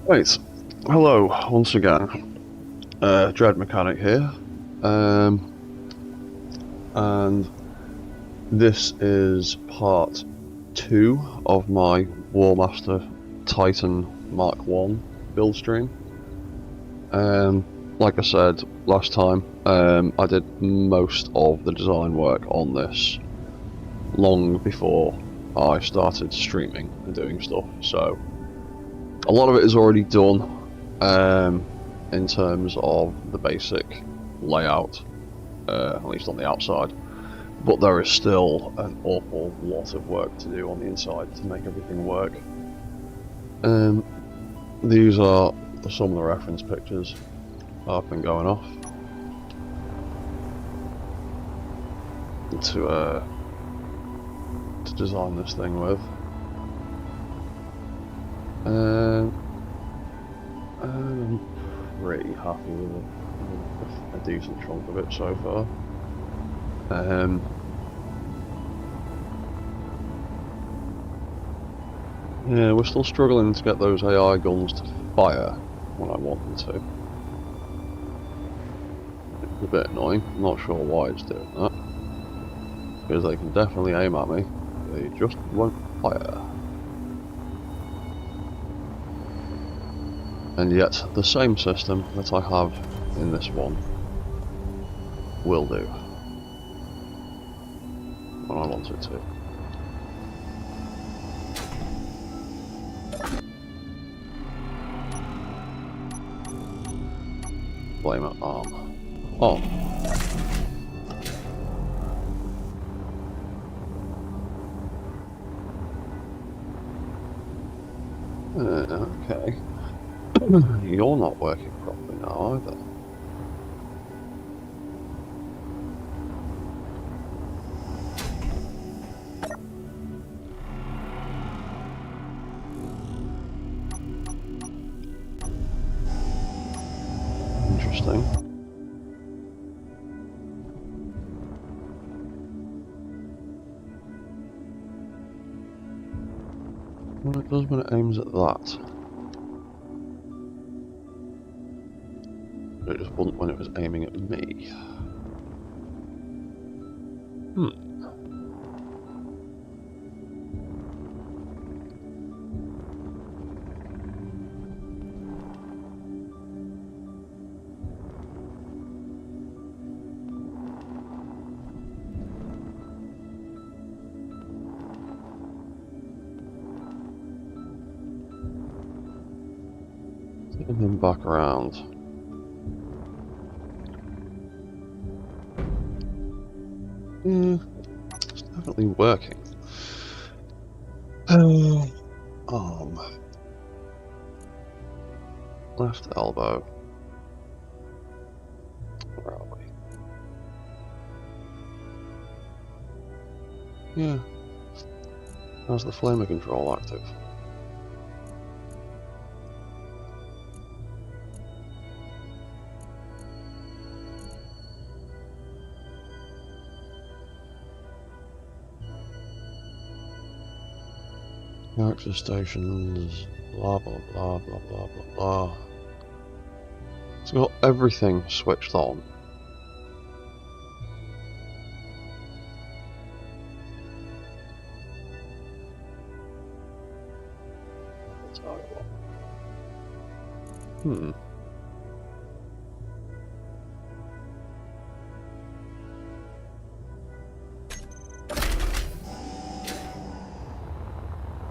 Right, hello once again. Dread Mechanic here, and this is part 2 of my Warmaster Titan Mk build stream. Like I said last time, I did most of the design work on this long before I started streaming and doing stuff, so a lot of it is already done in terms of the basic layout, at least on the outside, but there is still an awful lot of work to do on the inside to make everything work. These are some of the reference pictures I've been going off to design this thing with. I'm pretty happy with a decent chunk of it so far. Yeah, we're still struggling to get those AI guns to fire when I want them to. It's a bit annoying. I'm not sure why it's doing that, because they can definitely aim at me. They just won't fire. And yet, the same system that I have in this one will do when I want it to. Flame arm. On. Okay. You're not working properly now either. Interesting. Well, it does when it aims at that. But it just wasn't when it was aiming at me. And then back around. It's definitely working. Arm. Left elbow. Where are we? Yeah. How's the flamer control active? Character stations, blah blah blah blah blah blah blah. It's got everything switched on.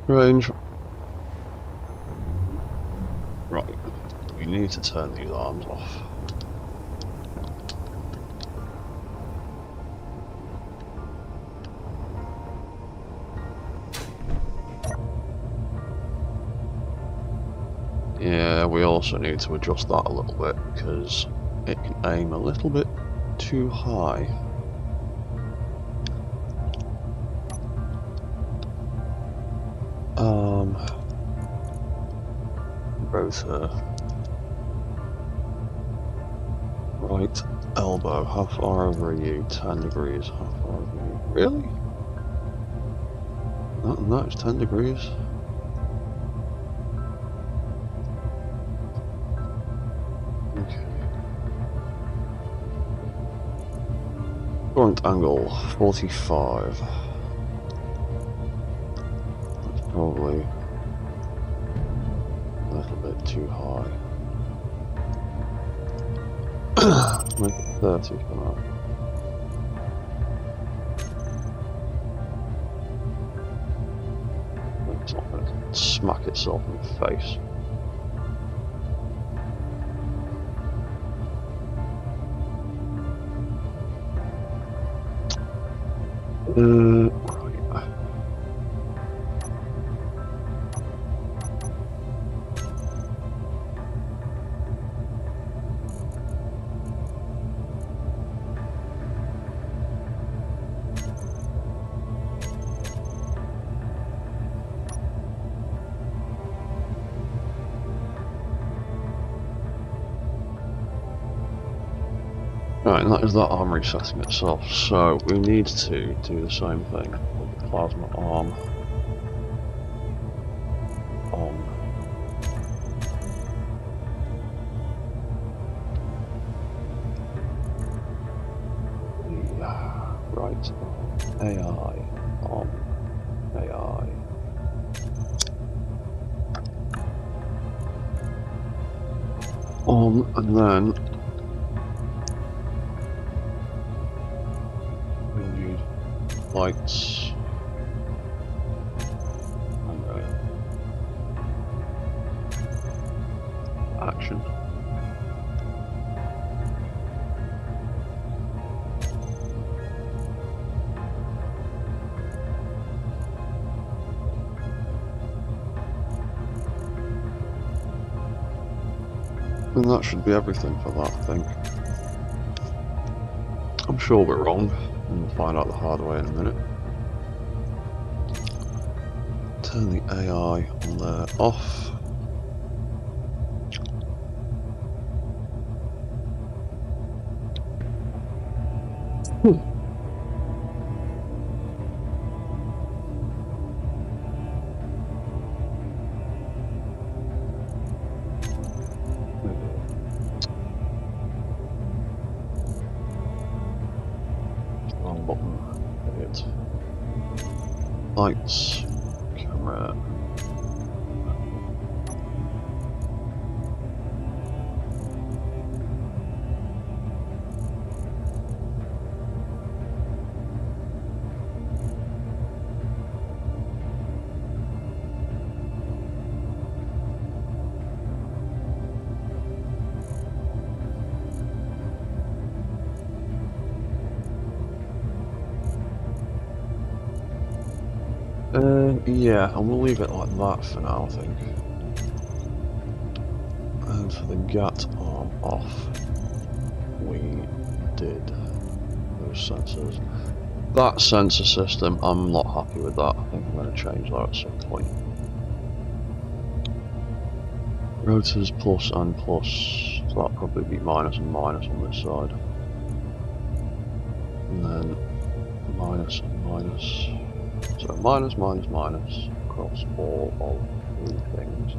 Range. Right, we need to turn these arms off. Yeah, we also need to adjust that a little bit because it can aim a little bit too high. Rotor. Right elbow. How far over are you? 10 degrees. How far over are you? Really? No, it's 10 degrees. think. Current angle 45. That's probably a little bit too high. Make it 30 for now. It's not going to smack itself in the face. Right. Right, and that is that arm resetting itself, so we need to do the same thing with the plasma arm on. Right, AI on AI. On, and then lights and action. And that should be everything for that, I think. I'm sure we're wrong, and we'll find out the hard way in a minute. Turn the AI on there off. Wrong button. Hit. Lights. Camera. Yeah, and we'll leave it like that for now, I think. And for the GAT arm off, we did those sensors. That sensor system, I'm not happy with that. I think I'm going to change that at some point. Rotors plus and plus, so that'll probably be minus and minus on this side. And then minus and minus. So minus, minus, minus across all of the things.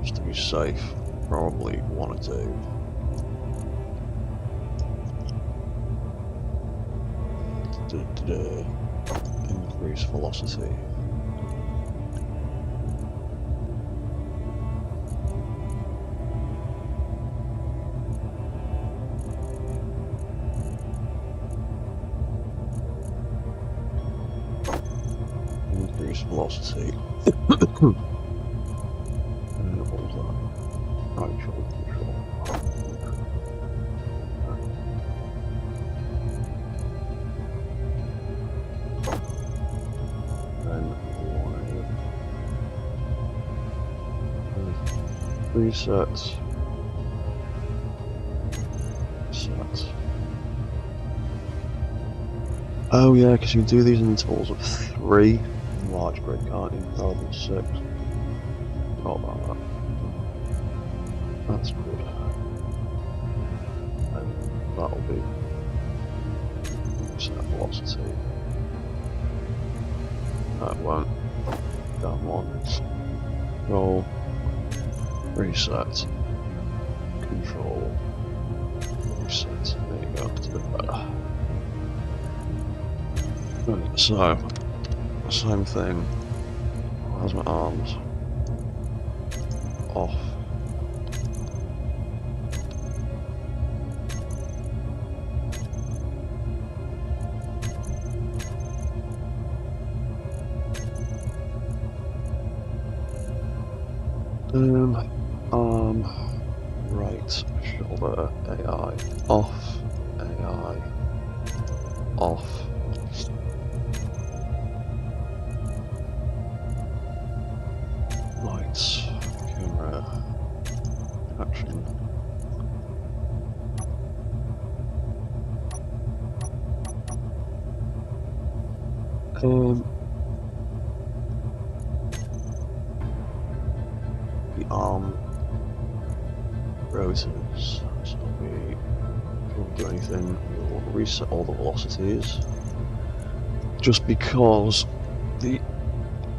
Just to be safe, probably one or two. Increase velocity. Increase velocity. And what was that? Right shoulder control. Reset. Set. Oh yeah, because you can do these in intervals of 3 in large grid, can't you? Rather than 6. Forgot about that. That's good. And that'll be set velocity. That won't. Down one. Roll. Reset. Control. Reset. There you go. It's a bit better. Right, so same thing. Plasma arms. Off. Arm, right shoulder, AI, off, AI, off. Lights, camera, action. The arm rotors, so we can't do anything. We'll reset all the velocities, just because the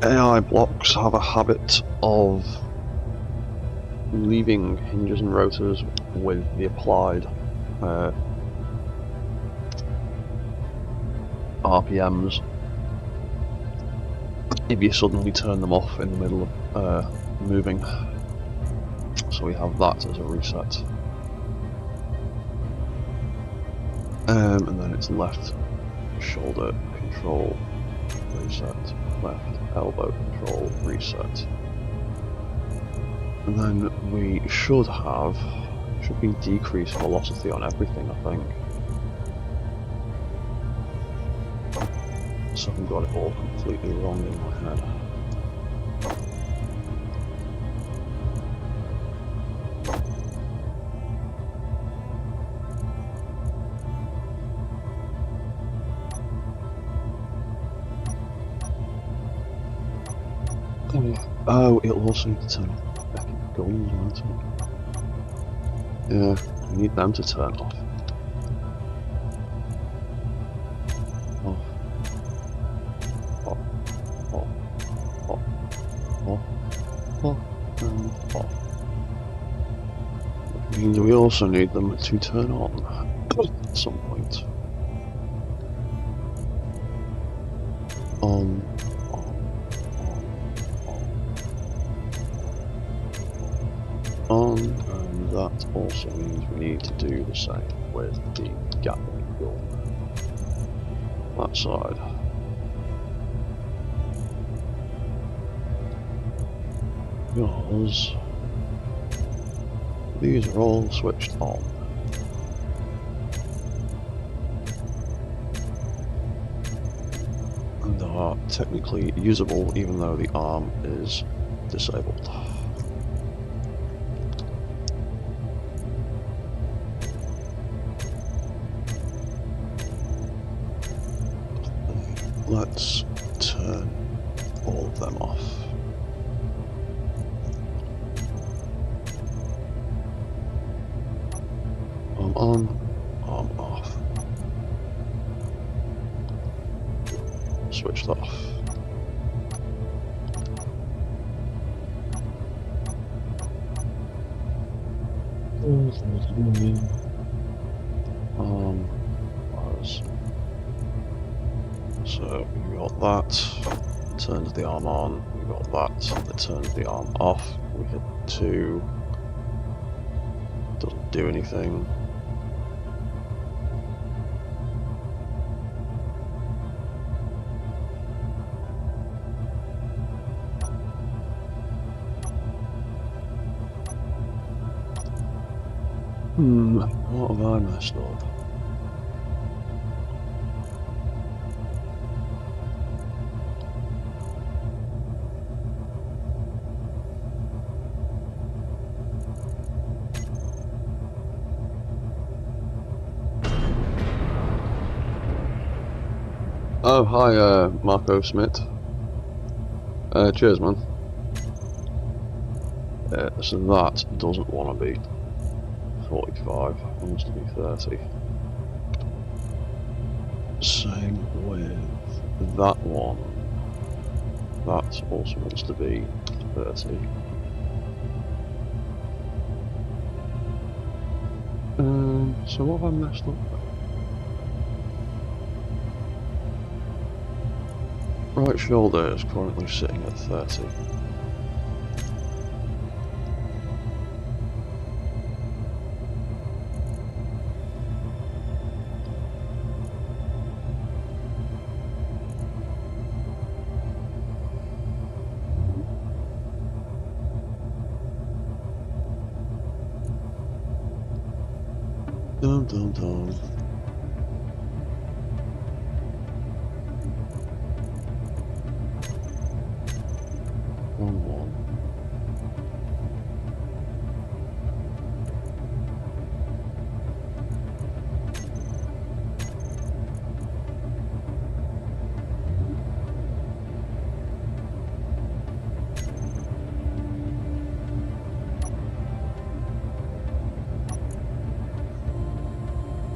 AI blocks have a habit of leaving hinges and rotors with the applied RPMs if you suddenly turn them off in the middle of moving. So we have that as a reset. And then it's left shoulder control reset, left elbow control reset. And then we should be decreased velocity on everything, I think. So I've got it all completely wrong in my head. Oh, it'll also need to turn off back in guns, won't it? Yeah, we need them to turn off. Off. Off. Off. Off. Off. Off. And off. Which means we also need them to turn on at some point. On. And that also means we need to do the same with the Gatling gun. That side. Because these are all switched on. And are technically usable even though the arm is disabled. Let's turn all of them off. Arm on, arm off. Switched off. Was. So we got that, turns the arm on, we got that turns the arm off, we hit 2, doesn't do anything. What have I messed up? Oh, hi, Marco Smith. Cheers, man. So that doesn't want to be 45, it wants to be 30. Same with that one. That also wants to be 30. So what have I messed up with? Right shoulder is currently sitting at 30. Dum dum dum. One.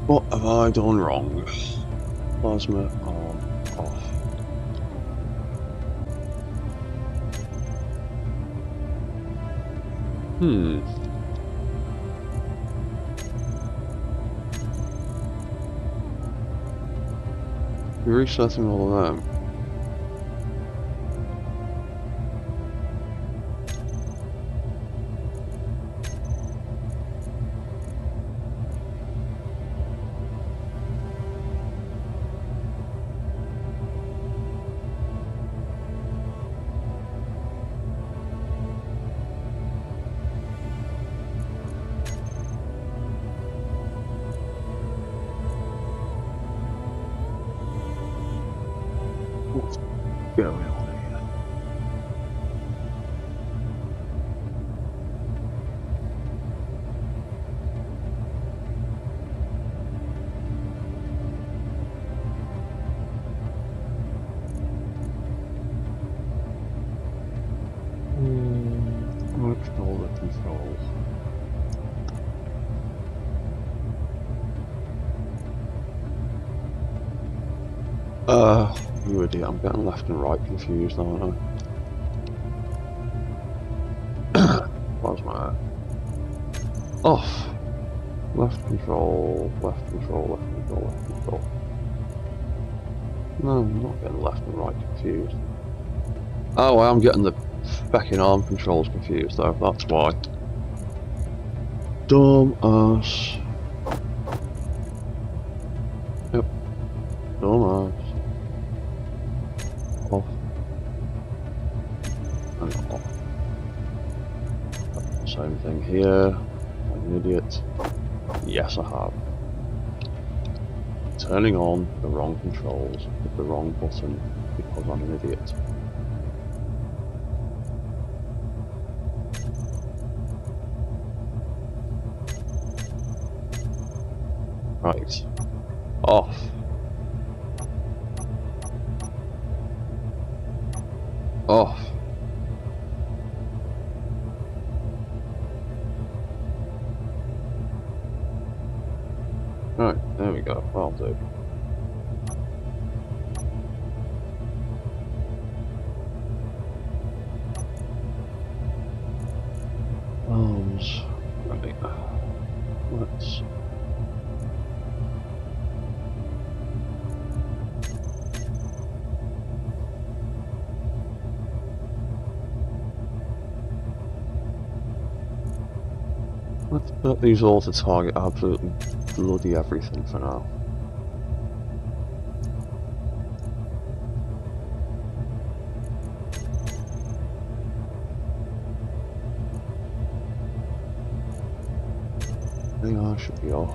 What have I done wrong? Plasma on, off. You're resetting all of them. What's going on here? Control. You idiot, I'm getting left and right confused now, aren't I? Where's my off? Left control, left control, left control, left control. No, I'm not getting left and right confused. Oh, I am getting the fucking arm controls confused though, that's why. Dumb ass. Yep. Dumb ass. Off. And off. Same thing here. I'm an idiot. Yes, I have. Turning on the wrong controls with the wrong button because I'm an idiot. Right. Off. Off. Right, there we go. That'll do. Arms. Right. Let's. Let's put these all to target absolutely bloody everything for now. I think I should be off.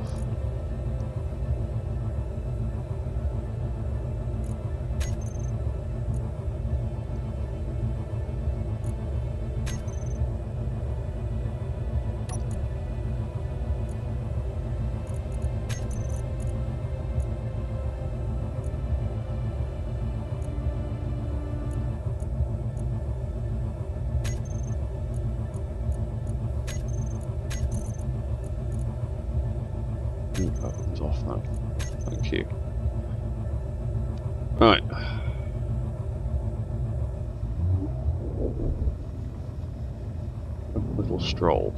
Opens off now. Thank you. Right. A little stroll.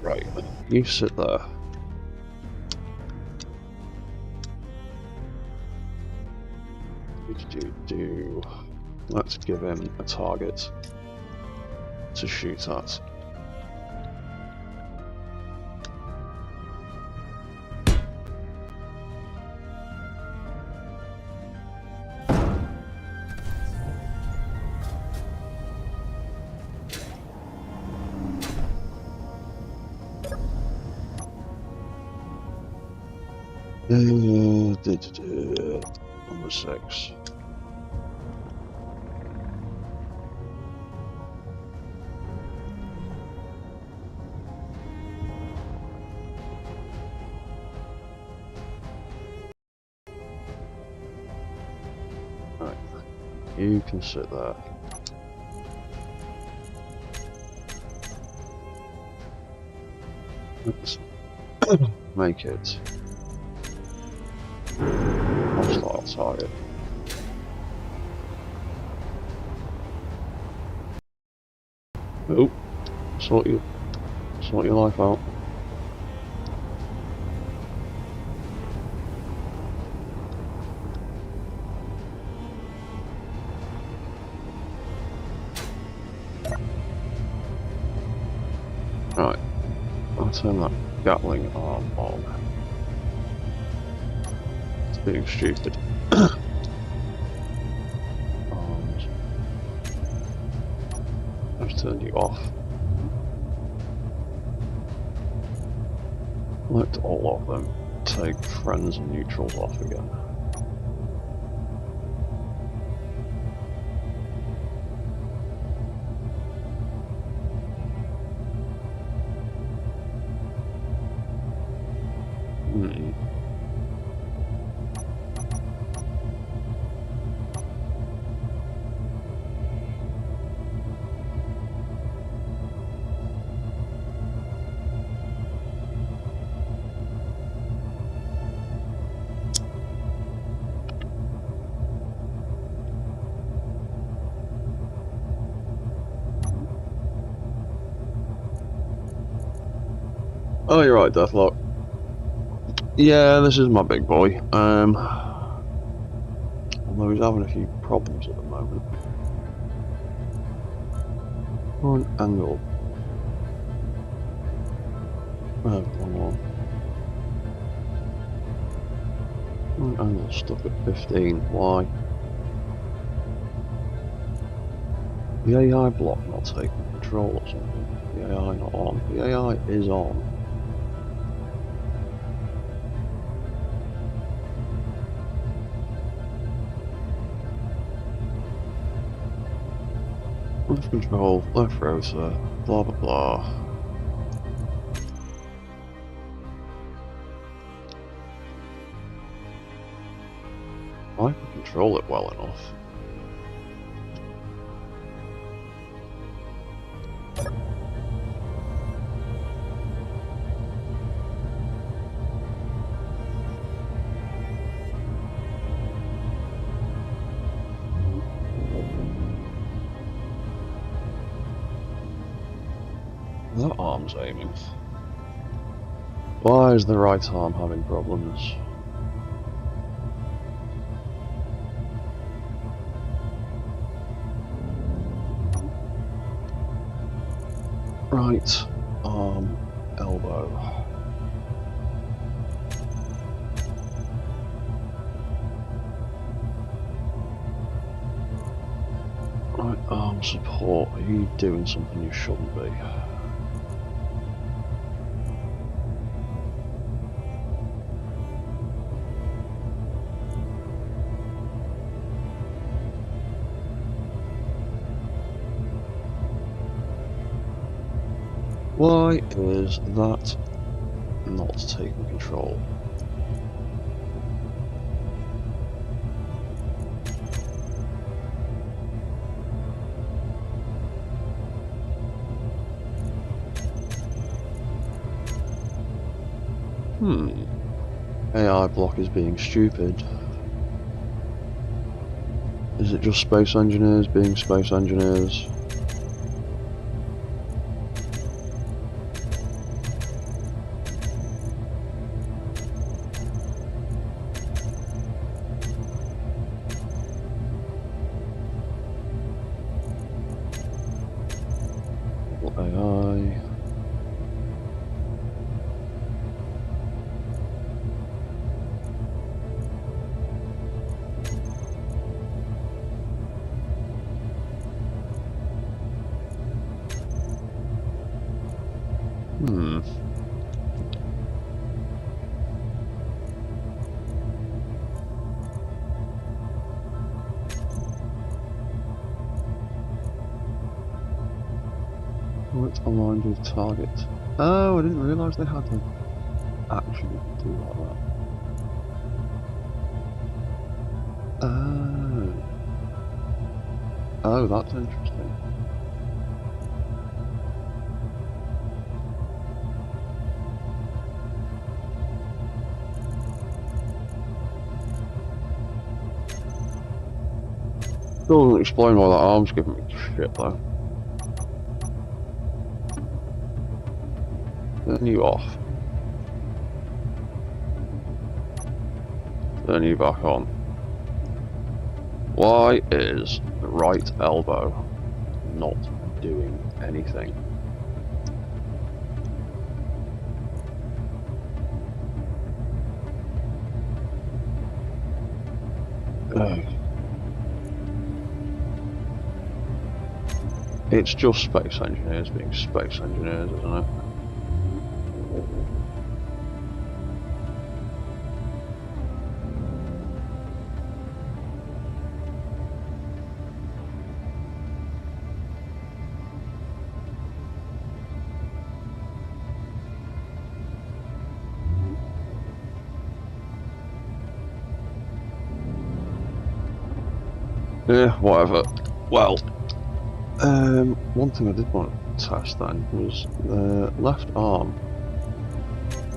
Right, you sit there. Let's give him a target to shoot at. Number 6. Right, you can sit there. Let's make it hostile target. Oh, sort your life out. Right, I'll turn that Gatling arm on. It's being stupid. Arms. I've turned you off. Let all of them take friends and neutrals off again. Oh, you're right, Deathlock. Yeah, this is my big boy. Although he's having a few problems at the moment. Or an angle. Oh, wrong one. An angle stuck at 15. Why? The AI block not taking control or something. The AI not on. The AI is on. Left control, left rotor, blah blah blah. I can control it well enough. That arm's aiming. Why is the right arm having problems? Right arm, elbow. Ground support, are you doing something you shouldn't be? Why is that not taking control? AI block is being stupid. Is it just space engineers being space engineers? AI. What's aligned with target? Oh, I didn't realise they had an action you could do like that. Oh, that's interesting. Still doesn't explain why that arm's giving me shit though. Turn you off. Turn you back on. Why is the right elbow not doing anything? It's just space engineers being space engineers, isn't it? Yeah, whatever. Well, one thing I did want to test then was the left arm.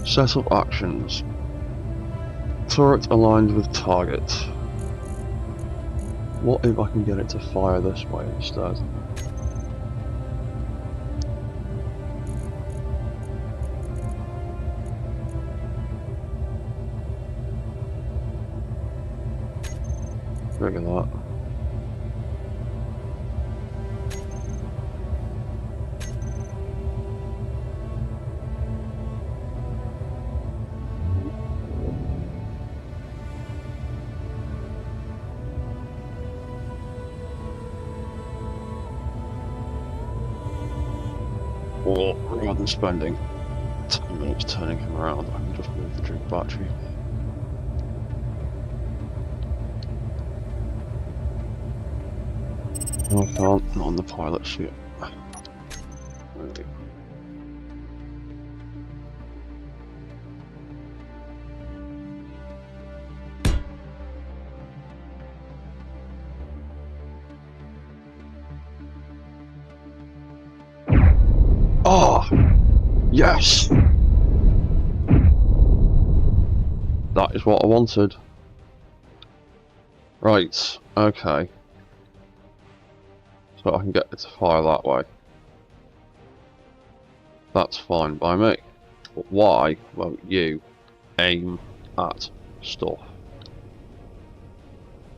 Set up actions. Turret aligned with target. What if I can get it to fire this way instead? Trigger that. Or rather than spending 10 minutes turning him around, I can just move the drink battery. No, I can't. Not on the pilot suit. Ah! Yes! That is what I wanted. Right, okay. So I can get it to fire that way. That's fine by me. But why won't you aim at stuff?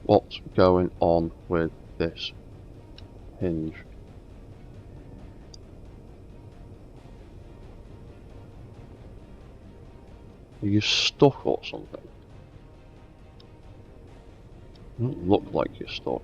What's going on with this hinge? Are you stuck or something? You don't look like you're stuck.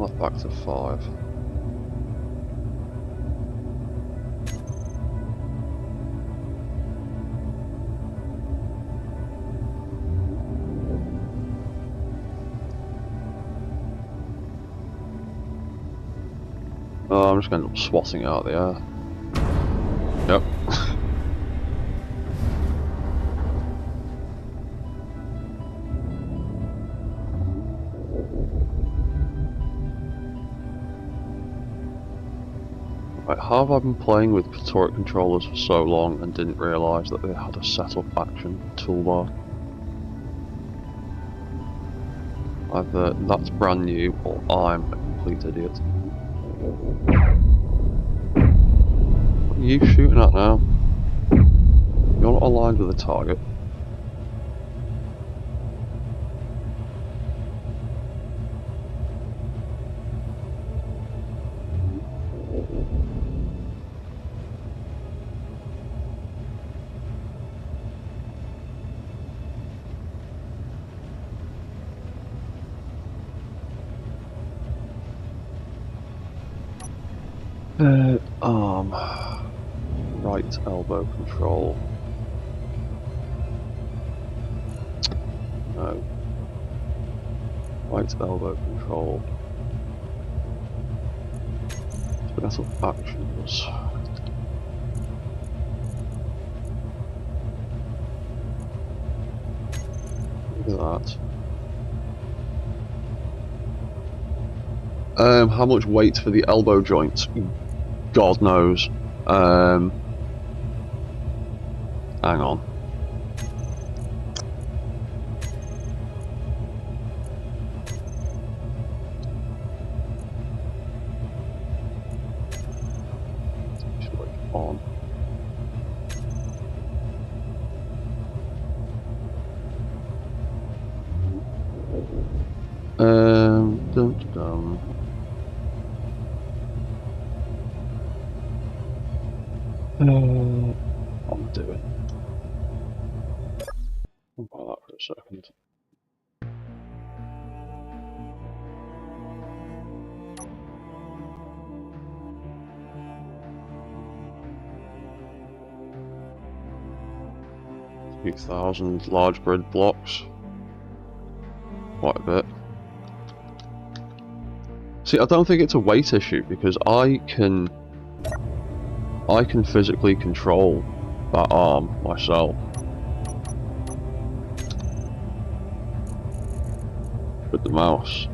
that back to 5. Oh, I'm just going to end up swatting out the air. Yep. Right, how have I been playing with turret controllers for so long and didn't realise that they had a setup action toolbar? Either that's brand new or I'm a complete idiot. What are you shooting at now? You're not aligned with the target. Arm. Right elbow control. No. Right elbow control. Special actions. Look at that. How much weight for the elbow joint? God knows. Hang on. Switch on. Dun, dun. I'm doing. I'll buy that for a second. Few thousand large grid blocks. Quite a bit. See, I don't think it's a weight issue because I can physically control that arm myself. With the mouse.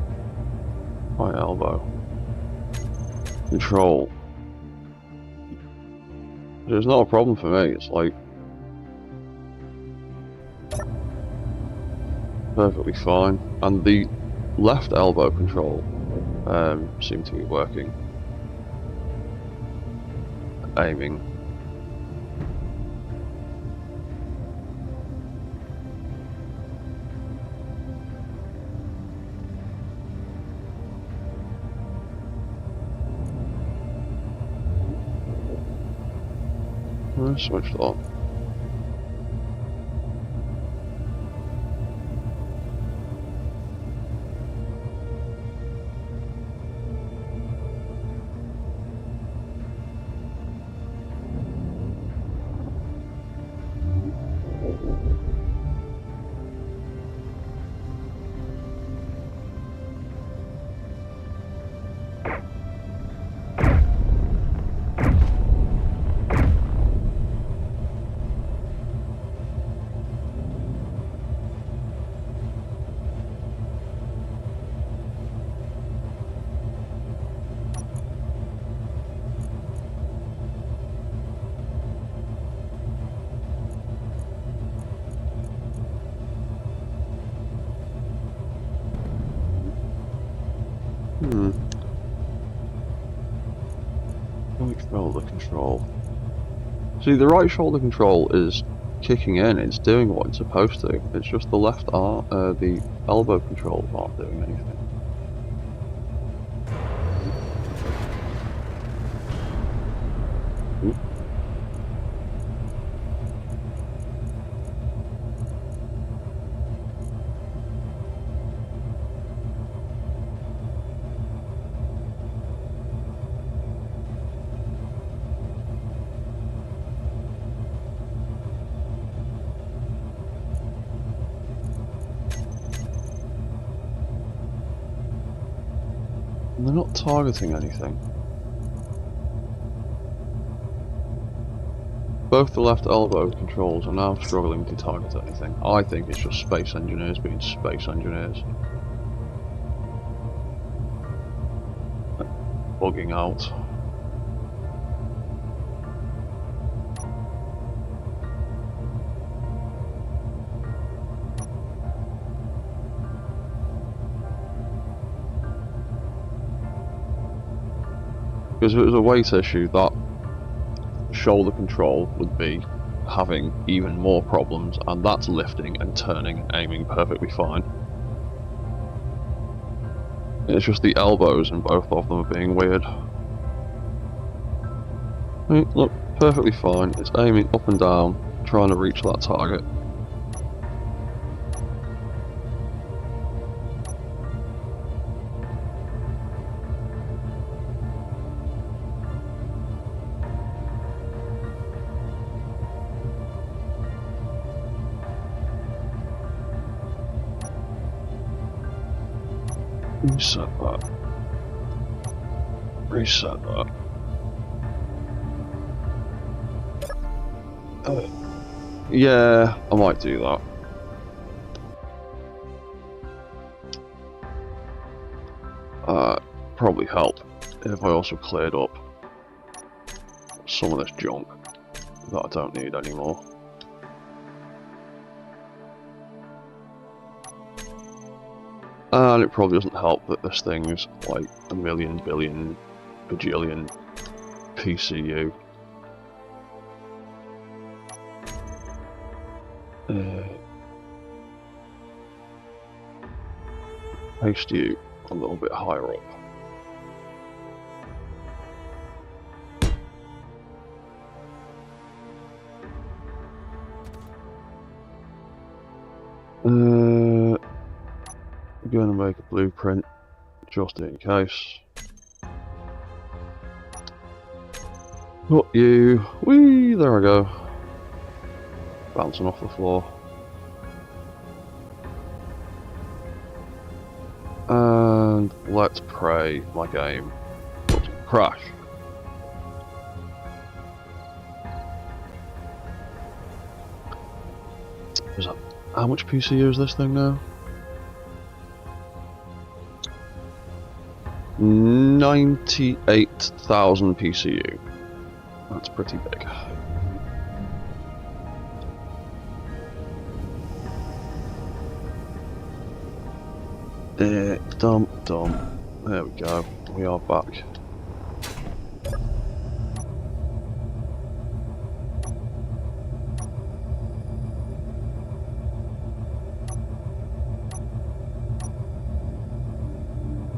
My elbow. Control. It's not a problem for me, it's like perfectly fine. And the left elbow control seemed to be working. Aiming. Let's switch that on. Right shoulder control. See, the right shoulder control is kicking in, it's doing what it's supposed to. It's just the left arm, the elbow controls aren't doing anything. And they're not targeting anything. Both the left elbow controls are now struggling to target anything. I think it's just space engineers being space engineers. Bugging out. Because if it was a weight issue, that shoulder control would be having even more problems, and that's lifting and turning and aiming perfectly fine. It's just the elbows and both of them are being weird. Look, perfectly fine. It's aiming up and down, trying to reach that target. Reset that. Reset that. Yeah, I might do that. Probably help if I also cleared up some of this junk that I don't need anymore. And it probably doesn't help that this thing's like a million, billion, bajillion PCU. Paste you a little bit higher up. I'm going to make a blueprint just in case. Got you. Whee! There I go. Bouncing off the floor. And let's pray my game doesn't crash. Is that, how much PCU is this thing now? 98,000 PCU. That's pretty big. Dump. There we go. We are back.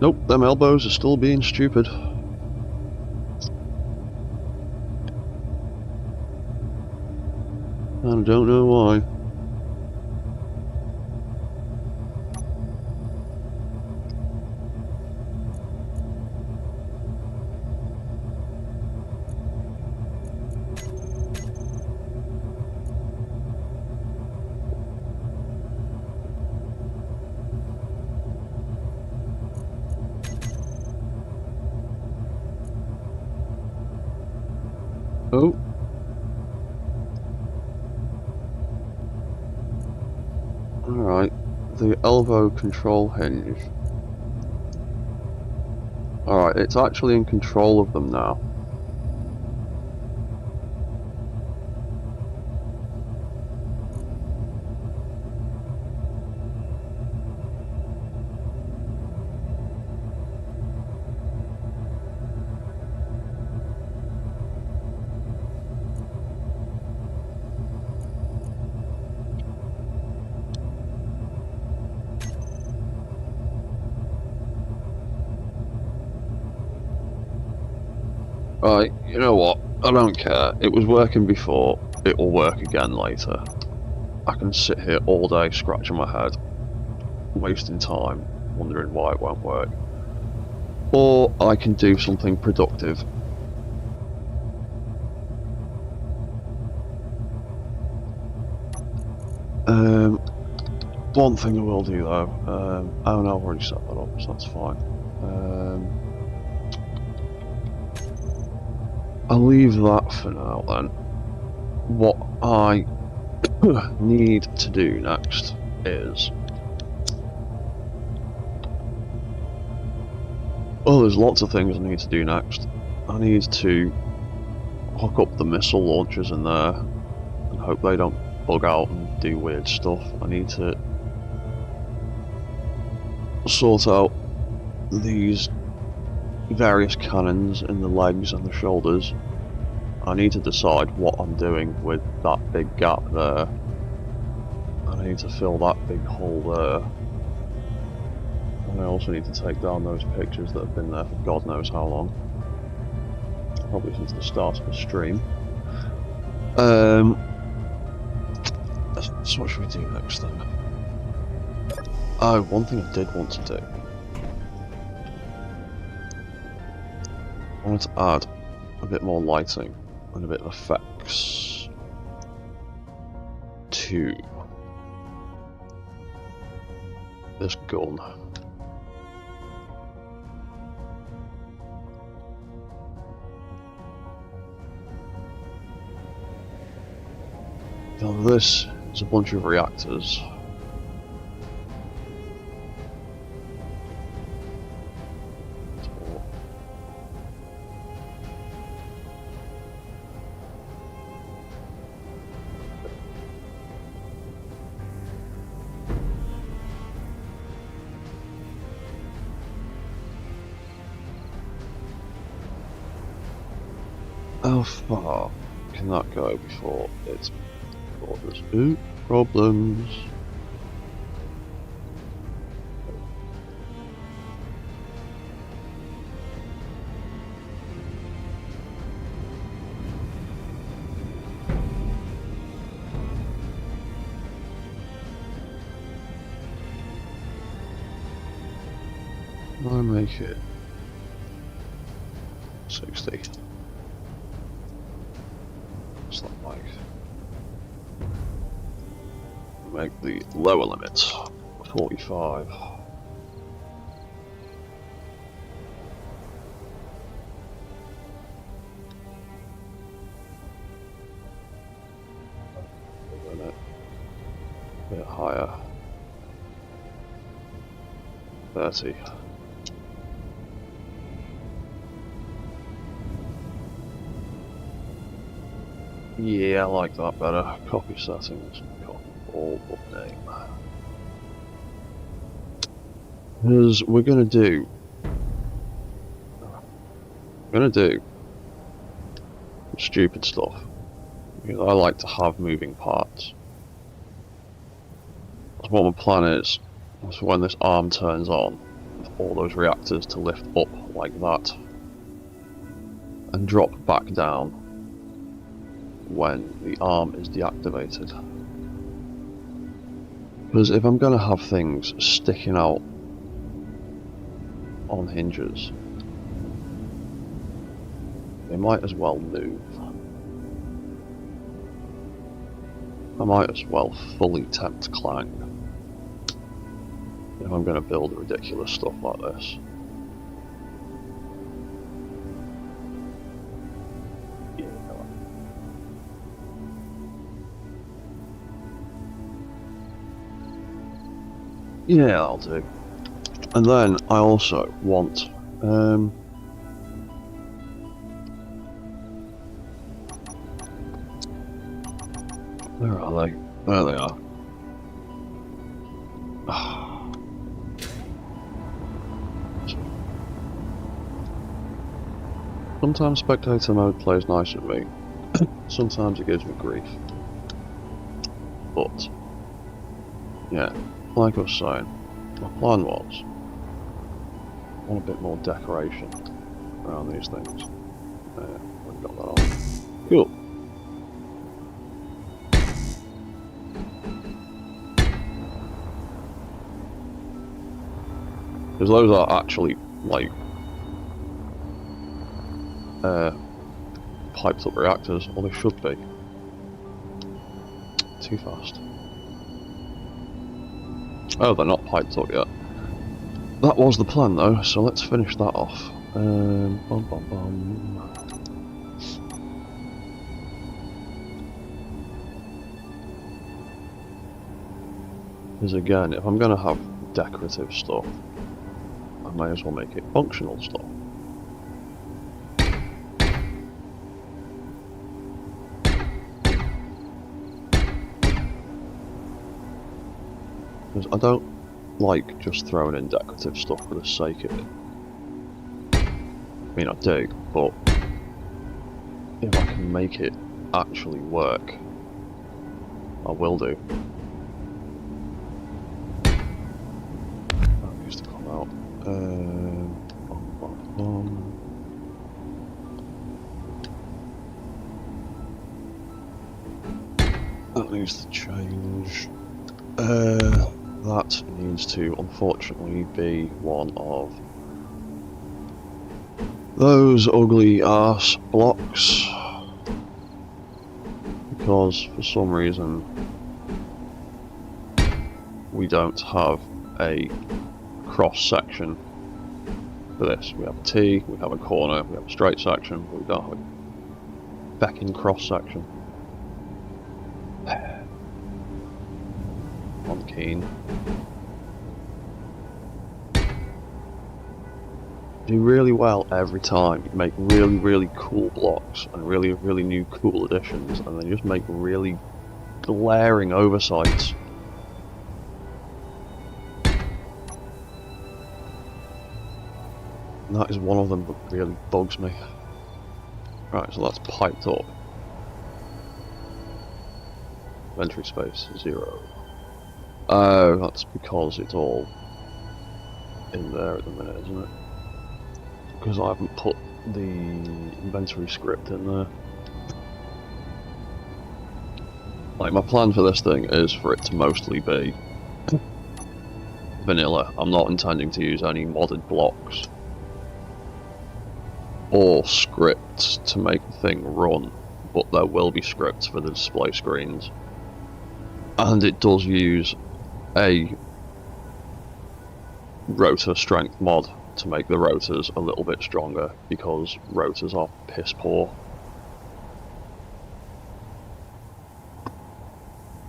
Nope, them elbows are still being stupid. And I don't know why. Oh. Alright, the elbow control hinge. Alright, it's actually in control of them now. Right, you know what? I don't care. It was working before. It will work again later. I can sit here all day scratching my head, wasting time, wondering why it won't work. Or I can do something productive. One thing I will do though, oh no, I've already set that up, so that's fine. I'll leave that for now then. What I need to do next is... well, there's lots of things I need to do next. I need to hook up the missile launchers in there and hope they don't bug out and do weird stuff. I need to sort out these various cannons in the legs and the shoulders. I need to decide what I'm doing with that big gap there. I need to fill that big hole there. And I also need to take down those pictures that have been there for God knows how long. Probably since the start of the stream. So what should we do next then? Oh, one thing I did want to do. I wanted to add a bit more lighting and a bit of effects to this gun. Now this is a bunch of reactors. How far can that go before it's borders? Ooh, problems. I make it 60. What's that like? Make the lower limit 45. Limit a bit higher. 30. Yeah, I like that better. Copy settings, copy all name. Because we're gonna do stupid stuff. Because I like to have moving parts. That's what my plan is. So when this arm turns on, all those reactors to lift up like that and drop back down when the arm is deactivated. Because if I'm going to have things sticking out on hinges, they might as well move. I might as well fully tempt clang if I'm going to build ridiculous stuff like this. Yeah, that'll do. And then I also want where are they? There they are. Sometimes spectator mode plays nice with me. Sometimes it gives me grief. But yeah, like I was saying, my plan was I want a bit more decoration around these things. We've got that on. Cool. Because those are actually like piped up reactors, or they should be. Too fast. Oh, they're not piped up yet. That was the plan though, so let's finish that off. Bum, bum, bum. Because again, if I'm going to have decorative stuff, I may as well make it functional stuff. Because I don't like just throwing in decorative stuff for the sake of it. I mean, I do, but if I can make it actually work, I will do. That needs to come out. That needs to change. That needs to unfortunately be one of those ugly ass blocks, because for some reason we don't have a cross section for this. We have a T, we have a corner, we have a straight section, but we don't have a becking cross section. I'm keen. Do really well every time. You make really cool blocks and really new cool additions, and then just make really glaring oversights. And that is one of them that really bugs me. Right, so that's piped up. Inventory space 0. Oh, that's because it's all in there at the minute, isn't it? Because I haven't put the inventory script in there. Like, my plan for this thing is for it to mostly be vanilla. I'm not intending to use any modded blocks or scripts to make the thing run, but there will be scripts for the display screens. And it does use a rotor strength mod to make the rotors a little bit stronger, because rotors are piss poor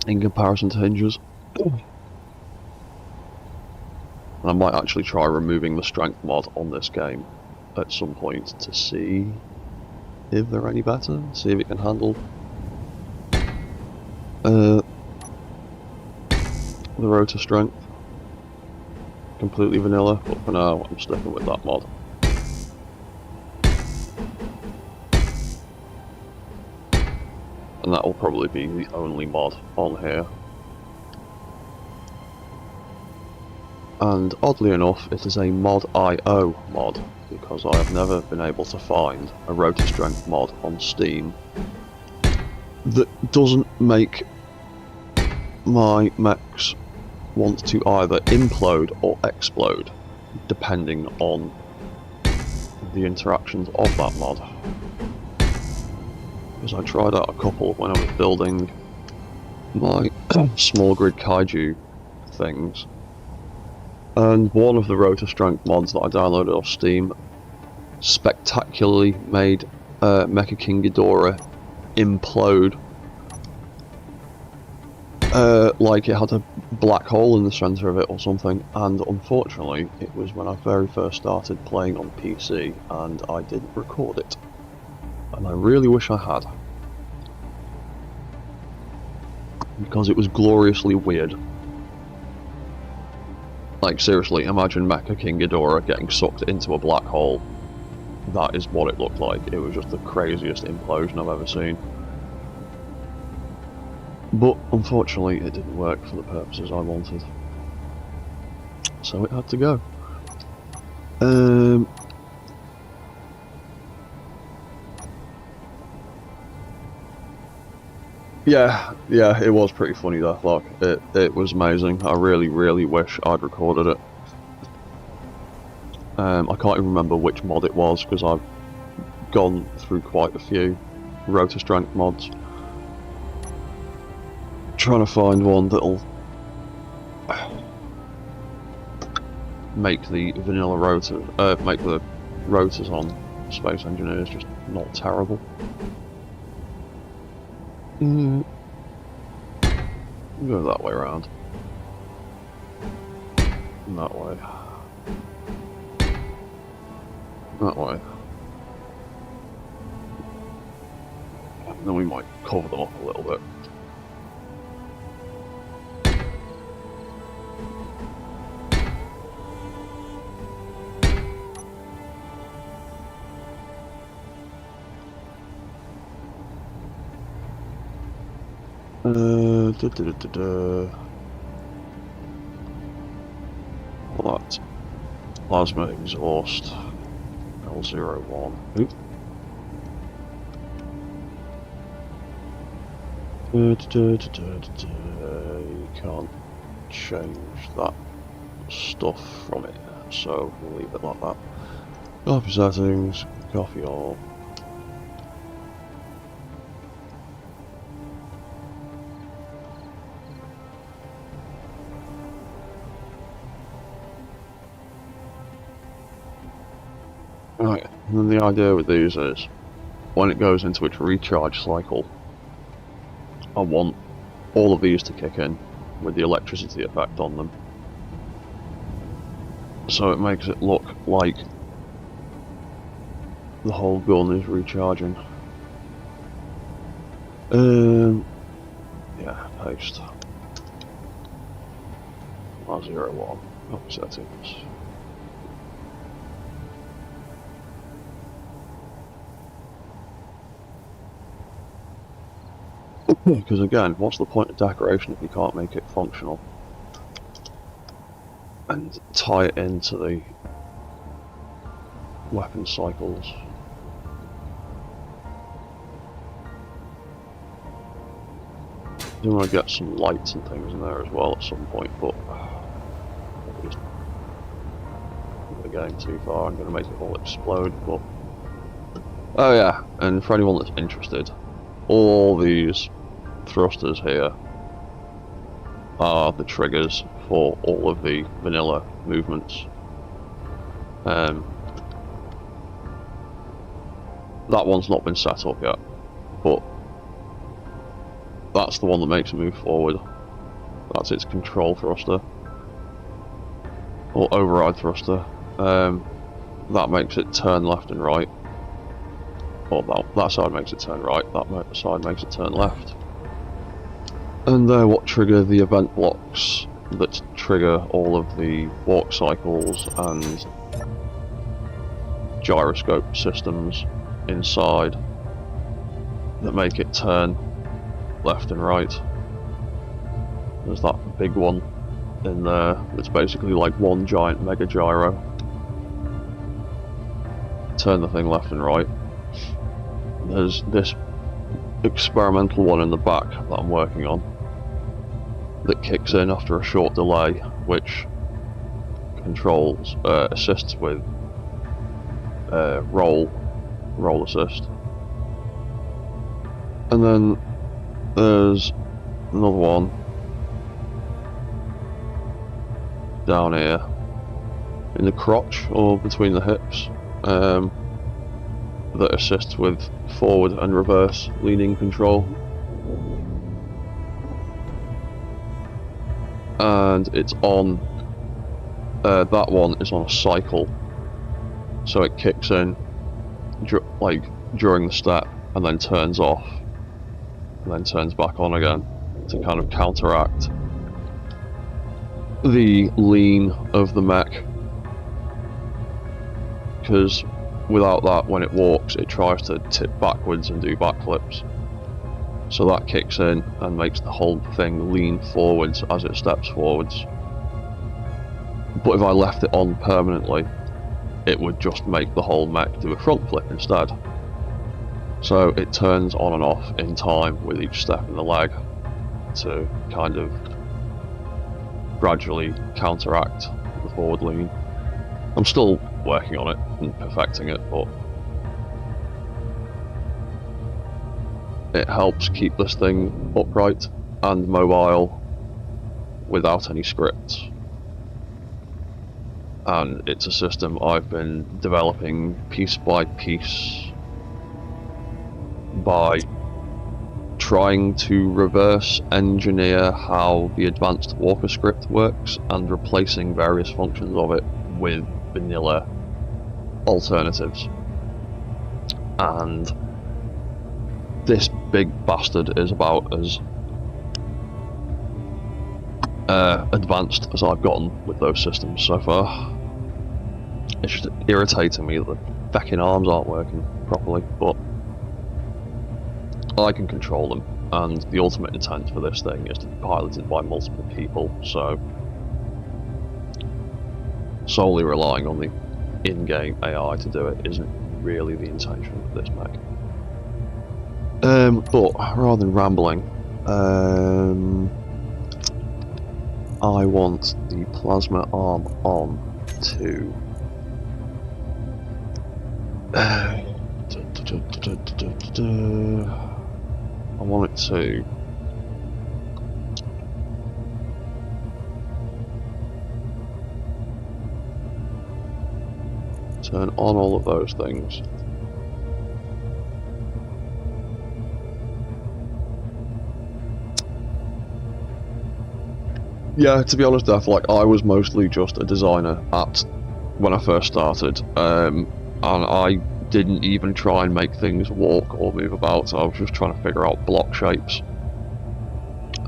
in comparison to hinges. And I might actually try removing the strength mod on this game at some point to see if they're any better, see if it can handle the rotor strength. Completely vanilla, but for now I'm sticking with that mod. And that will probably be the only mod on here. And oddly enough, it is a mod.io mod, because I have never been able to find a rotor strength mod on Steam that doesn't make my mechs want to either implode or explode, depending on the interactions of that mod. Because I tried out a couple when I was building my small grid kaiju things, and one of the rotor strength mods that I downloaded off Steam spectacularly made Mecha King Ghidorah implode. Like it had a black hole in the centre of it or something, and unfortunately it was when I very first started playing on PC and I didn't record it, and I really wish I had, because it was gloriously weird. Like, seriously, imagine Mecha King Ghidorah getting sucked into a black hole. That is what it looked like. It was just the craziest implosion I've ever seen. But unfortunately it didn't work for the purposes I wanted, so it had to go. Yeah, it was pretty funny, Deathlock. It was amazing. I really wish I'd recorded it. I can't even remember which mod it was, because I've gone through quite a few rotor strength mods, trying to find one that'll make the vanilla rotor, make the rotors on Space Engineers just not terrible. Go that way around. That way. That way. And then we might cover them up a little bit. Well, that plasma exhaust L01. Oop. You can't change that stuff from it, so we'll leave it like that. Copy settings, copy all. Right, and then the idea with these is, when it goes into its recharge cycle, I want all of these to kick in with the electricity effect on them. So it makes it look like the whole gun is recharging. Yeah, paste. R01, copy settings. Because again, what's the point of decoration if you can't make it functional? And tie it into the weapon cycles. I want to get some lights and things in there as well at some point, but just the game too far. I'm going to make it all explode. But oh yeah, and for anyone that's interested, all these thrusters here are the triggers for all of the vanilla movements. That one's not been set up yet, but that's the one that makes it move forward. That's its control thruster, or override thruster. That makes it turn left and right. Well, that side makes it turn right, that side makes it turn left. And they're what trigger the event blocks that trigger all of the walk cycles and gyroscope systems inside that make it turn left and right. There's that big one in there that's basically like one giant mega gyro. Turn the thing left and right. There's this experimental one in the back that I'm working on that kicks in after a short delay, which controls, assists with roll assist. And then there's another one down here in the crotch or between the hips that assists with forward and reverse leaning control. And it's on, that one is on a cycle, so it kicks in like during the step and then turns off and then turns back on again to kind of counteract the lean of the mech, because without that, when it walks, it tries to tip backwards and do backflips. So that kicks in and makes the whole thing lean forwards as it steps forwards. But if I left it on permanently, it would just make the whole mech do a front flip instead. So it turns on and off in time with each step in the leg to kind of gradually counteract the forward lean. I'm still working on it and perfecting it, but it helps keep this thing upright and mobile without any scripts. And it's a system I've been developing piece by piece by trying to reverse engineer how the advanced Walker script works and replacing various functions of it with vanilla alternatives. And this big bastard is about as advanced as I've gotten with those systems so far. It's just irritating me that the fucking arms aren't working properly, but I can control them, and the ultimate intent for this thing is to be piloted by multiple people, so solely relying on the in-game AI to do it isn't really the intention of this mech. But rather than rambling, I want the plasma arm on to I want it to turn on all of those things. Yeah, to be honest, Def, like, I was mostly just a designer when I first started, and I didn't even try and make things walk or move about. I was just trying to figure out block shapes,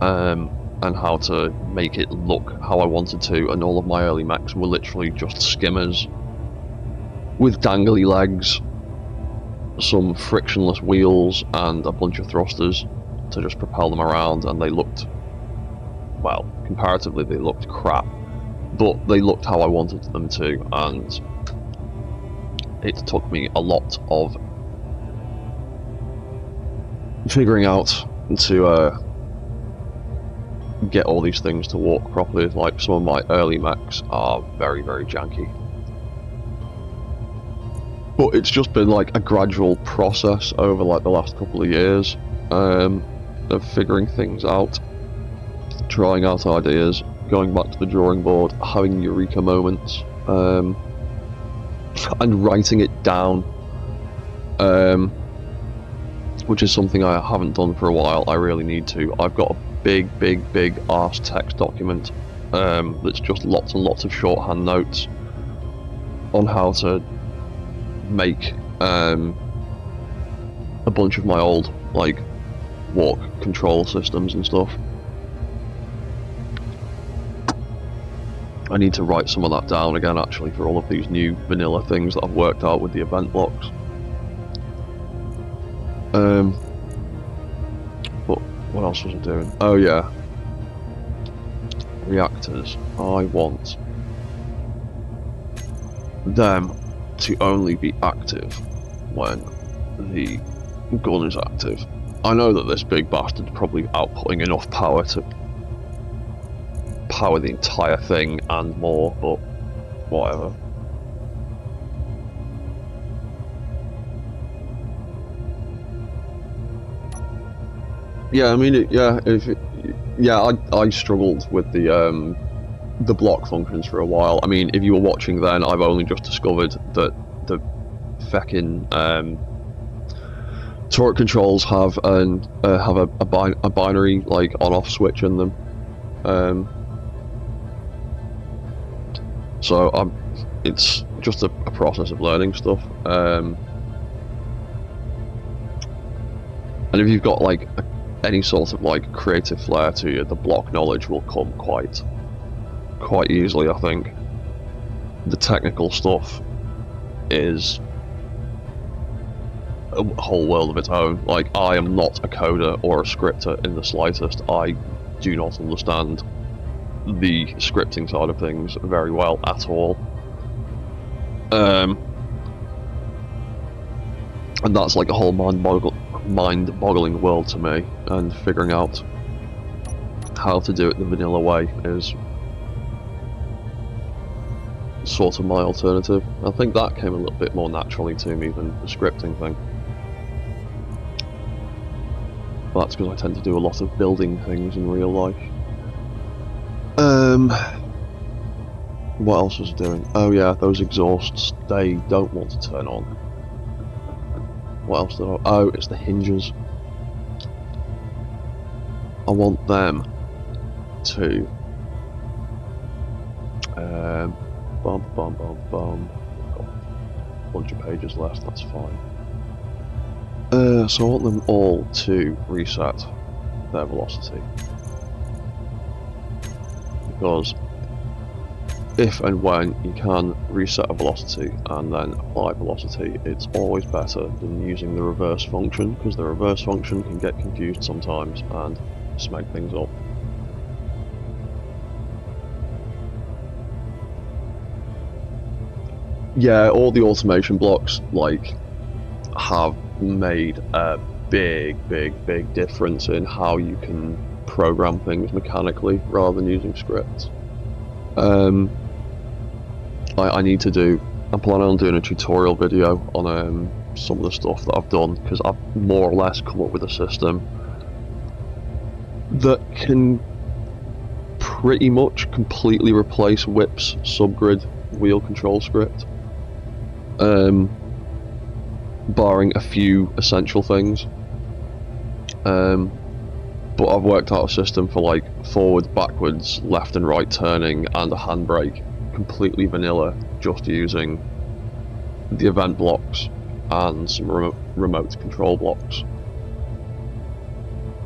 and how to make it look how I wanted to, and all of my early mechs were literally just skimmers with dangly legs, some frictionless wheels, and a bunch of thrusters to just propel them around, and they looked, well, comparatively they looked crap, but they looked how I wanted them to, and it took me a lot of figuring out to get all these things to walk properly. Like, some of my early mechs are very, very janky. But it's just been like a gradual process over like the last couple of years of figuring things out, trying out ideas, going back to the drawing board, having eureka moments, and writing it down, which is something I haven't done for a while. I really need to. I've got a big arse text document that's just lots and lots of shorthand notes on how to make a bunch of my old like walk control systems and stuff. I need to write some of that down again, actually, for all of these new vanilla things that I've worked out with the event blocks. But what else was I doing? Oh yeah, reactors. I want them to only be active when the gun is active. I know that this big bastard's probably outputting enough power to power the entire thing and more, but whatever. Yeah, I mean, I struggled with the block functions for a while. I mean, if you were watching then, I've only just discovered that the feckin' turret controls have a binary like on-off switch in them. So it's just a process of learning stuff. And if you've got like any sort of like creative flair to you, the block knowledge will come quite easily, I think. The technical stuff is a whole world of its own. Like, I am not a coder or a scripter in the slightest. I do not understand the scripting side of things very well at all. And that's like a whole mind-boggling world to me, and figuring out how to do it the vanilla way is sort of my alternative. I think that came a little bit more naturally to me than the scripting thing. But that's because I tend to do a lot of building things in real life. What else was I doing? Oh yeah, those exhausts, they don't want to turn on. What else did I... Oh, it's the hinges. I want them to bum. I've got a bunch of pages left, that's fine. So I want them all to reset their velocity, because if and when you can reset a velocity and then apply velocity, it's always better than using the reverse function, because the reverse function can get confused sometimes and smack things up. Yeah, all the automation blocks like have made a big difference in how you can program things mechanically rather than using scripts. I'm planning on doing a tutorial video on some of the stuff that I've done, because I've more or less come up with a system that can pretty much completely replace Whip's subgrid wheel control script, barring a few essential things. But I've worked out a system for like forward, backwards, left and right turning and a handbrake, completely vanilla, just using the event blocks and some remote control blocks.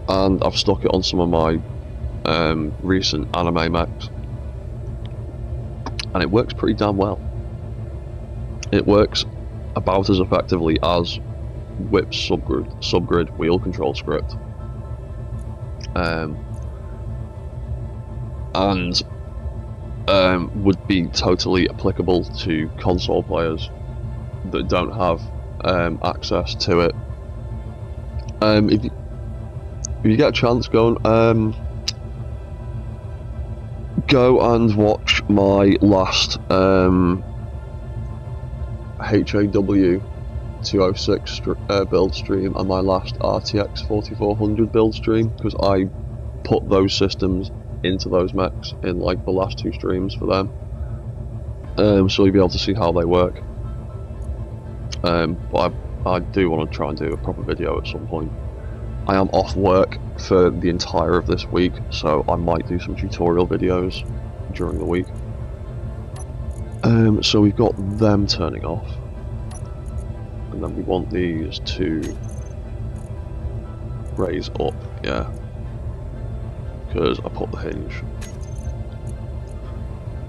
And I've stuck it on some of my recent anime mechs, and it works pretty damn well. It works about as effectively as Whip's subgrid wheel control script, and would be totally applicable to console players that don't have access to it. If you get a chance, go and watch my last HAW 206 build stream and my last RTX 4400 build stream, because I put those systems into those mechs in like the last two streams for them, so you'll be able to see how they work. But I do want to try and do a proper video at some point. I am off work for the entire of this week, so I might do some tutorial videos during the week. So we've got them turning off, and then we want these to raise up, yeah, because I put the hinge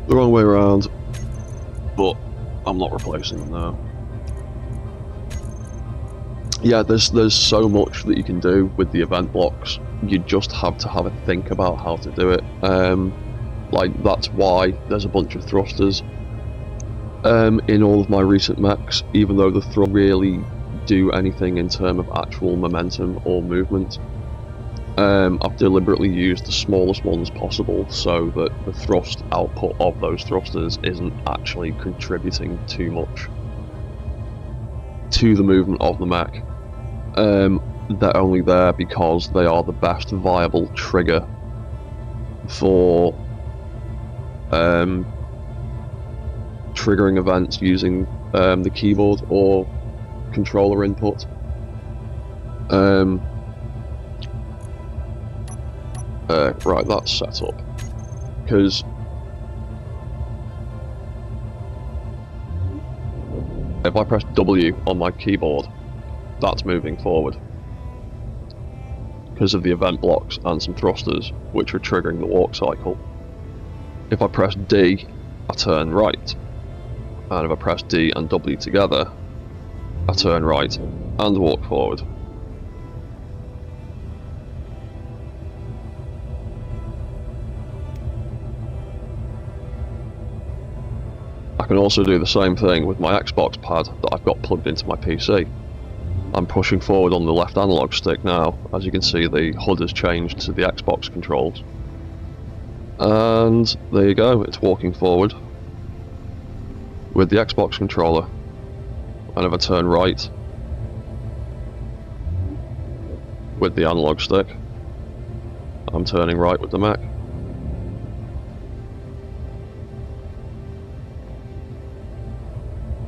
the wrong way around, but I'm not replacing them now. Yeah, there's so much that you can do with the event blocks. You just have to have a think about how to do it. Like, that's why there's a bunch of thrusters in all of my recent mechs, even though the thrusters really do anything in terms of actual momentum or movement. I've deliberately used the smallest ones possible so that the thrust output of those thrusters isn't actually contributing too much to the movement of the mech. They're only there because they are the best viable trigger for triggering events using the keyboard or controller input. Right, that's set up, because if I press W on my keyboard, that's moving forward because of the event blocks and some thrusters which are triggering the walk cycle. If I press D, I turn right, and if I press D and W together, I turn right and walk forward. I can also do the same thing with my Xbox pad that I've got plugged into my PC. I'm pushing forward on the left analog stick now. As you can see, the HUD has changed to the Xbox controls. And there you go, it's walking forward with the Xbox controller. And if I turn right with the analog stick, I'm turning right with the Mac.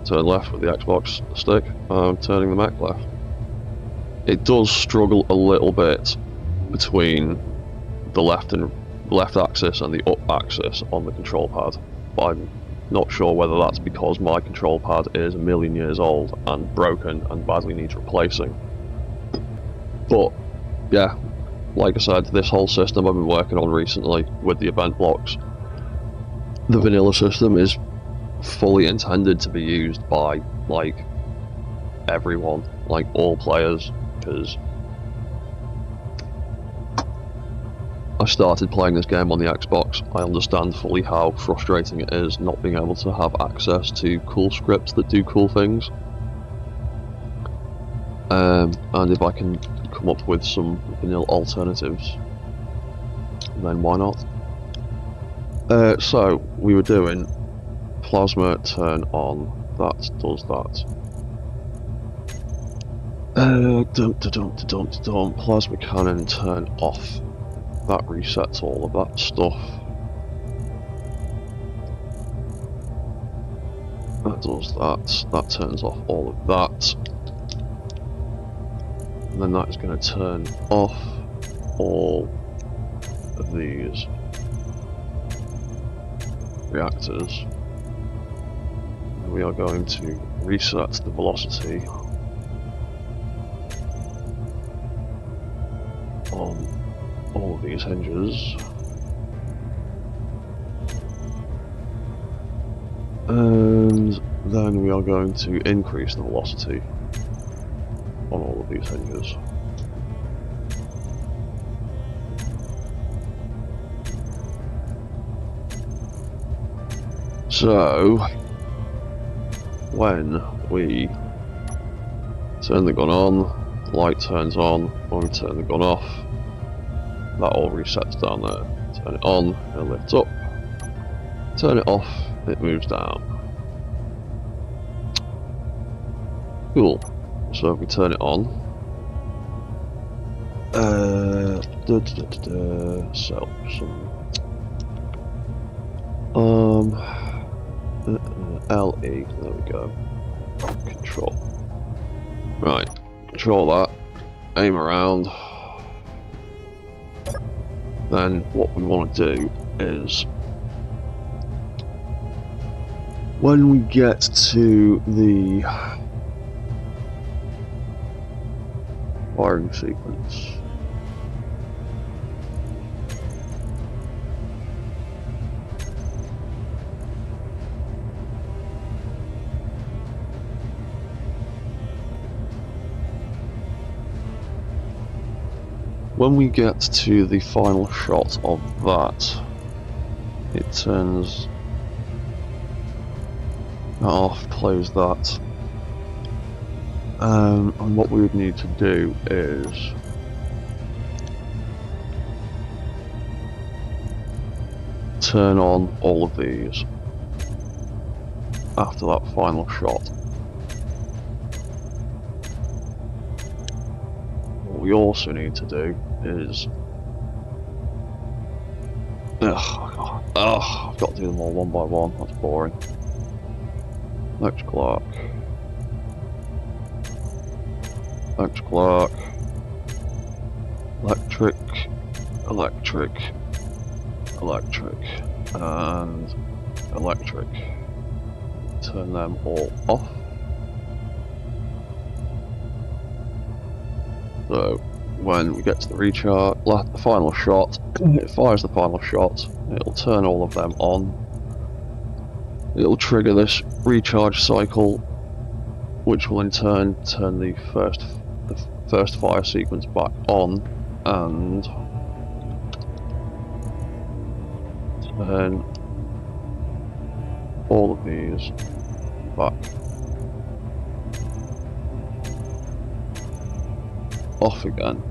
Turn left with the Xbox stick, I'm turning the Mac left. It does struggle a little bit between the left axis and the up axis on the control pad. But I'm not sure whether that's because my control pad is a million years old and broken and badly needs replacing. But yeah, like I said, this whole system I've been working on recently with the event blocks, the vanilla system is fully intended to be used by like everyone, like all players, because I started playing this game on the Xbox. I understand fully how frustrating it is not being able to have access to cool scripts that do cool things. And if I can come up with some vanilla alternatives, then why not? So we were doing plasma turn on, that does that. Plasma cannon turn off. That resets all of that stuff. That does that. That turns off all of that. And then that is going to turn off all of these reactors. And we are going to reset the velocity on all of these hinges, and then we are going to increase the velocity on all of these hinges. So when we turn the gun on, light turns on. When we turn the gun off, that all resets down there. Turn it on, it lifts up. Turn it off, it moves down. Cool. So if we turn it on, so some LE, there we go. Control. Right, control that. Aim around. Then what we want to do is, when we get to the firing sequence, when we get to the final shot of that, it turns that off, close that. And what we would need to do is turn on all of these after that final shot. What we also need to do is I've got to do them all one by one, that's boring. Electrical arc. Electrical arc. Electric. Electric. Electric. And electric. Turn them all off. So when we get to the recharge, the final shot, it fires the final shot, it'll turn all of them on. It'll trigger this recharge cycle, which will in turn turn the first fire sequence back on, and turn all of these back off again,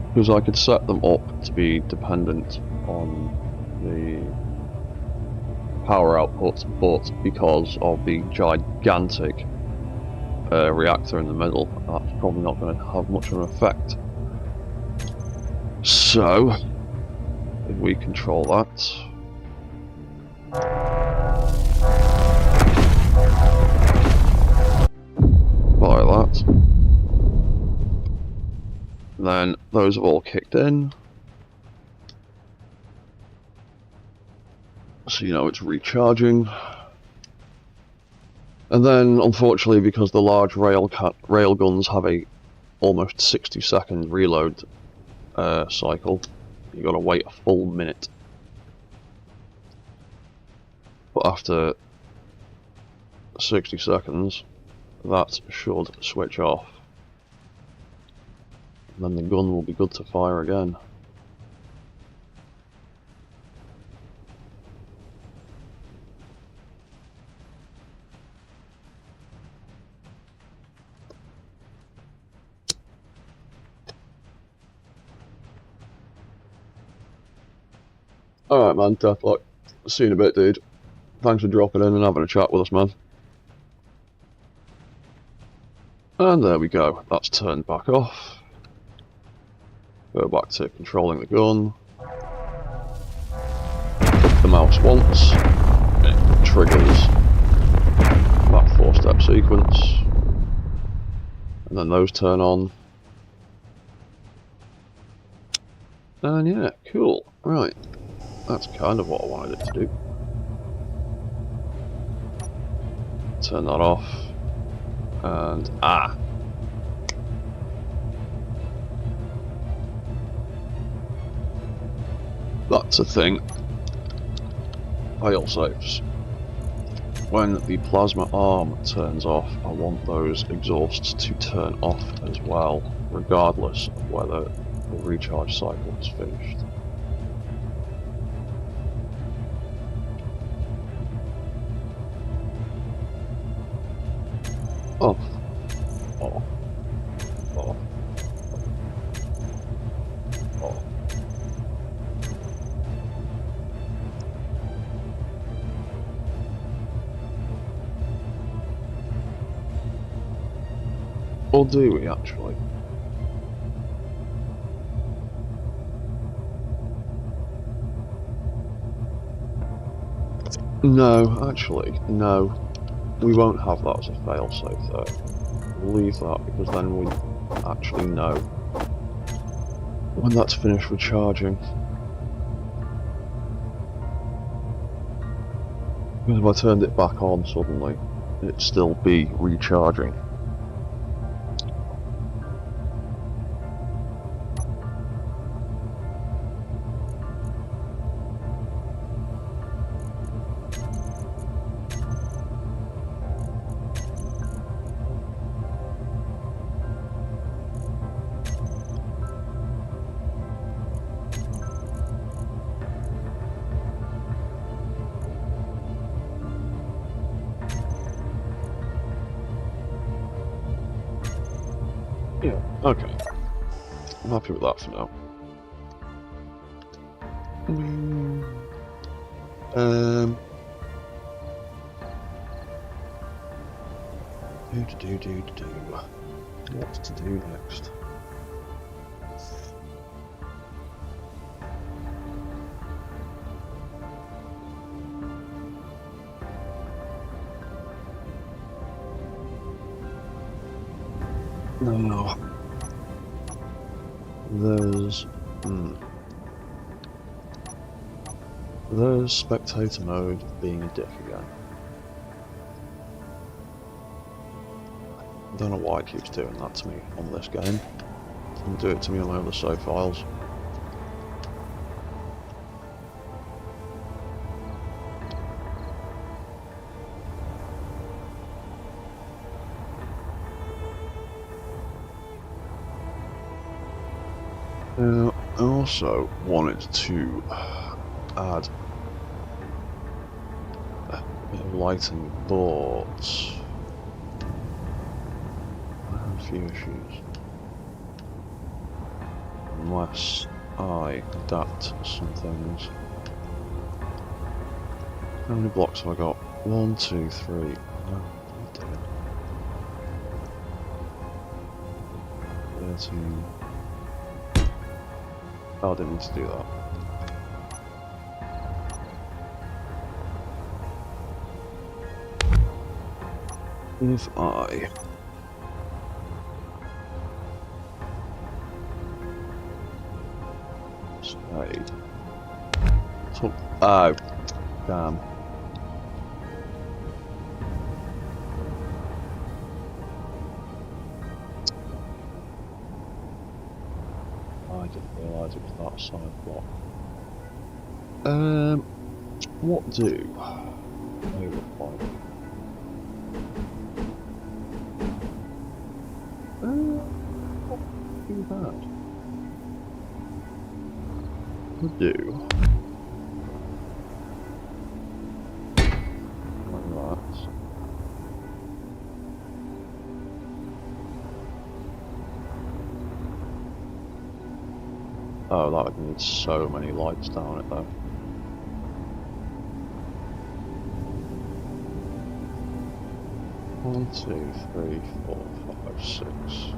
because I could set them up to be dependent on the power output, but because of the gigantic reactor in the middle, that's probably not going to have much of an effect. So if we control that, fire that, then those have all kicked in. So you know it's recharging. And then, unfortunately, because the large rail guns have a almost 60-second reload cycle, you got to wait a full minute. But after 60 seconds, that should switch off. And then the gun will be good to fire again. Alright man, Deathlock. See you in a bit, dude. Thanks for dropping in and having a chat with us, man. And there we go, that's turned back off. Go back to controlling the gun. Click the mouse once, it triggers that 4-step sequence. And then those turn on. And yeah, cool. Right, that's kind of what I wanted it to do. Turn that off. And that's a thing. Fail safes. When the plasma arm turns off, I want those exhausts to turn off as well, regardless of whether the recharge cycle is finished. Off. Off. Off. Off. Or do we actually? No, actually, no. We won't have that as a failsafe though. We'll leave that because then we actually know when that's finished recharging. Because if I turned it back on suddenly, it'd still be recharging. Yeah, okay. I'm happy with that for now. What to do next? No. There's spectator mode being a dick again. I don't know why it keeps doing that to me on this game. It doesn't do it to me on my other save files. I also wanted to add a bit of lighting, but I have a few issues. Unless I adapt some things. How many blocks have I got? 1, 2, 3. No, I did it. 13. Oh, I didn't mean to do that. If I Oh, damn. I didn't realise it was that side block. What do they look like? Not too bad. Could do. Like that. Oh, that would need so many lights down it though. One, two, three, 4, 5, 6.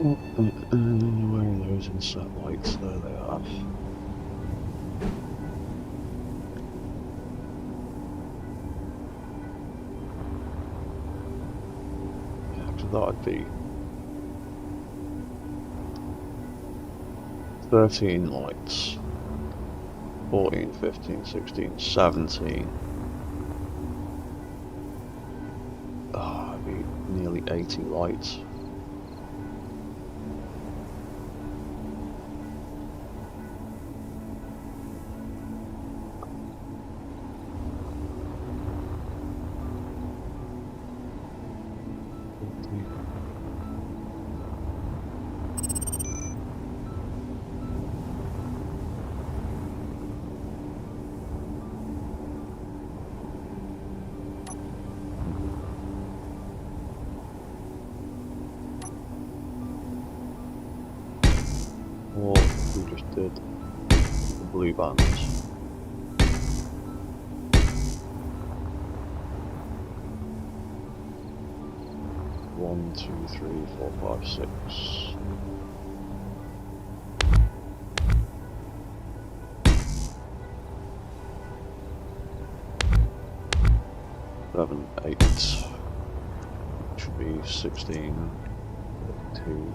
Where are those inset lights? There they are. Yeah, so that'd be 13 lights. 14, 15, 16, 17. Oh, it'd be nearly 80 lights. Or we just did the blue bands. One, two, three, 4, 5, 6. Seven, 8. Should be 16. 2.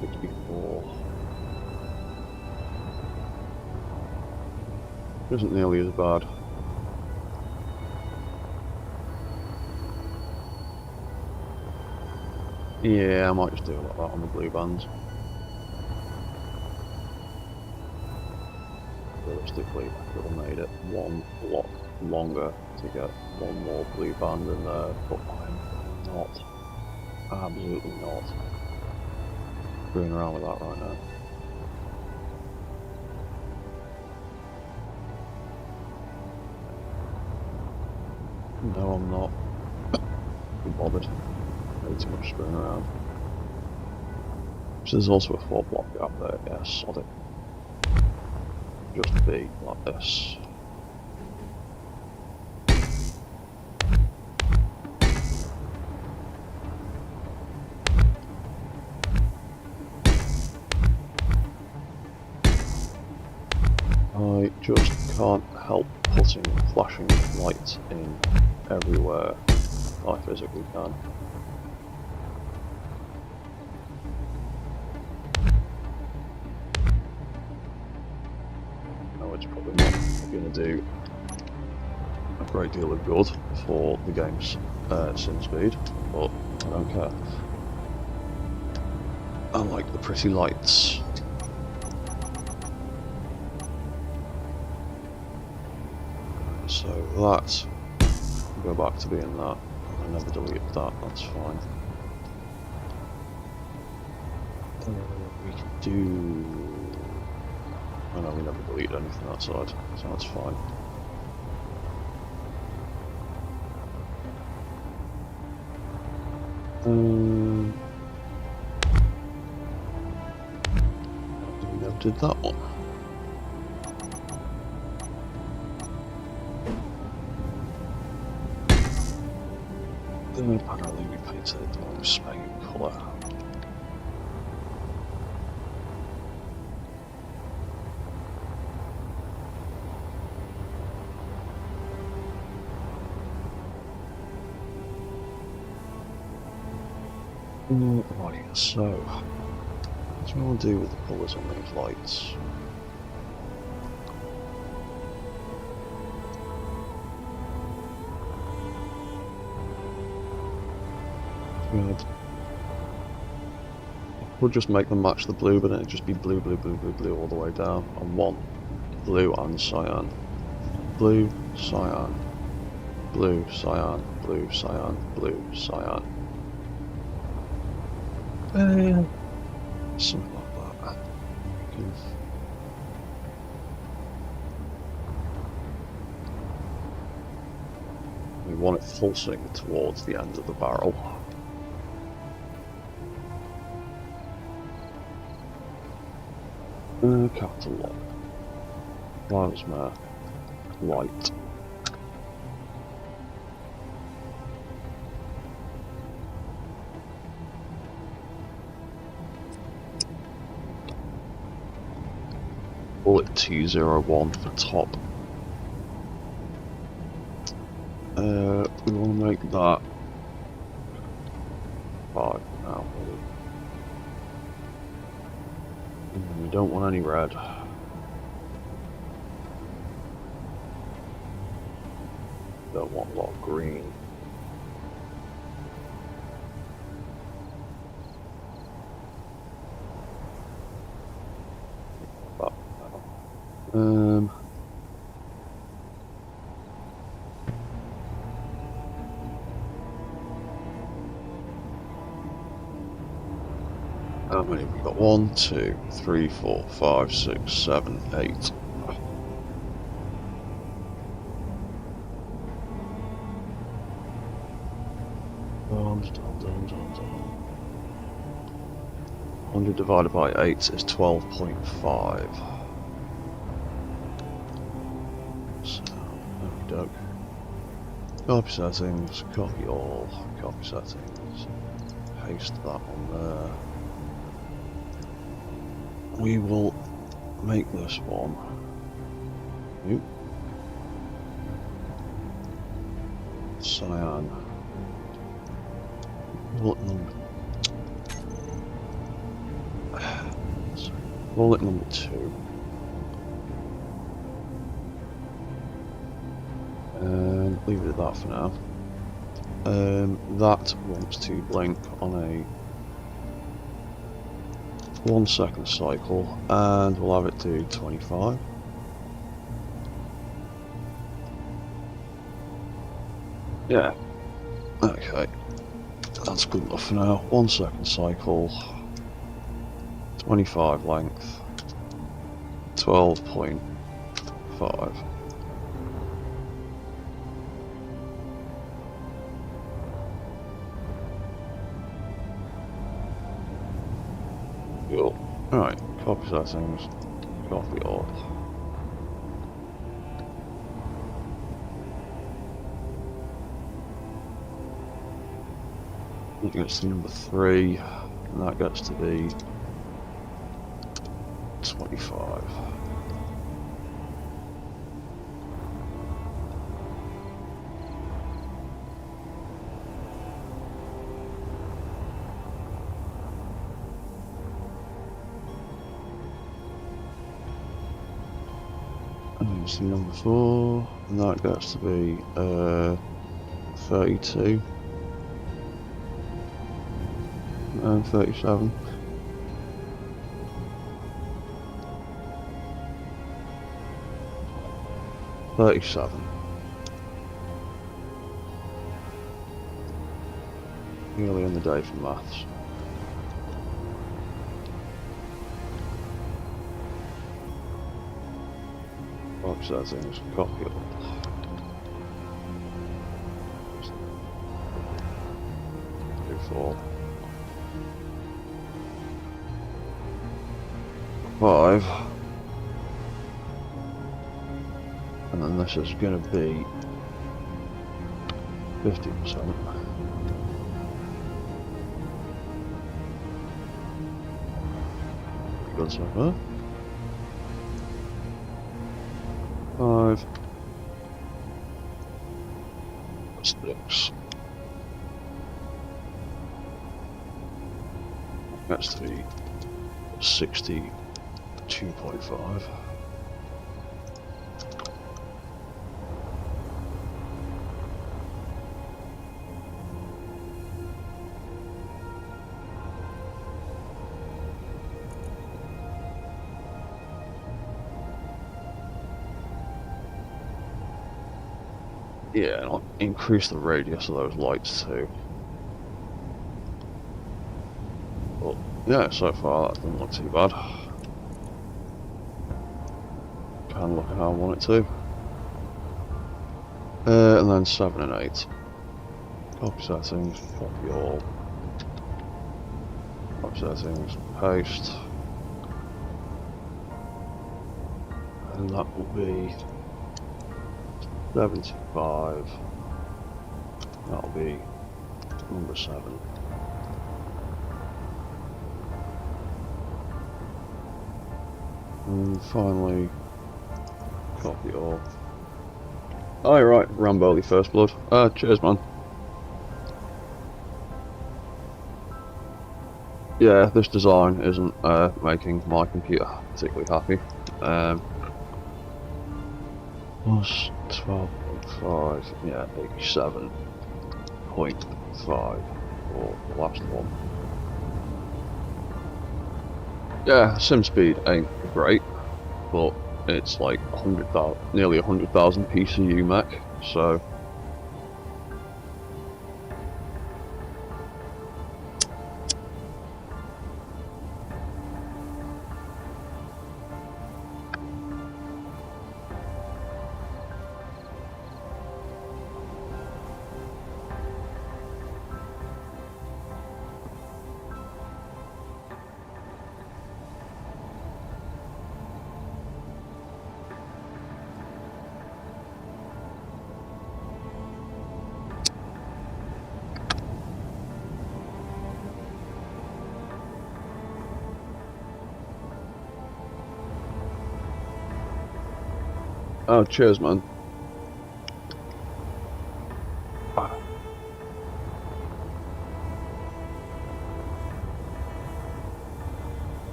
64. Isn't nearly as bad. Yeah, I might just do it like that on the blue bands. Realistically, I could have made it one block longer to get one more blue band in there, but I'm not. Absolutely not. Screwing around with that right now. No, I'm not. Be bothered. Way too much screwing around. So there's also a 4 block gap there. Yeah, sod it. Just be like this. I just can't help putting flashing lights in everywhere I physically can. know it's probably not going to do a great deal of good for the game's sim speed, but I don't care. I like the pretty lights. So that will go back to being that. I never deleted that, that's fine. We can do... Oh no, we never deleted anything that side, so that's fine. We never did that one. Apparently we painted the wrong Spain colour. Right, so what do we want to do with the colours on these lights? We'll just make them match the blue, but it'd just be blue, blue, blue, blue, blue all the way down. I want blue and cyan. Blue, cyan. Blue, cyan. Blue, cyan. Blue, cyan. Something like that. We want it pulsing towards the end of the barrel. Capital lock. Warmaster light. Bullet 201 for top. We want to make that 5 now. We don't want any red. Don't want a lot of green. But, how many have we got? 1, 2, 3, 4, 5, 6, 7, 8. Dun, dun, dun, dun, dun. 100 divided by 8 is 12.5. So, okey-doke. Copy settings, copy all, copy settings. Paste that on there. We will make this one. Oop. Cyan. Bullet number. Bullet number 2. And leave it at that for now. That wants to blink on a 1 second cycle, and we'll have it do 25. Yeah. Okay. That's good enough for now. 1 second cycle. 25 length. 12.5. Cool. Alright, copy settings, copy all. That gets to number 3, and that gets to be 25. And it's the number 4, and that gets to be 32 and 37. Nearly in the day for maths. Box settings, copy all. Do 4. 5. And then this is going to be 50%. Good so far. 5. 6. That's to be 62.5. Yeah, and I'll increase the radius of those lights too. But yeah, so far that doesn't look too bad. Can look at how I want it to. And then 7 and 8. Copy settings, copy all. Copy settings, paste. And that will be 75. That'll be number 7. And finally, copy all. Oh, you're right, Ramboli First Blood. Cheers, man. Yeah, this design isn't making my computer particularly happy. Was 12.5, yeah, 87.5 for the last one. Yeah, sim speed ain't great, but it's like 100,000, nearly 100,000 PCU mech, so. Oh, cheers, man.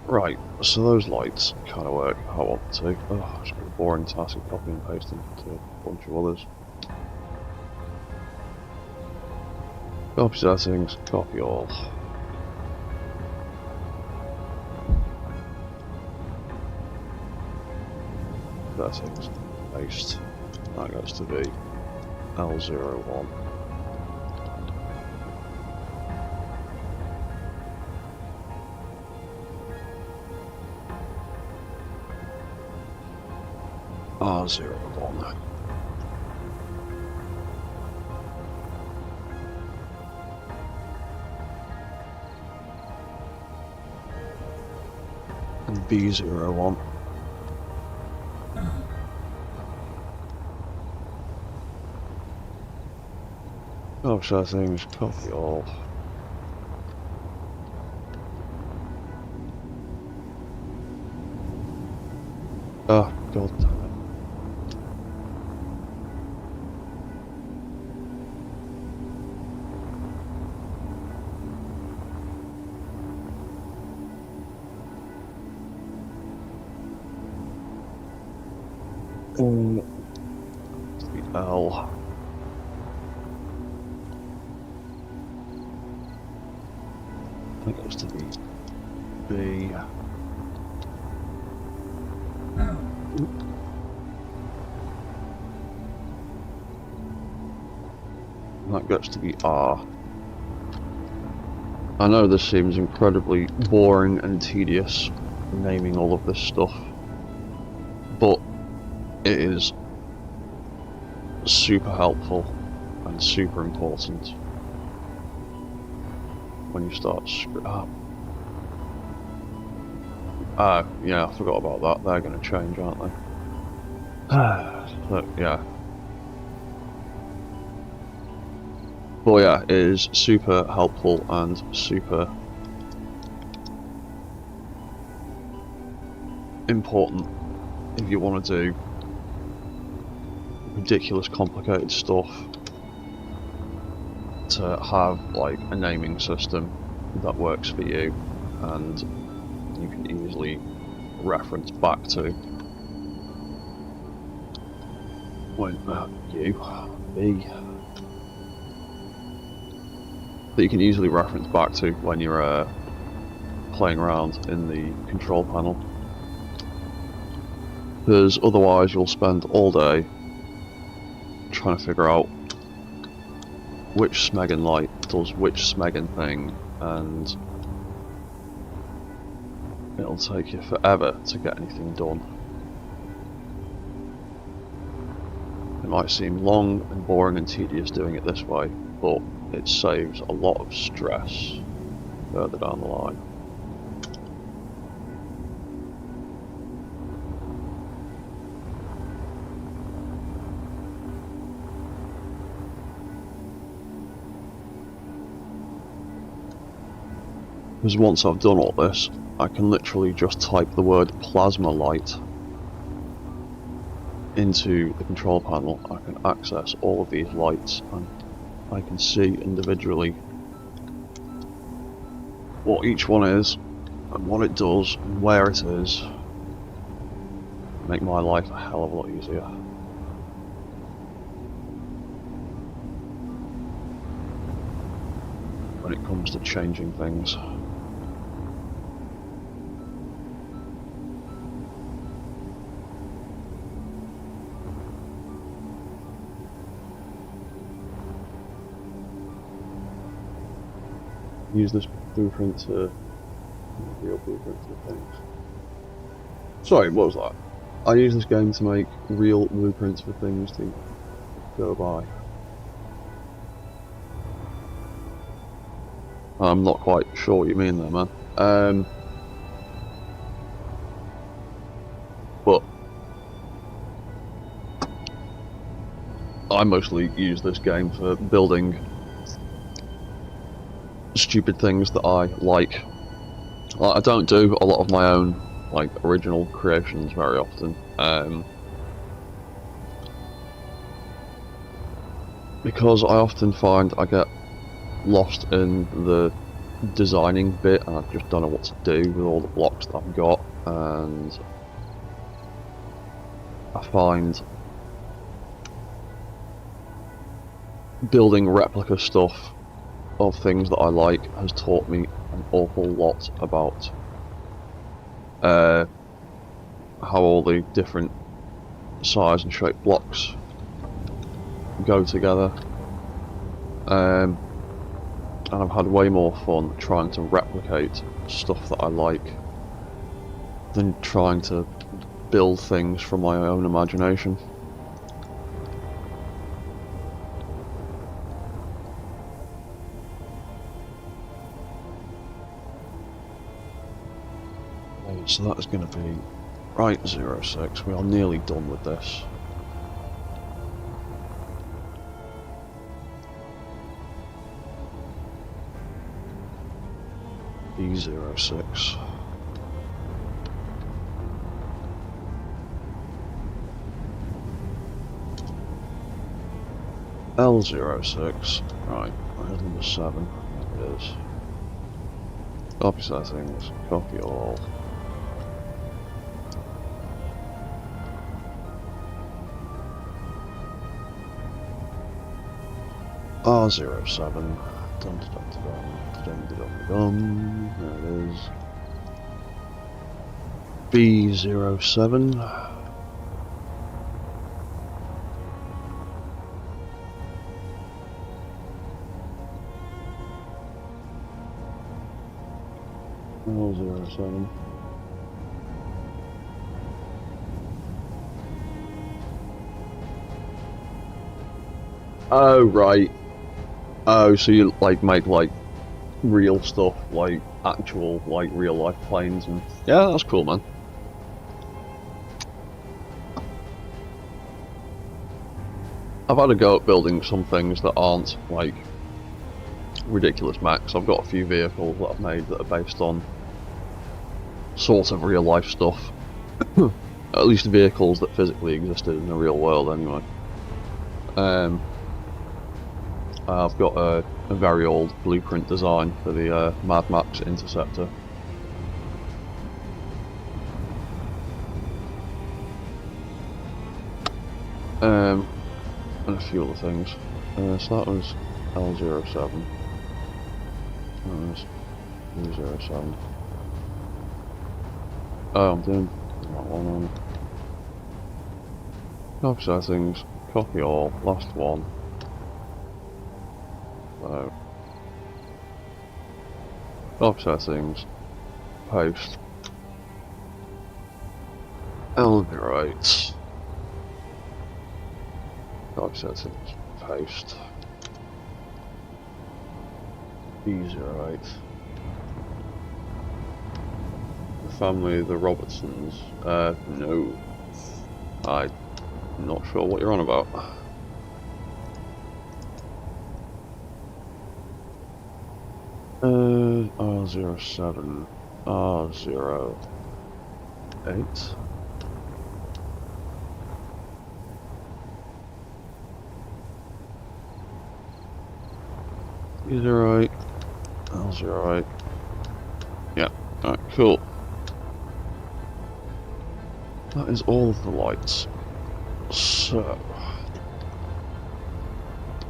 Right, so those lights kind of work how I want to. Oh, it's been a boring task of copying and pasting to a bunch of others. Copy settings, copy all. Settings, paste. That gets to be L01. R01. And B01. Oh, settings, copy all. Oh, god damn it. The L. That goes to the B. And that gets to the R. I know this seems incredibly boring and tedious, naming all of this stuff, but it is super helpful and super important when you start yeah, I forgot about that. They're going to change, aren't they? So, yeah. But yeah, it is super helpful and super important if you want to do ridiculous complicated stuff, to have like a naming system that works for you and you can easily reference back to when that you can easily reference back to when you're playing around in the control panel, because otherwise you'll spend all day trying to figure out which Smeggin light does which Smeggin thing, and it'll take you forever to get anything done. It might seem long and boring and tedious doing it this way, but it saves a lot of stress further down the line. Because once I've done all this, I can literally just type the word plasma light into the control panel. I can access all of these lights and I can see individually what each one is and what it does and where it is. Make my life a hell of a lot easier. When it comes to changing things. Use this blueprint to real blueprints of things. Sorry, what was that? I use this game to make real blueprints for things to go by. I'm not quite sure what you mean there, man. But I mostly use this game for building stupid things that I like. I don't do a lot of my own like original creations very often, because I often find I get lost in the designing bit and I just don't know what to do with all the blocks that I've got, and I find building replica stuff of things that I like has taught me an awful lot about how all the different size and shape blocks go together, and I've had way more fun trying to replicate stuff that I like than trying to build things from my own imagination. So that is going to be right 06. We are nearly done with this. E06. L06. Right, where's number 7? There it is. Copy settings, copy all. R07. Dum dum dum dum dum dum dum. There it is. B07. L07. Oh right. Oh, so you like make like real stuff, like actual like real life planes, and yeah, that's cool, man. I've had a go at building some things that aren't like ridiculous max. I've got a few vehicles that I've made that are based on sort of real life stuff. At least vehicles that physically existed in the real world anyway. I've got a very old blueprint design for the Mad Max Interceptor. And a few other things. So that was L07. That was U07. Oh, I'm doing that one on. Copy settings, copy all, last one. So, copy settings, paste. L08. Copy settings, paste. B08. The family, the Robertsons. No. I'm not sure what you're on about. R07. R08. B08. L08. Yeah, alright, cool. That is all of the lights. So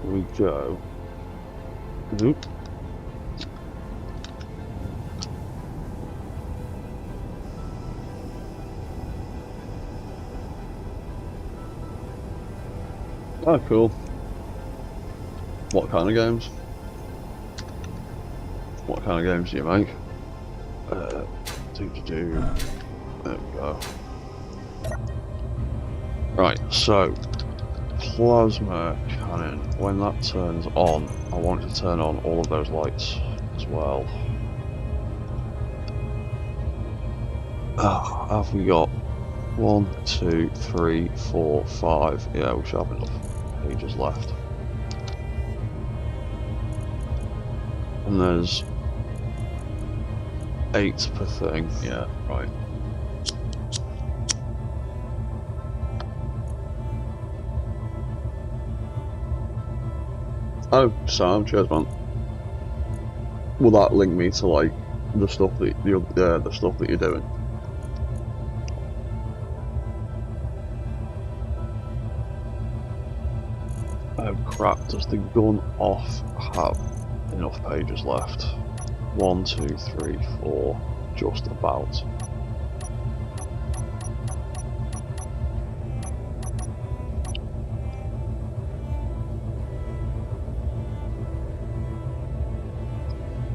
we go. Oop. Oh, cool. What kind of games? What kind of games do you make? There we go. Right, so plasma cannon. When that turns on, I want it to turn on all of those lights as well. Have we got 1, 2, 3, 4, 5? Yeah, we should have enough pages left. And there's 8 per thing. Yeah, right. Oh, Sam, cheers, man. Will that link me to like the stuff that the stuff that you're doing? Oh crap! Does the gun off have enough pages left? 1, 2, 3, 4, just about.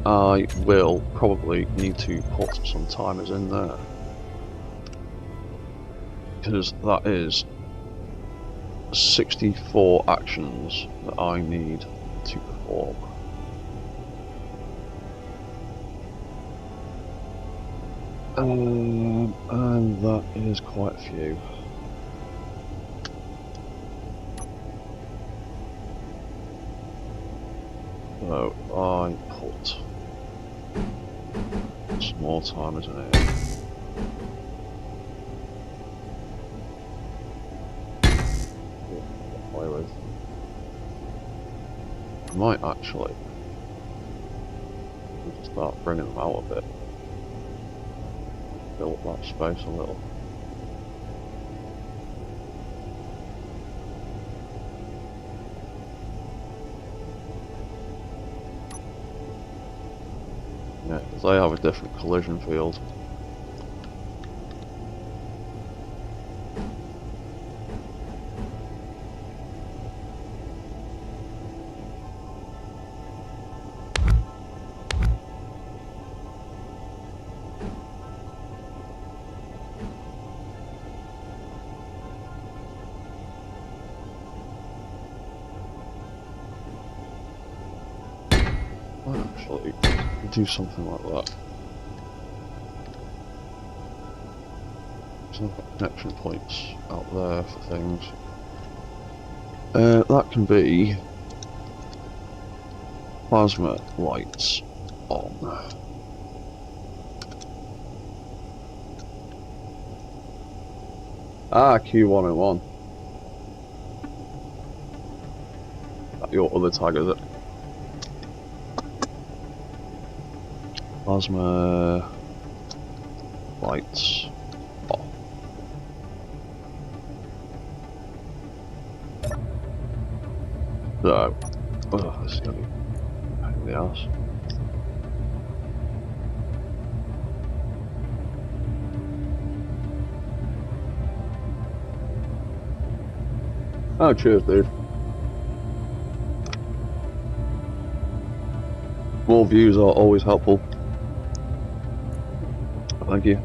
I will probably need to put some timers in there, because that is 64 actions that I need to perform. And that is quite a few. So I put some more timers in here. Play with. I might actually start bringing them out a bit. Fill up that space a little. they have a different collision field. Might actually do something like that. Some connection points out there for things. That can be plasma lights on. Ah, Q101. That your other tag, is it? Plasma lights off. So, oh, this is gonna be a pain in the ass. Oh, cheers, dude. More views are always helpful. Thank you.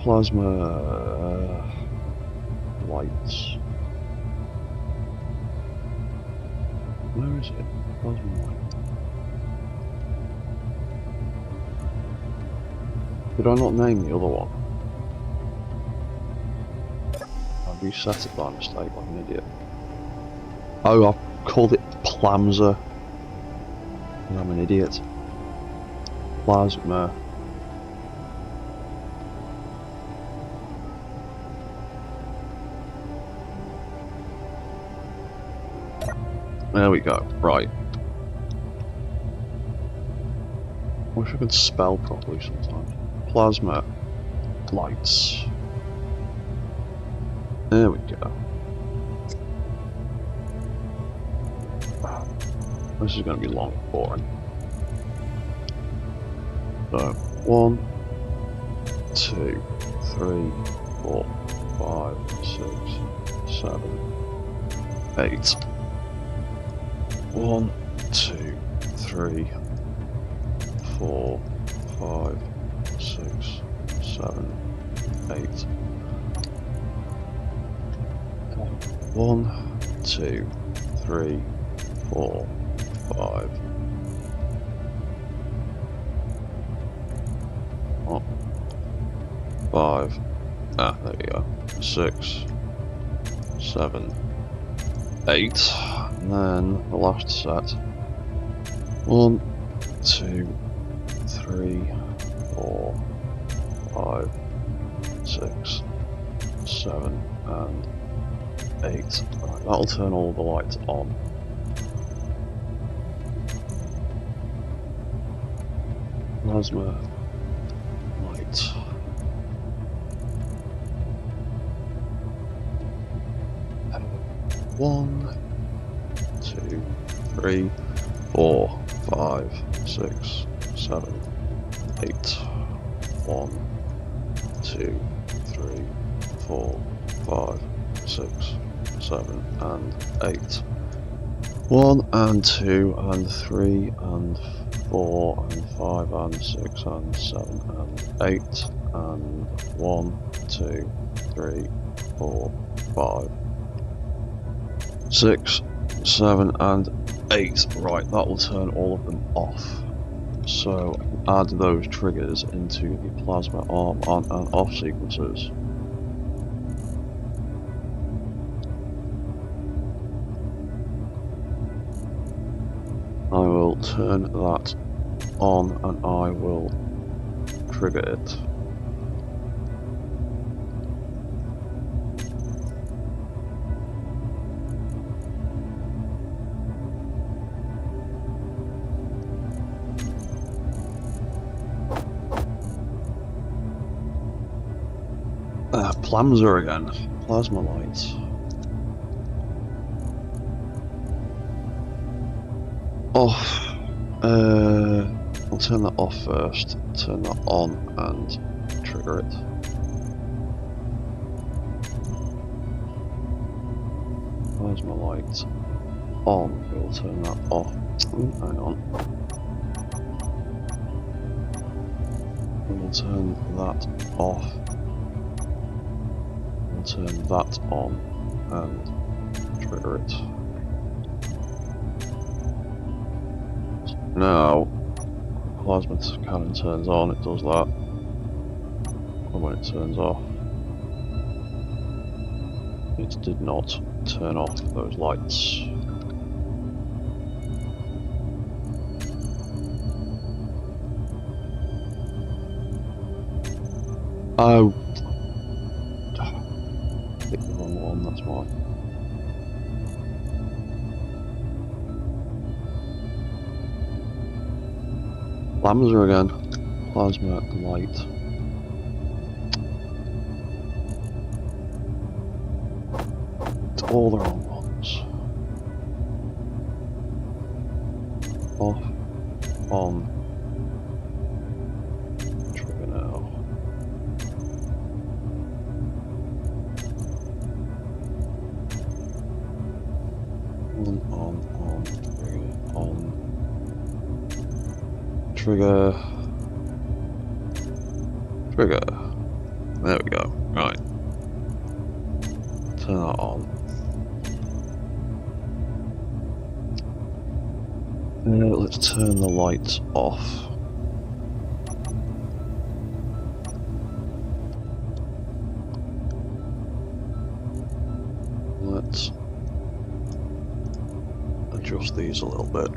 Plasma lights. Where is it? Plasma light. Did I not name the other one? I reset it by mistake like an idiot. Oh, I called it Plamza. I'm an idiot. Plasma. There we go. Right. Wish I could spell properly sometimes. Plasma lights. There we go. This is going to be long and boring. So, 1, 2, 3, 4, 5, 6, 7, 8. 1, 2, 3, 4, 5, 6, 7, 8. 1, 2, 3, 4, 5. Oh, 5. Ah, there we go. 6, 7, 8. And then the last set. 1, 2, 3, 4, 5, 6, 7, and 8. Right, that'll turn all the lights on. Plasma light. One, 2, 3, 4, 5, 6, 7, 8. 1, 2, 3, 4, 5, 6, 7, and 8. 1 and 2 and 3 and 4 and 5 and 6 and 7 and 8 and 1, 2, 3, 4, 5, 6, 7 and 8. Right, that will turn all of them off. So add those triggers into the plasma on and off sequences. I will turn that on and I will trigger it. Plamza again. Plasma lights. Oh, I'll turn that off first, turn that on and trigger it. Where's my light? On, we'll turn that off. Ooh, hang on. We'll turn that off. We'll turn that on and trigger it. Now, plasma cannon turns on, it does that. And when it turns off, it did not turn off those lights. Oh, picked the wrong one, that's why. Lambda again. Plasma light. It's all the wrong ones. Off, on, trigger now. On, trigger, trigger. There we go. Right. Turn that on. Let's turn the lights off. Let's adjust these a little bit.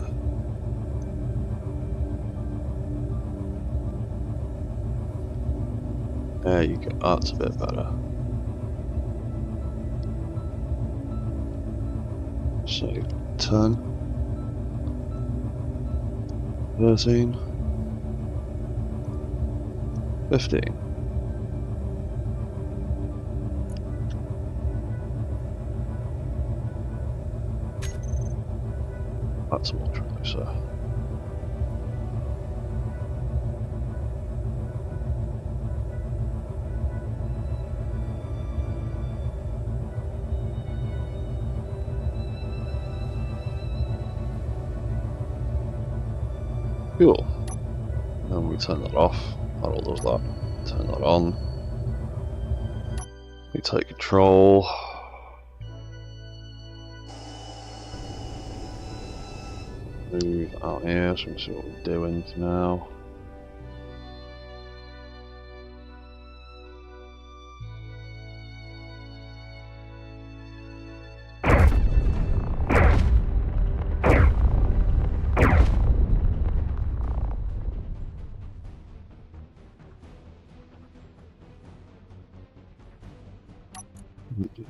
There you go, that's a bit better. So, turn. 13. 15. That's a much closer. Cool. And we turn that off. That all does that. Turn that on. We take control. Move out here so we can see what we're doing now.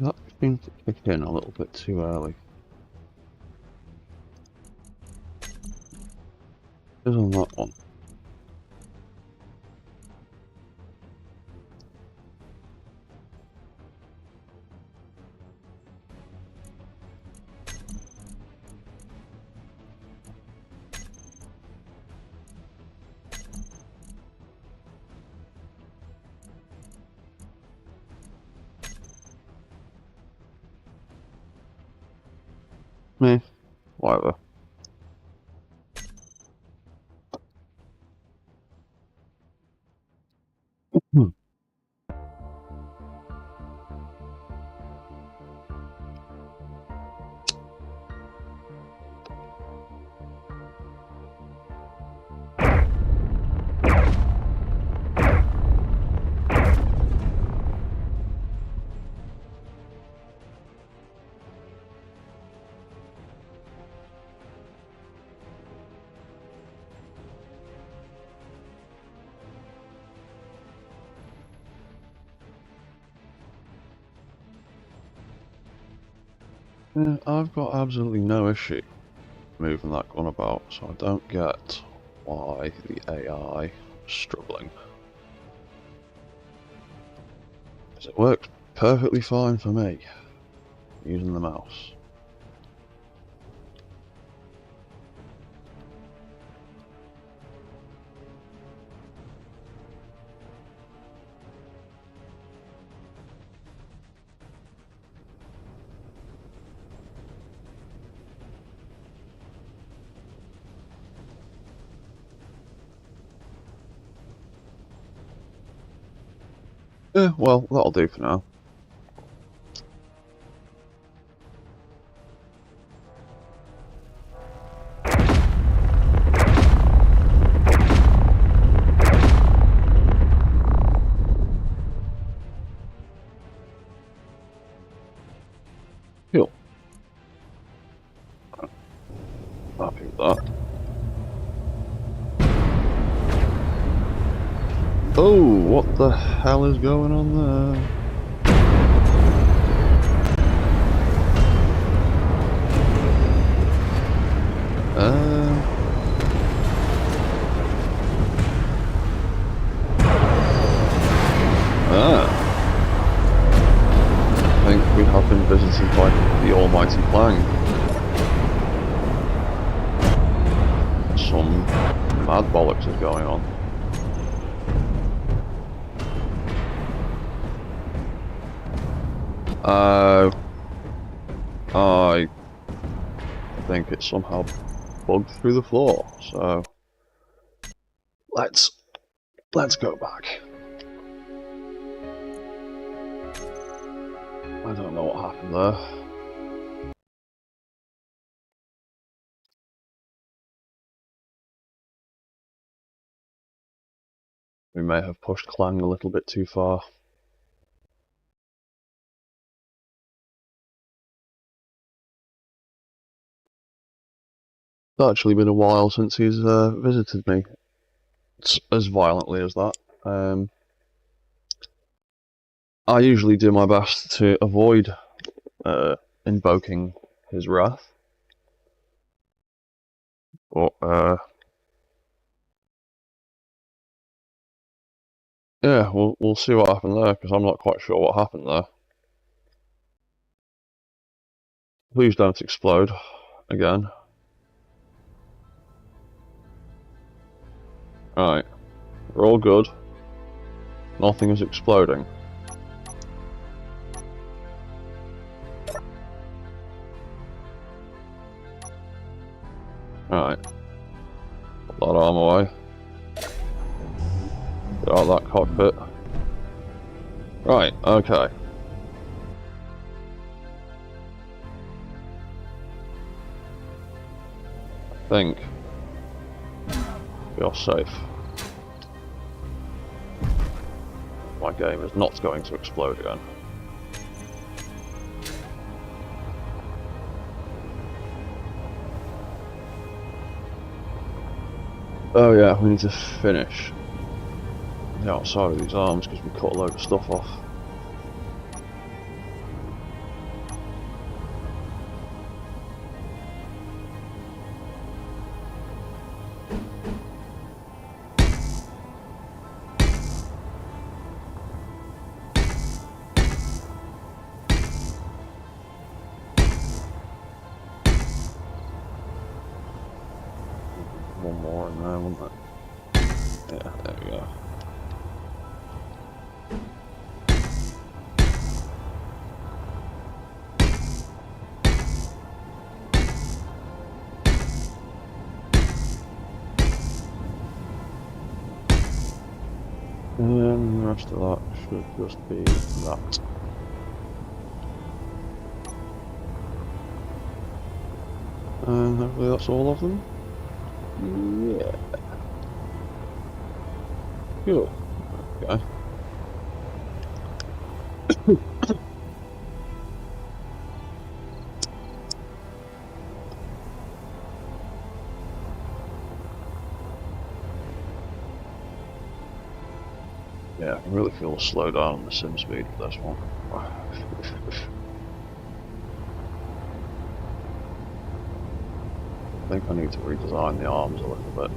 That seems to kick in a little bit too early. Is on that one. Meh, whatever. Yeah, I've got absolutely no issue moving that gun about, so I don't get why the AI is struggling. Because it works perfectly fine for me, using the mouse. Yeah, well, that'll do for now. Cool. Happy with that. Oh, what the hell is going on there? I think we have been visited by the almighty Clang. Some mad bollocks is going on. I think it somehow bugged through the floor, so let's go back. I don't know what happened there. We may have pushed Clang a little bit too far. It's actually been a while since he's visited me as violently as that. I usually do my best to avoid invoking his wrath, but yeah, we'll see what happened there, because I'm not quite sure what happened there. Please don't explode again. Right, we're all good. Nothing is exploding. Right, put that arm away. Get out of that cockpit. Right, okay. I think we are safe. My game is not going to explode again. Oh yeah, we need to finish the outside of these arms because we cut a load of stuff off. One more in there, wouldn't it? Yeah, there we go. And the rest of that should just be that. And hopefully that's all of them. Yeah. Cool. Okay. Yeah, I can really feel the slowdown on the sim speed for this one. I think I need to redesign the arms a little bit.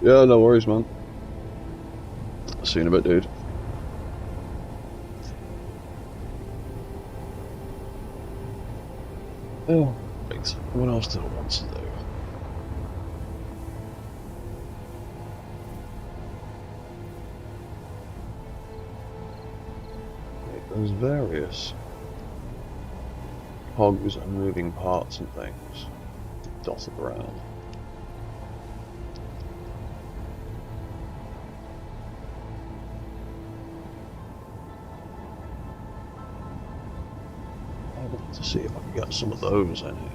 Yeah, no worries, man. See you in a bit, dude. Oh, right. What else do I want to do? There's various cogs and moving parts and things dotted around. to see if I can get some of those in here.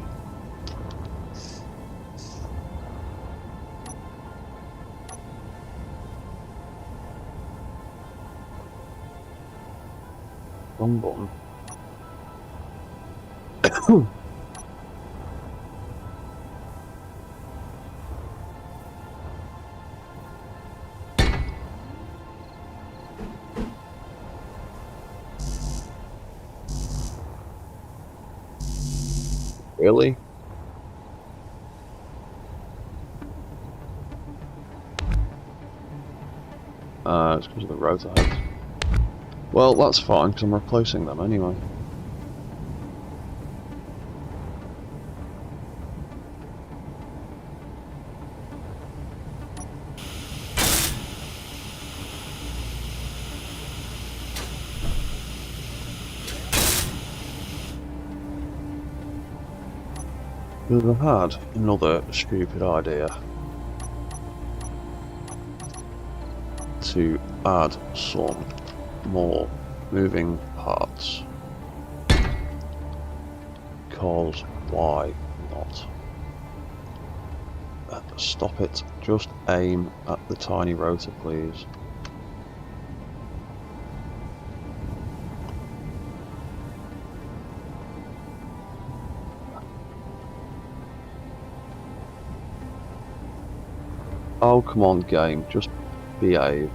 Wrong button. Really? It's because of the rotor heads. Well, that's fine, because I'm replacing them anyway. Because I had another stupid idea to add some more moving parts. Because why not? Stop it. Just aim at the tiny rotor, please. Oh, come on, game. Just behave.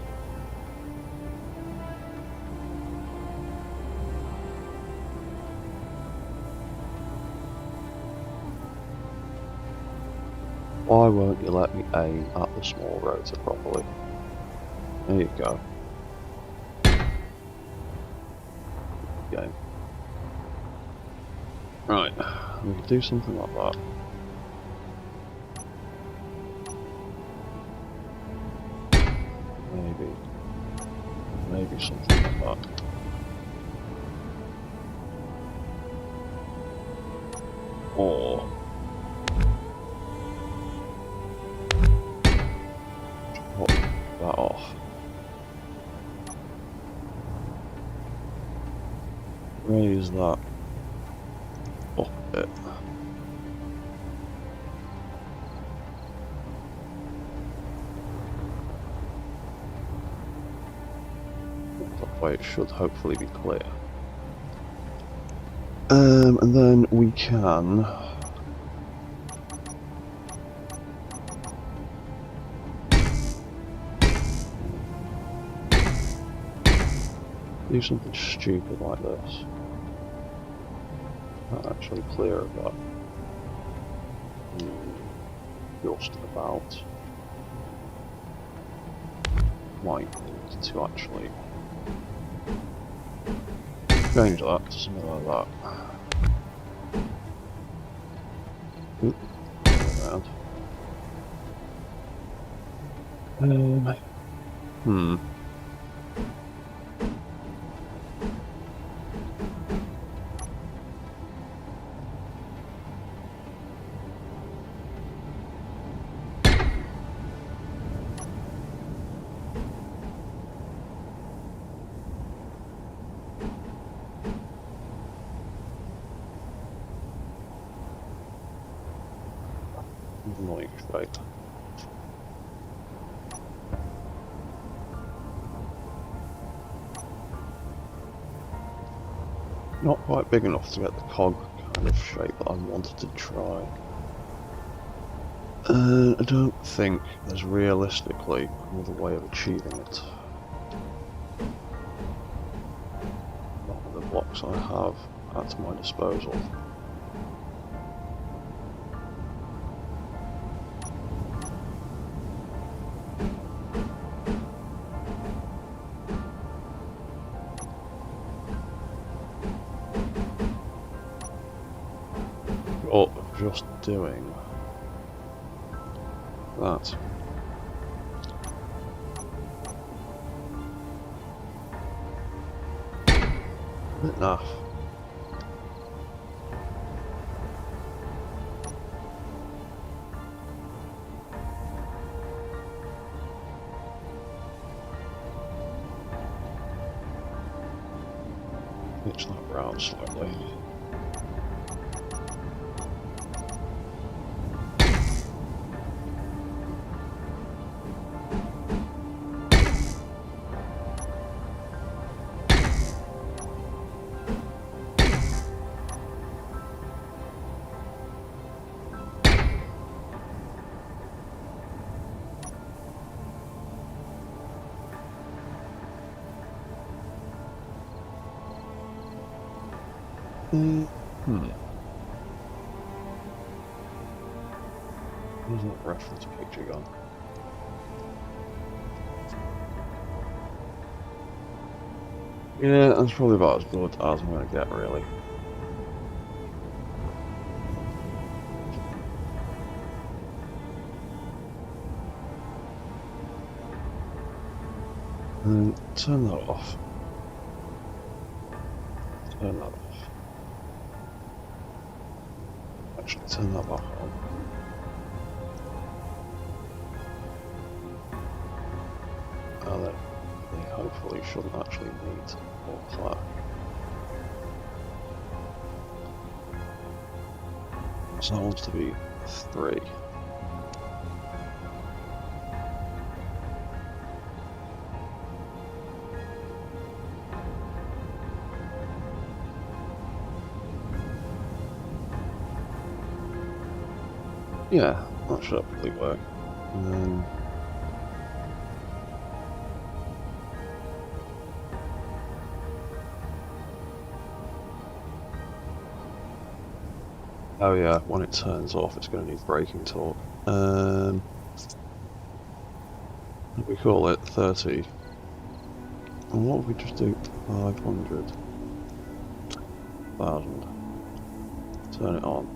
Why won't you let me aim at the small rotor properly? There you go. Game. Right, we can do something like that. Maybe something like that. Or put that off. Raise that up a bit. That way it should hopefully be clear. And then we can do something stupid like this. Not actually clear about just about might need to actually change that to something like that. Oop, around. Like, right. Not quite big enough to get the cog kind of shape that I wanted to try. I don't think there's realistically another way of achieving it. Not with the blocks I have at my disposal. Or just doing that. Bit naff. Pitch that round slightly. Where's that reference picture gone? Yeah, that's probably about as good as I'm going to get, really. Turn that off. Turn that off. Actually, turn that back on. And then they hopefully shouldn't actually need more clash. So that wants to be 3. Yeah, that should probably work. Oh yeah, when it turns off it's going to need braking torque. We call it 30. And what if we just do 500,000? Turn it on,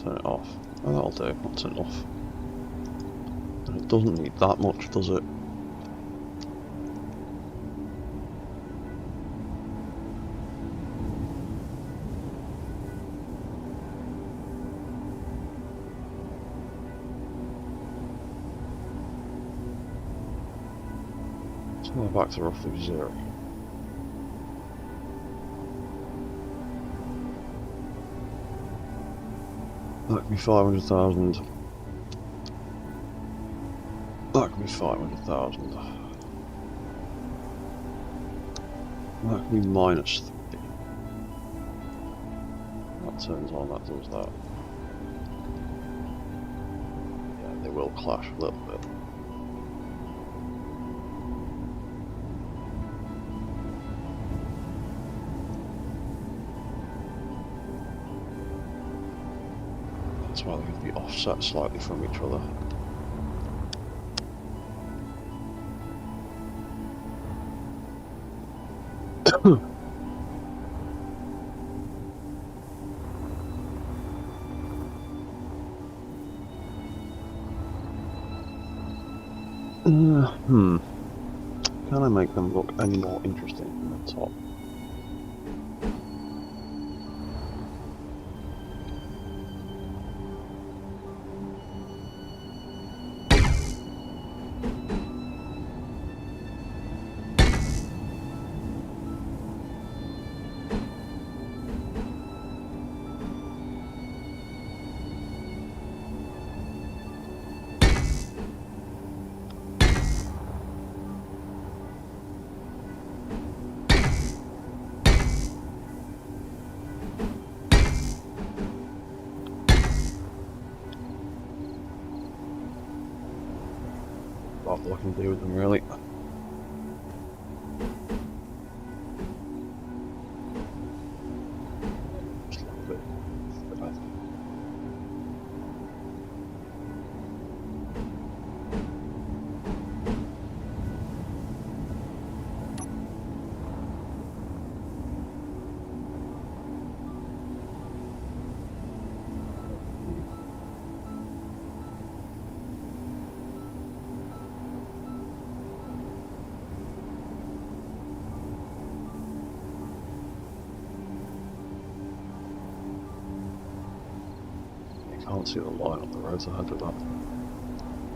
turn it off. Oh, that'll do, that's enough. And it doesn't need that much, does it? So we're back to roughly 0. That could be 500,000. That could be 500,000. That could be minus 3. That turns on, that does that. Yeah, they will clash a little bit. That's why they have to be offset slightly from each other. Can I make them look any more interesting from the top? What I can do with them, really. Just a little bit. Can't see the line on the road ahead of that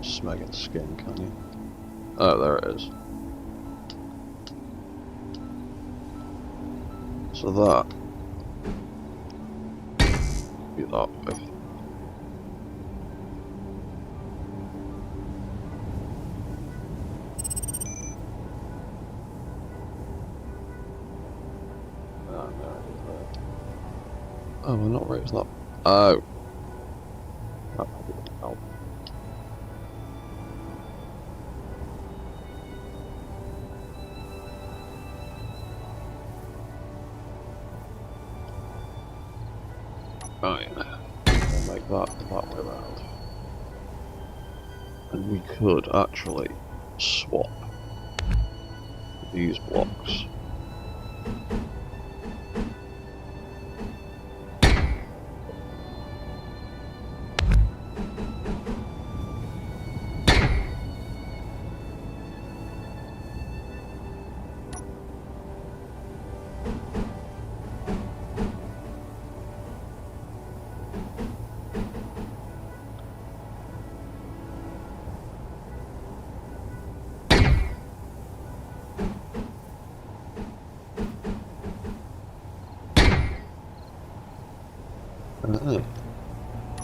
smeggen skin, can you? Oh, there it is. So that be that way. Oh, we're not raised that. Oh. That probably would help. Right, we'll make that way around. And we could actually swap these blocks.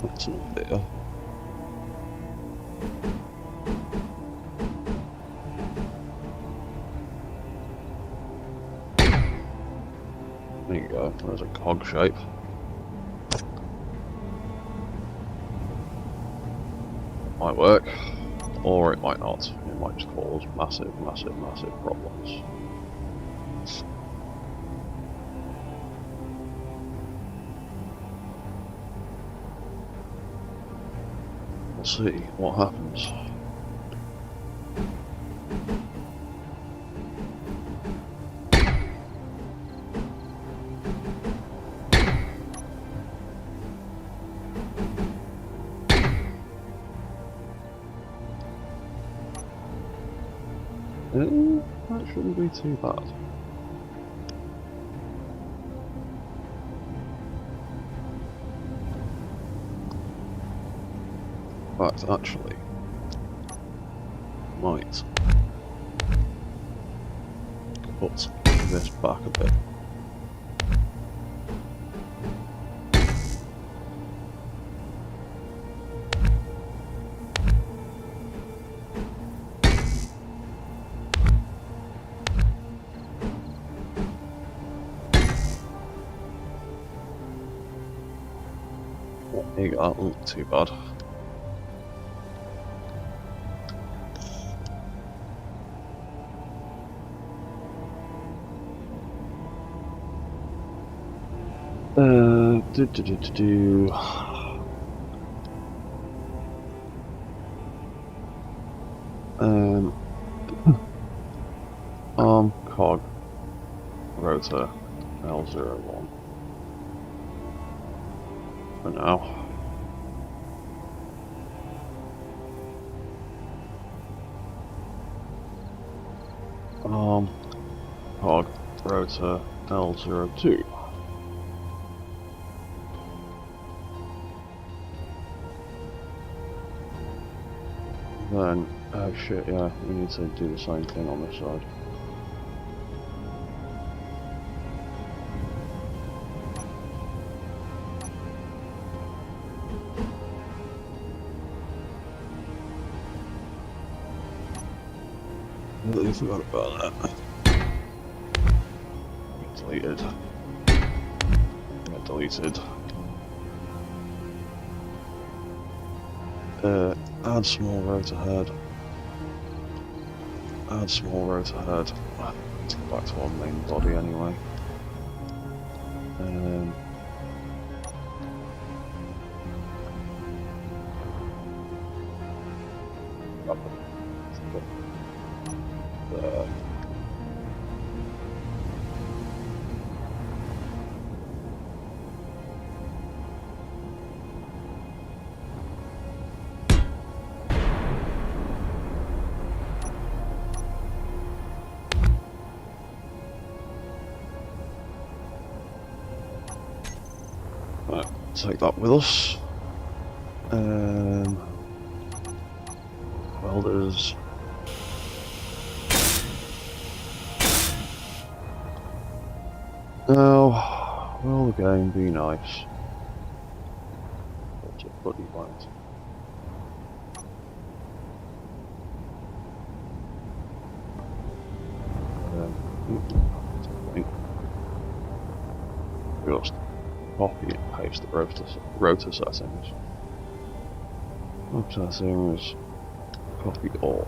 That's not fair. There you go, there's a cog shape. Might work, or it might not. It might just cause massive problems. We'll see what happens. That shouldn't be too bad. In fact, actually, might put this back a bit. There you go, that doesn't look too bad. Arm, cog, rotor, L01. For now. Arm, cog, rotor, L02. Then, oh shit, yeah, we need to do the same thing on this side. I really forgot about that. Deleted. Got deleted. Add small rotor head. Add small rotor head. Let's go back to our main body anyway. There. Right, take that with us. Welders. Now, will the game be nice? What's it bloody right? Just copy and paste the rotor settings. Rotor settings, copy all.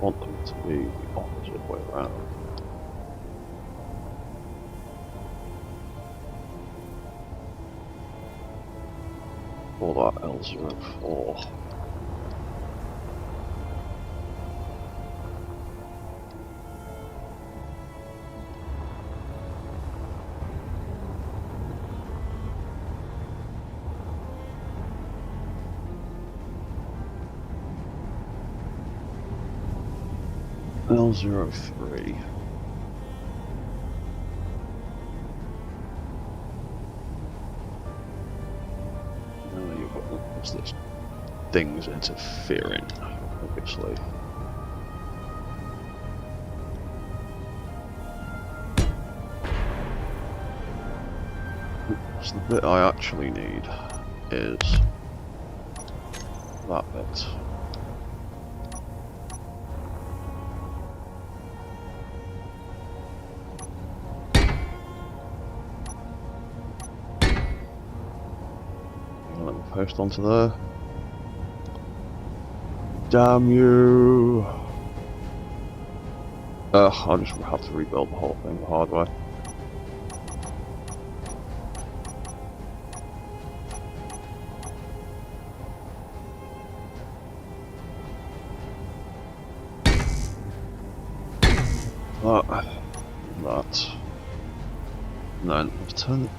Want them to be the opposite way around. call that L04. L03. What's this? Things interfering, obviously. So the bit I actually need is that bit. Let me post onto there. Damn you! I'll just have to rebuild the whole thing the hard way. That. And then let's turn the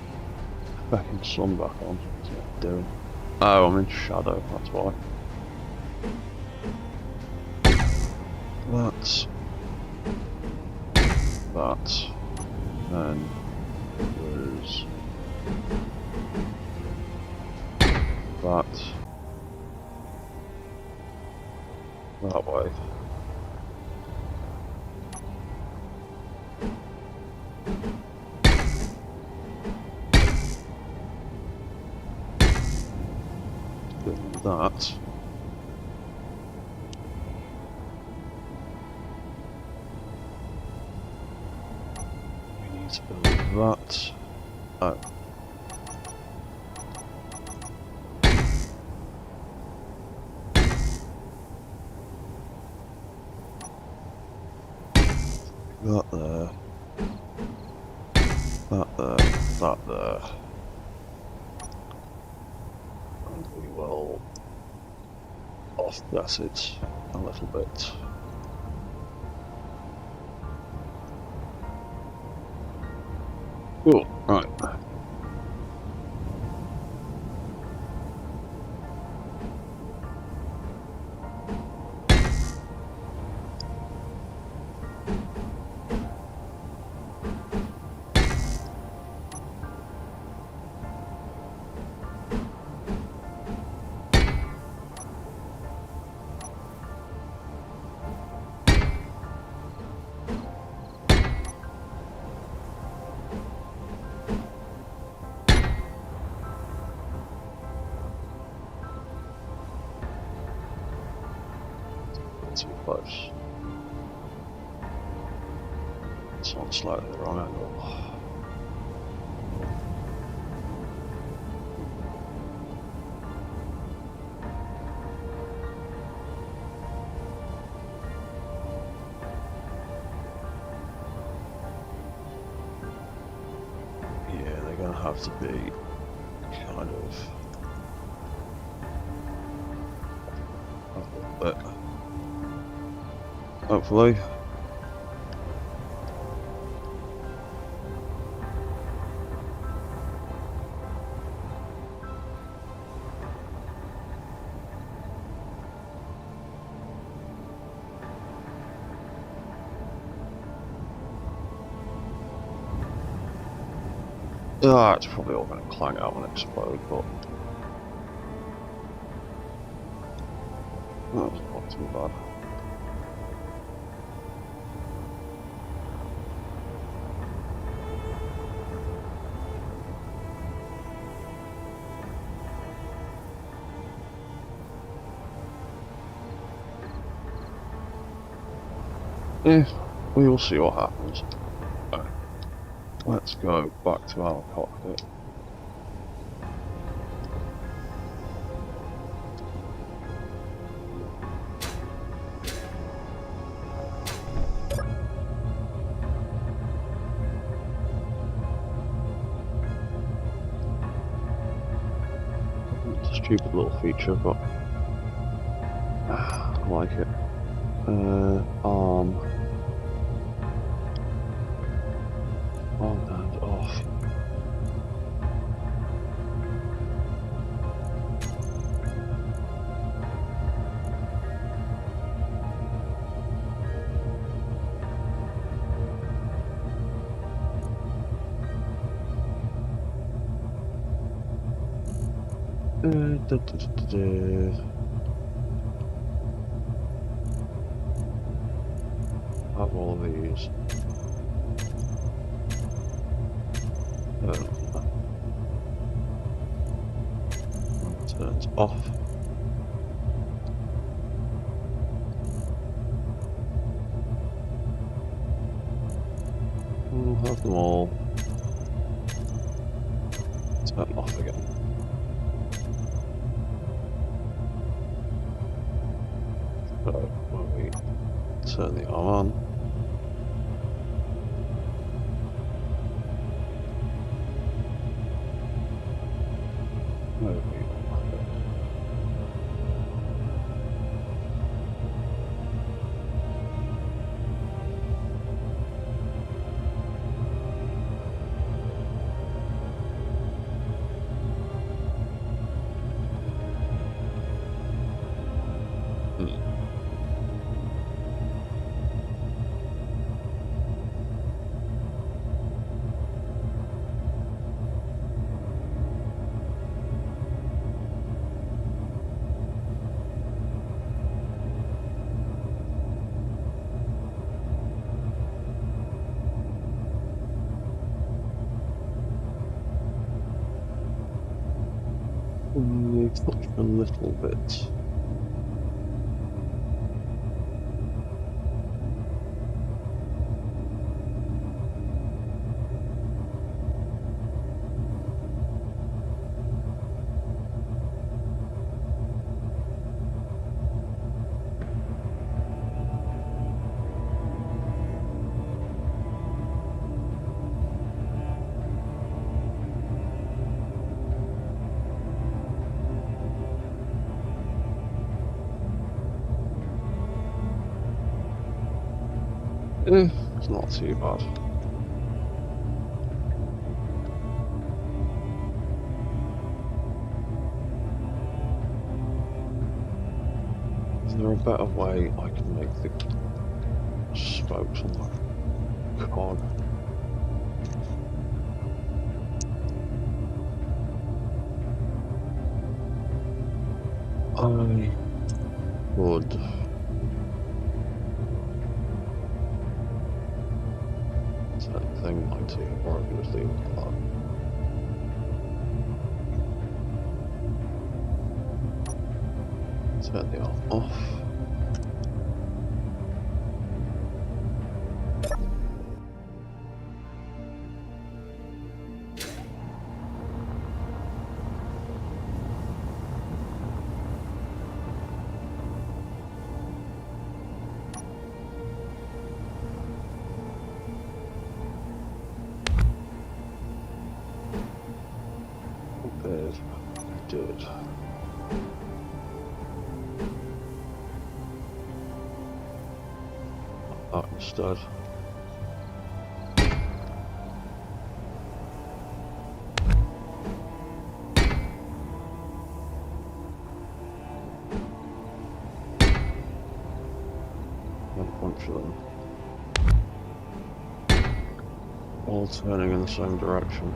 fucking sun back on. What's it doing? Oh, I'm in shadow, that's why. That's that. Then there's that way. That. We need to build that. Oh. That there. That there. That there. And we will offset it a little bit. Cool, right. Too close. It's on slightly the wrong angle. Yeah, they're gonna have to be kind of a little bit. Hopefully. It's probably all going to clang out and explode, but that's not too bad. Yeah, we will see what happens. Let's go back to our cockpit. Just stupid little feature, but I like it. Arm and off. Have all of these. Turns off. We'll have them all. Turn off again. So when we turn the arm on, touch a little bit. It's not too bad. Is there a better way I can make the spokes on the cog? I would. Thing might take a while to just leave it like that. Turn the arm off. Did. That instead. A bunch of them. All turning in the same direction.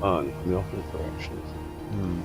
and from the opposite direction. On.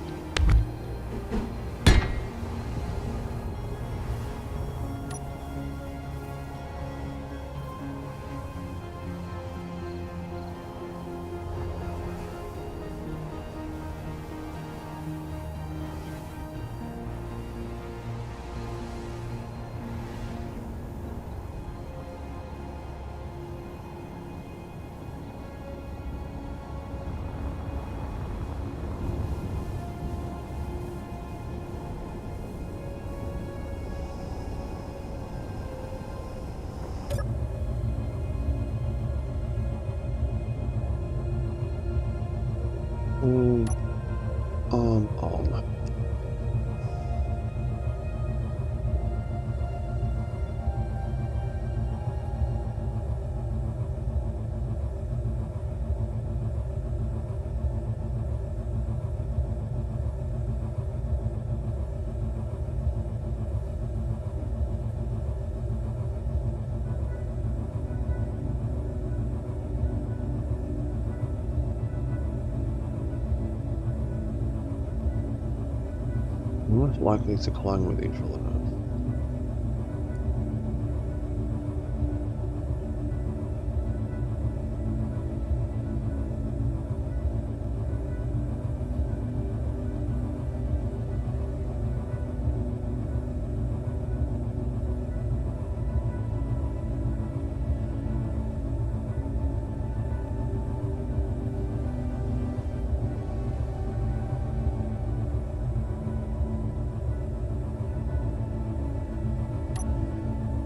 Most likely to clang with each other now.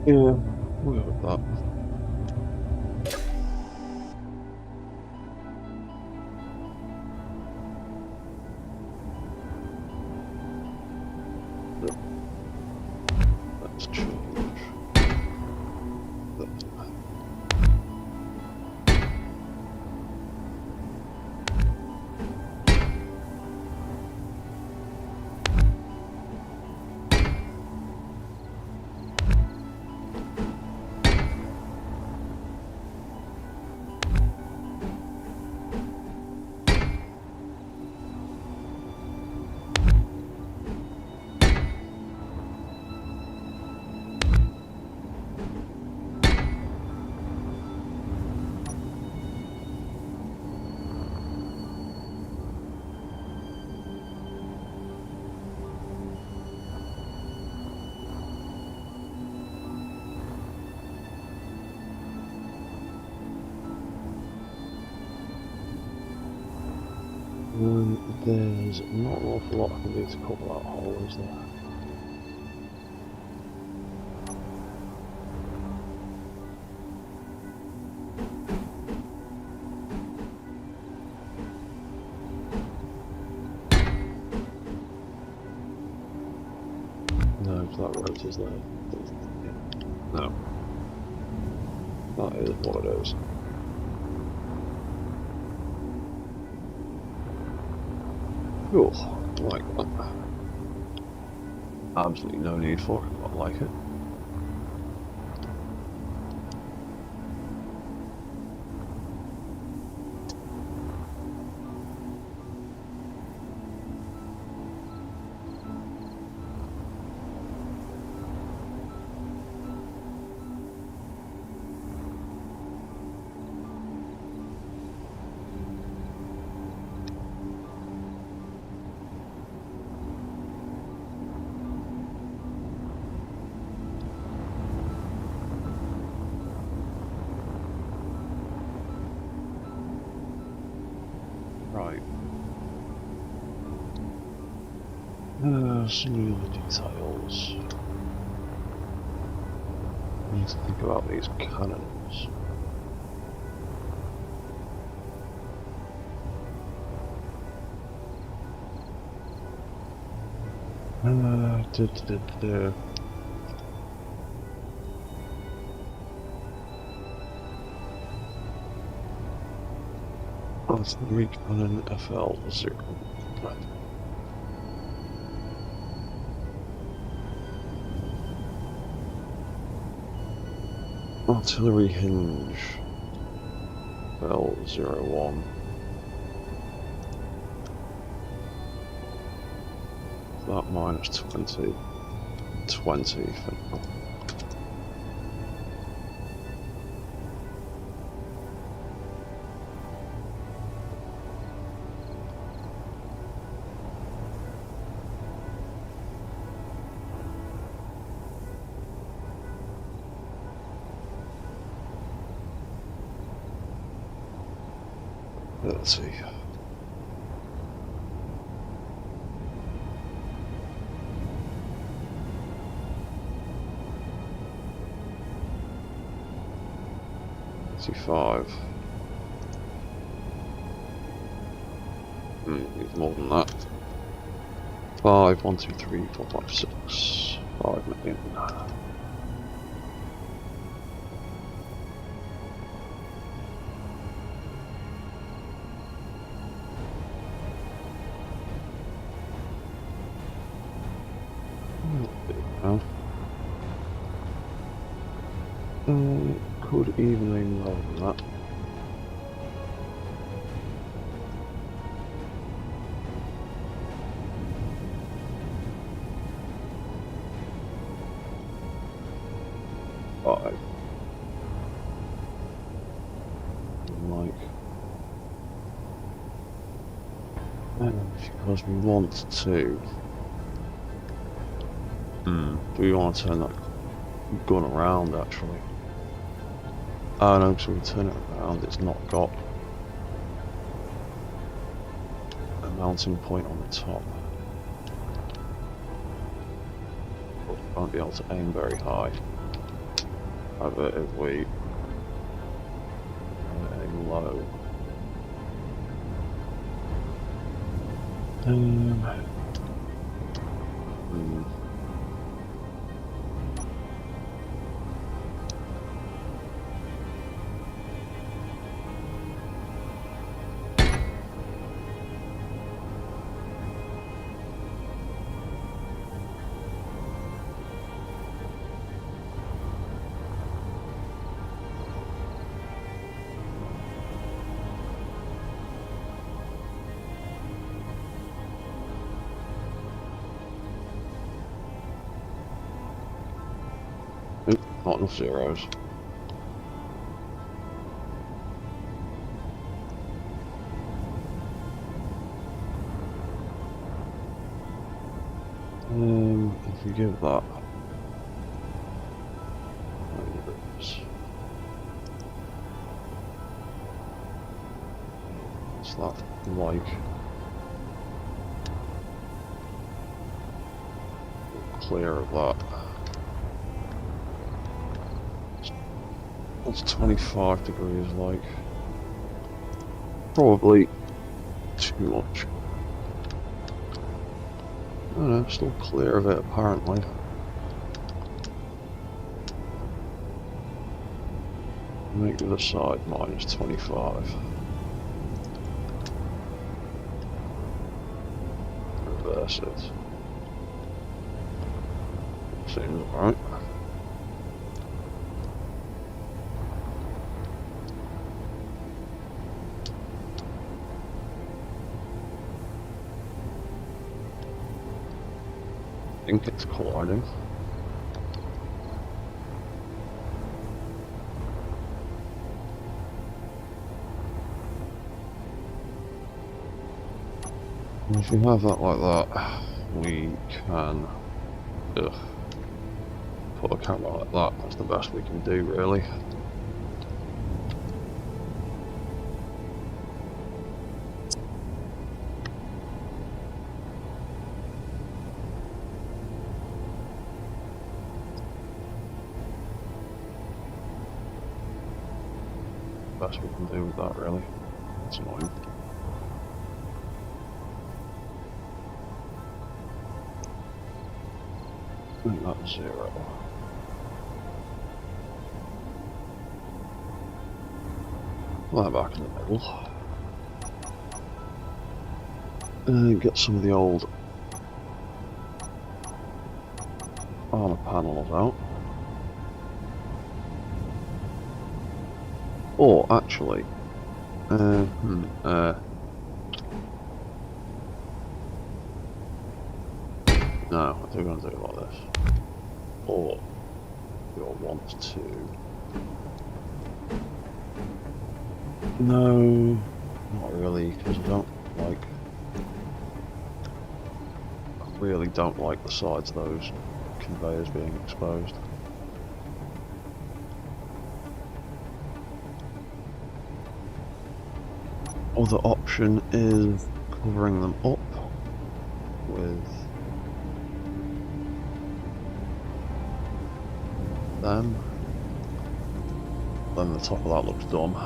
Yeah, we'll go with that. Let's change that. There's not an awful lot I can do to cover that hole, is there? No, that road is there. No. That is what it is. Cool, I like that. Absolutely no need for it, but I like it. Right. Some of the details. I need to think about these cannons. Artillery cannon FL0. Artillery hinge L01. that minus 20. 20 for now. Let's see. $5. Need more than that. 5, 1, 2, 3, 4, 5, 6. 5 million. Could even be more than that. Five. Like, because we want to. Do we want to turn that gun around actually? Oh no, so we turn it around, it's not got a mounting point on the top. But we won't be able to aim very high. However, if we aim low. Not enough zeros. If we give that, what's that like? Clear of that. What's 25 degrees like? Probably too much. I don't know, still clear of it apparently. Make the other side minus 25. Reverse it. Seems alright. I think it's colliding. And if you have that like that, we can put a camera like that. That's the best we can do, really. Best we can do with that, really. That's annoying. Make that 0. Right back in the middle. And get some of the old armor panels out. Or actually, No, I think we're going to do it like this. Or you'll want to. No, not really, because I don't like. I really don't like the sides of those conveyors being exposed. Other option is covering them up with them. Then the top of that looks dumb.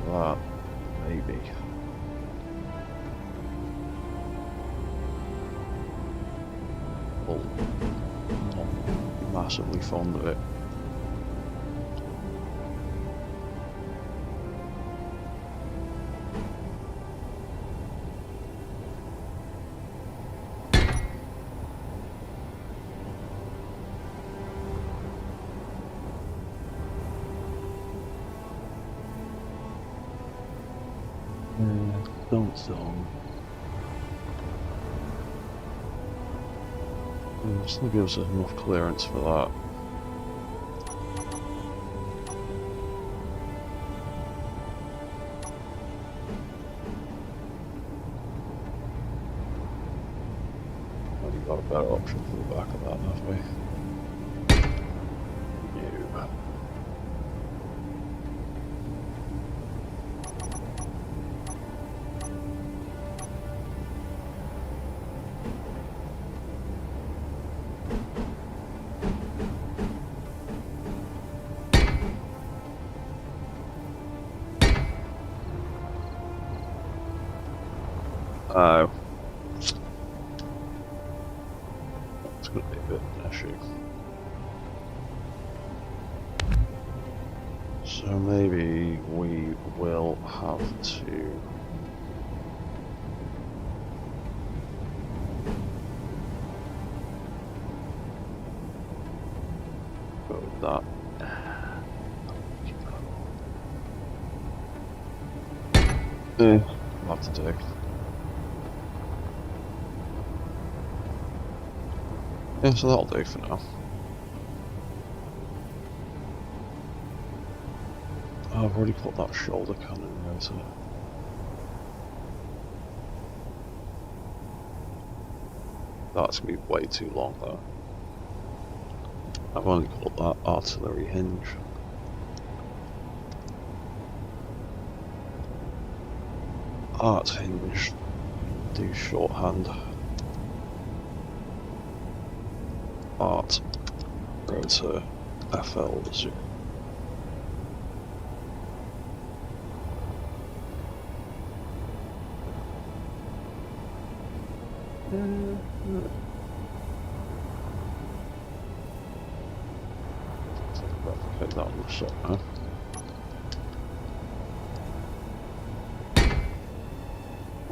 That, maybe. Well, not massively fond of it. Don't zone. Still gives us enough clearance for that. We've got a better option for the back of that, haven't we? Oh. It's going to be a bit of an issue. So maybe we will have to go with that. We'll have to do. Yeah, so that'll do for now. Oh, I've already put that shoulder cannon rotor. That's going to be way too long though. I've only put that artillery hinge. Art hinge. Do shorthand. Art rotor FL0. Replicate that on the shot now.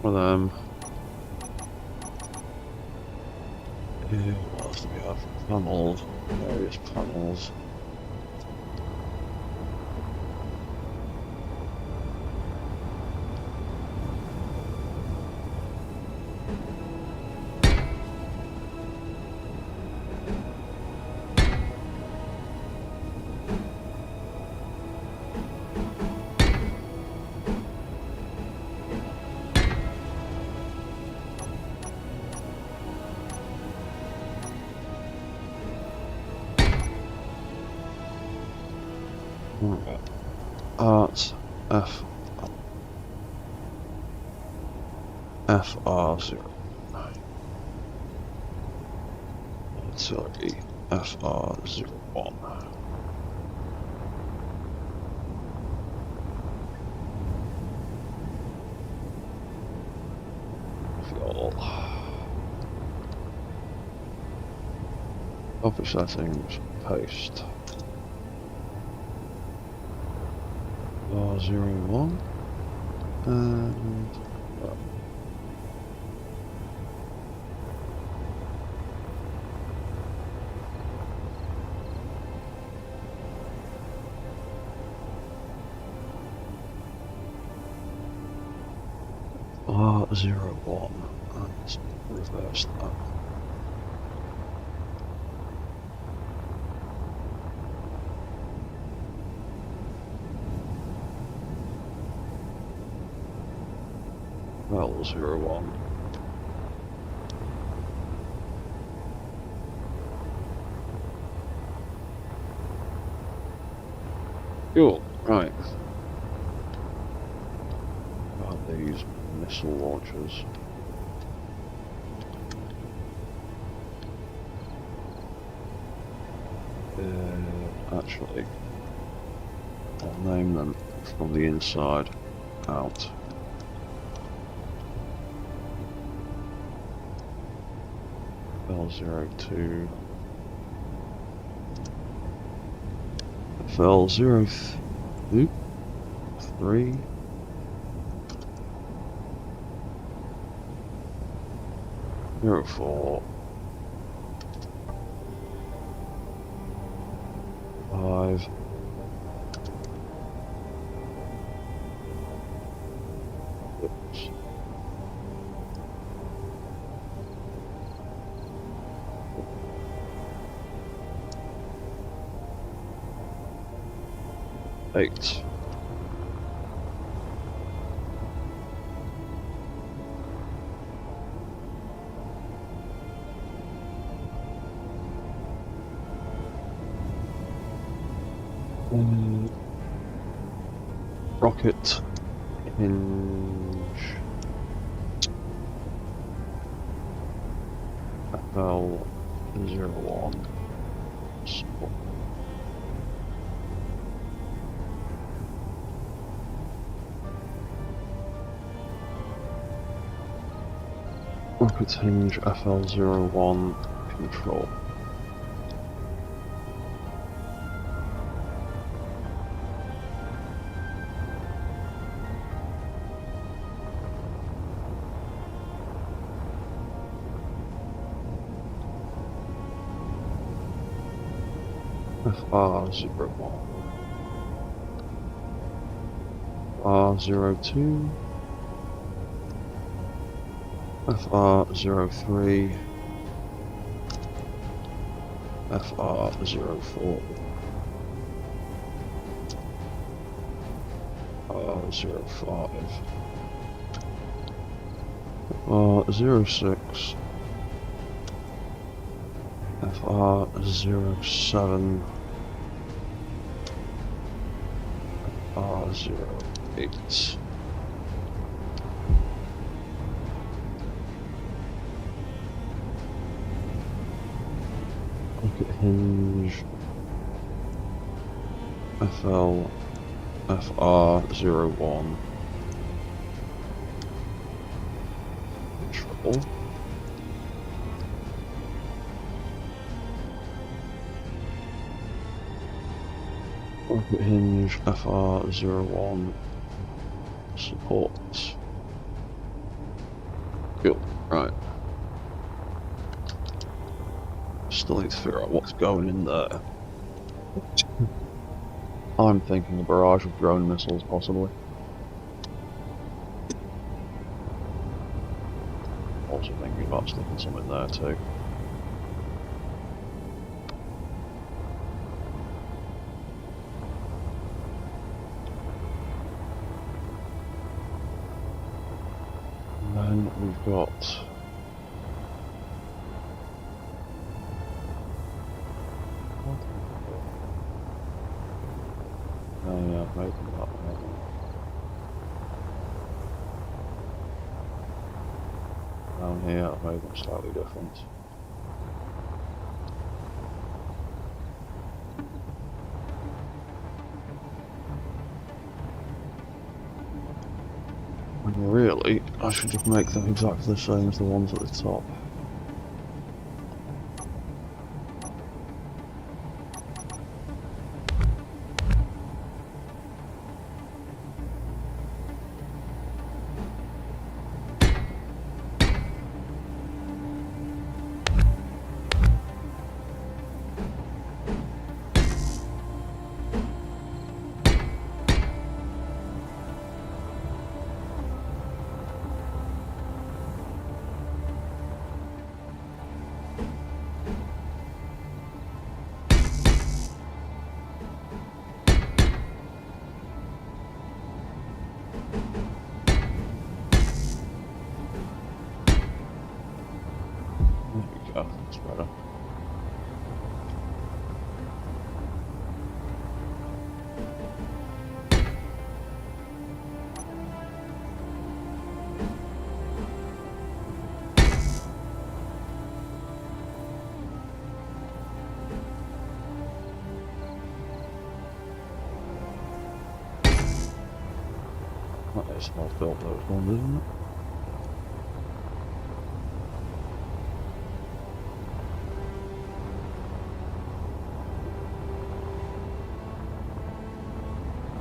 One of them. What else do we have? Panels, various panels. Art FR0. Artillery FR01. Fuel. Copy settings, paste. R01 and R01 and reverse that. L01. Cool, right. Got these missile launchers. Actually, I'll name them from the inside out. L02 FL03 04 5 6 8. Rocket hinge FL01 Rocket hinge FL01 control. FR01 R02 FR03 FR04 R05 R06 FR07 R08 Rocket hinge FR01 control. Rocket hinge FR01 support. Cool, right. Still need to figure out what's going in there. I'm thinking a barrage of drone missiles, possibly. Also thinking about sticking some in there too. And then we've got yeah, maybe that one. Down here, I've made them slightly different. And really, I should just make them exactly the same as the ones at the top. That's better. That is how I built those ones, isn't it?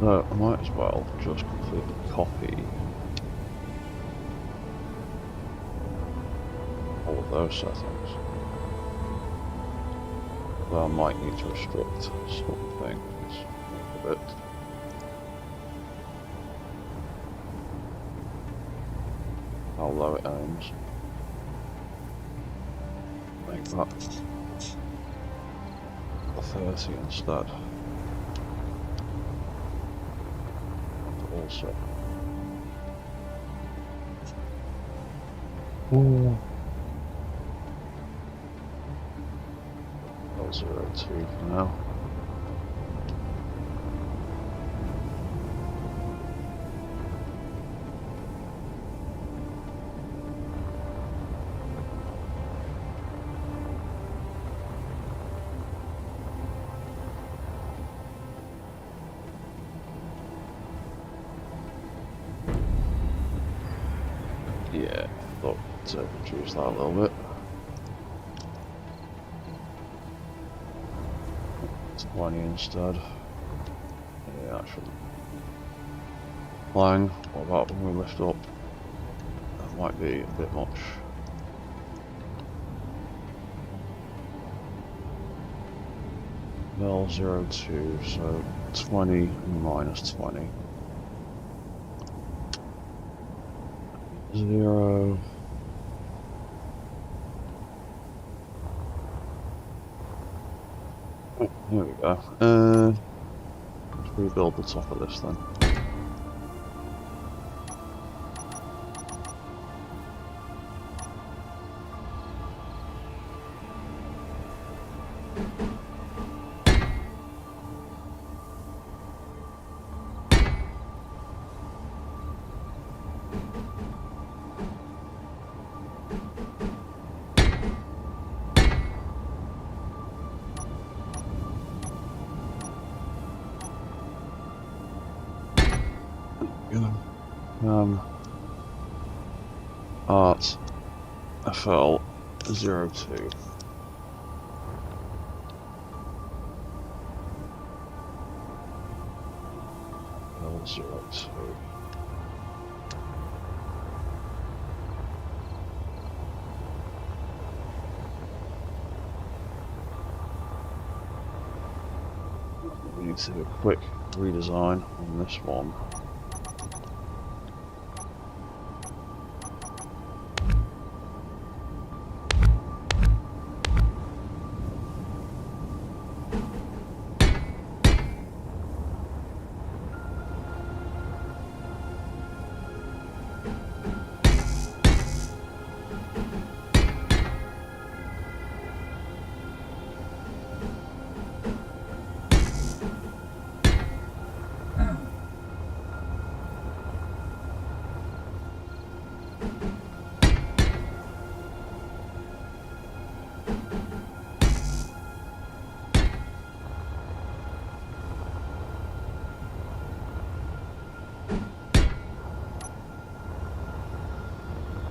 So I might as well just completely copy all of those settings. Though I might need to restrict some things a bit. How low it aims. Make that a 30 instead. Also. Ooh. 0.02 for now. Yeah, thought to reduce that a little bit. 20 instead. Yeah, actually. Flying, what about when we lift up? That might be a bit much. Well, 0.2, so 20 minus 20. 0. Oh, here we go. Let's rebuild the top of this then. Art FL 02. L02. We need to do a quick redesign on this one.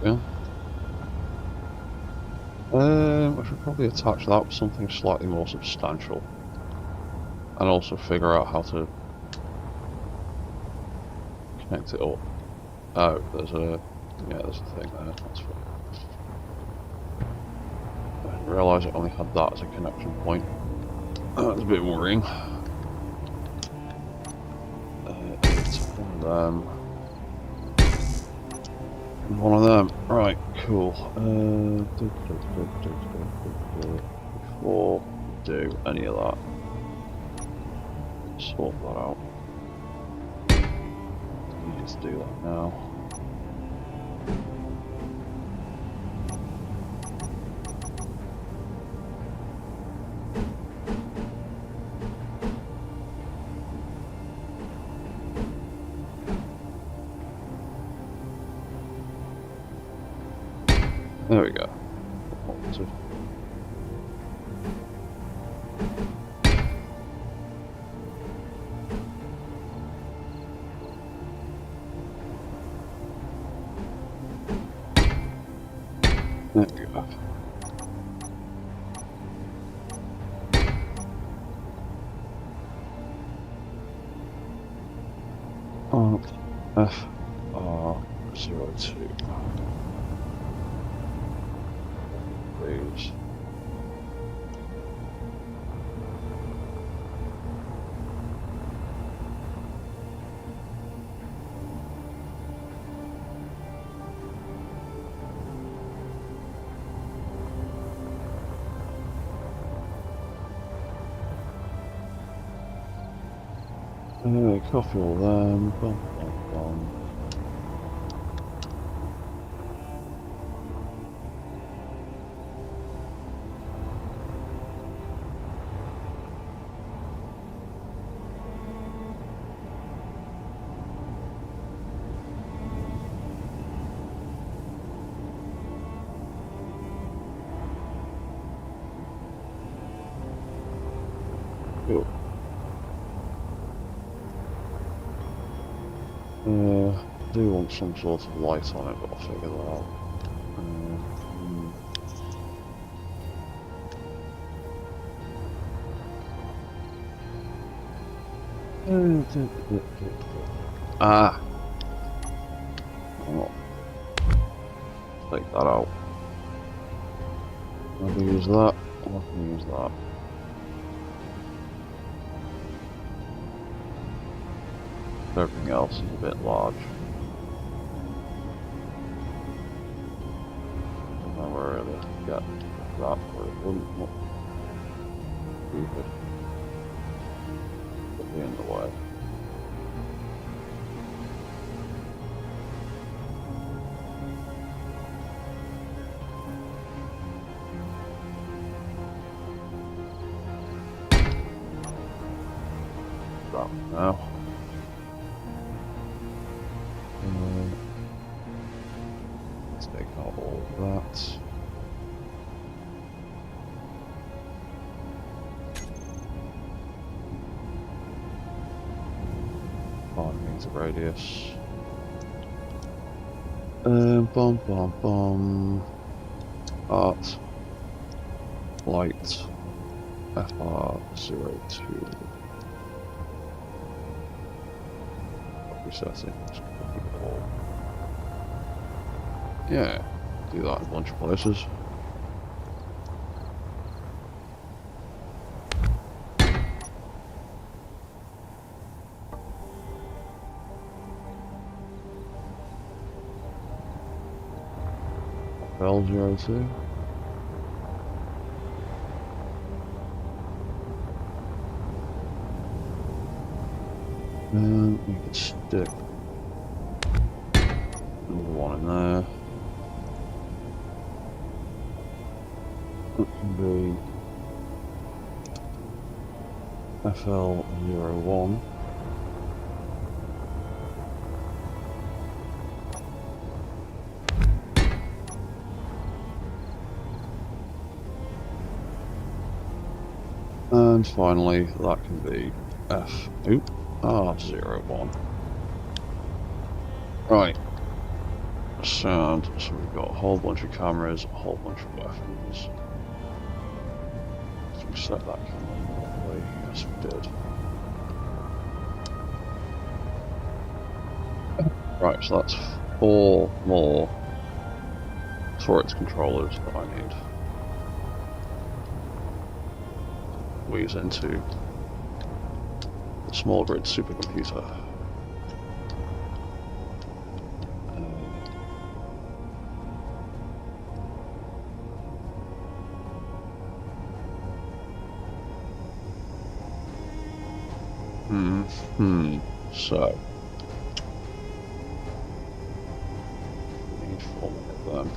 Yeah. I should probably attach that with something slightly more substantial. And also figure out how to connect it up. Oh, there's a thing there, that's fine. I didn't realise it only had that as a connection point. That's a bit worrying. It's one of them. Right, cool. Before we do any of that, sort that out. You just do that now. There we go. There we go. FR02. Please. Copy all them. Bum, bum, bum. Cool. I do want some sort of light on it, but I'll figure that out. Ah! Oh. Take that out. I can use that, I can use that. Everything else is a bit large. Don't know where to get that where it wouldn't look stupid. Put me in the way. That now. Let's take out all of that. Means radius. Bum bum bum. Art. Light. FR02. Settings. Yeah, do that in a bunch of places. L02. And we can stick another one in there. That can be FL01. And finally, that can be R01. Right. Sound. So we've got a whole bunch of cameras, a whole bunch of weapons. Did we set that camera properly? Yes, we did. Right, so that's 4 more turret controllers that I need. Squeeze into the small grid supercomputer. So we need 4 more of them.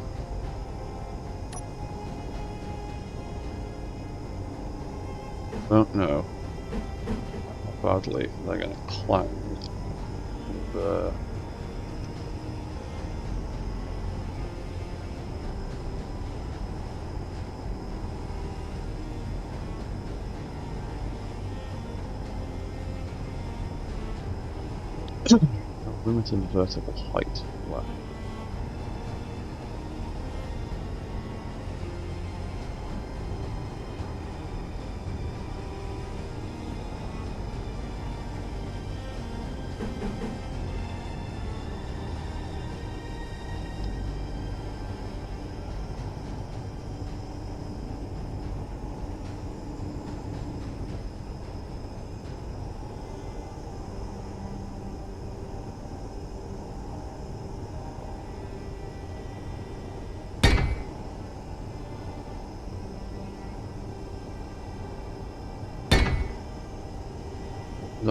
Don't know how badly they're going to clang with Limited vertical height left.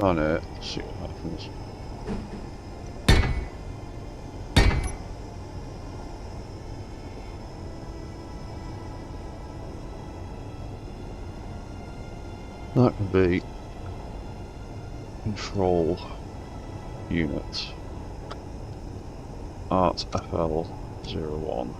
On it, see what happens. That could be control unit art FL01.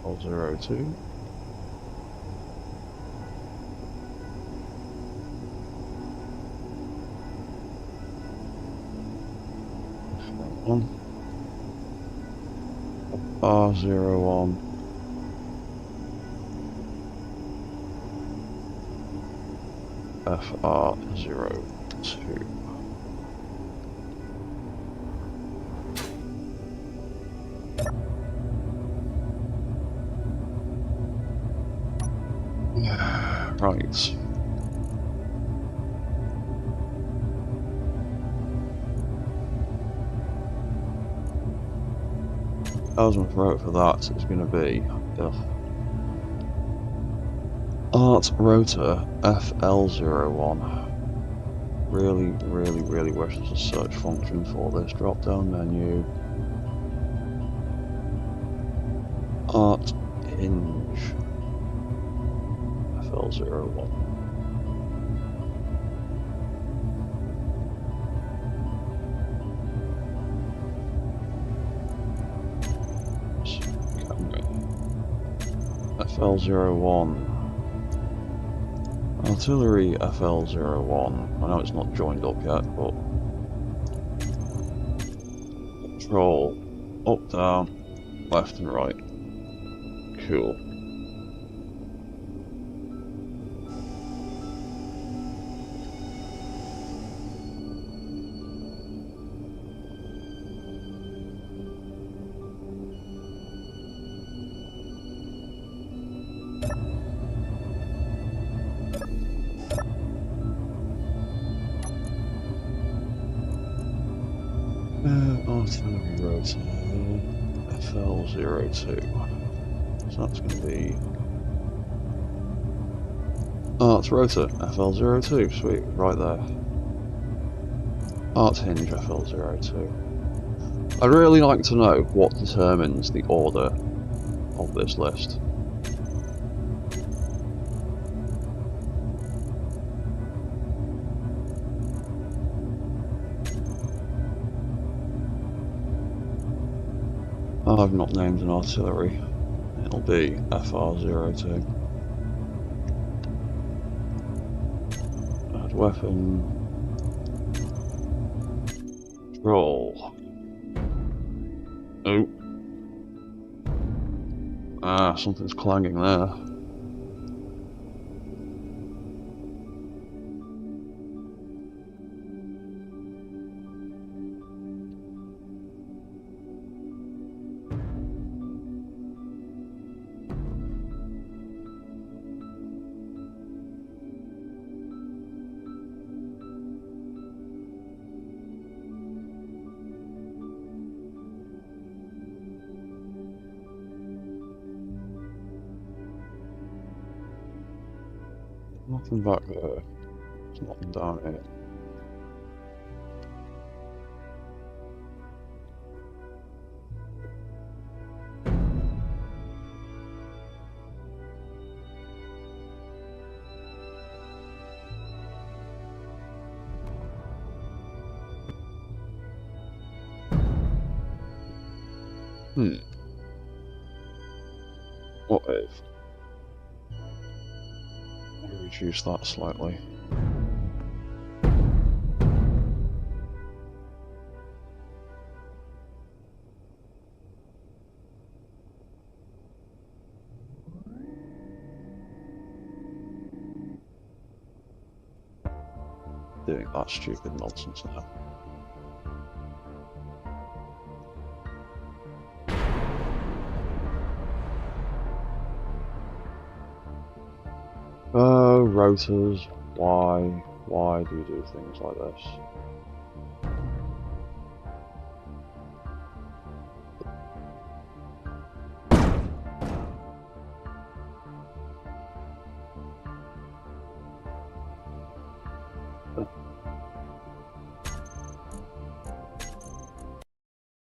L02. R01. FR02. Right. Thousand vote for that is going to be Art Rotor FL01. Really wish there's a search function for this drop down menu. Art Hinge FL01. FL01. Artillery FL01. I know it's not joined up yet, but control up, down, left and right. Cool. Artillery rotor FL02. So that's going to be Art Rotor FL02. Sweet, right there. Art Hinge FL02. I'd really like to know what determines the order of this list. I've not named an artillery. It'll be FR02. Add weapon. Roll. Oh. Ah, something's clanging there. Nothing back there. There's nothing down here. What if Reduce that slightly. Doing that stupid nonsense now. Oh, rotors. Why? Why do you do things like this?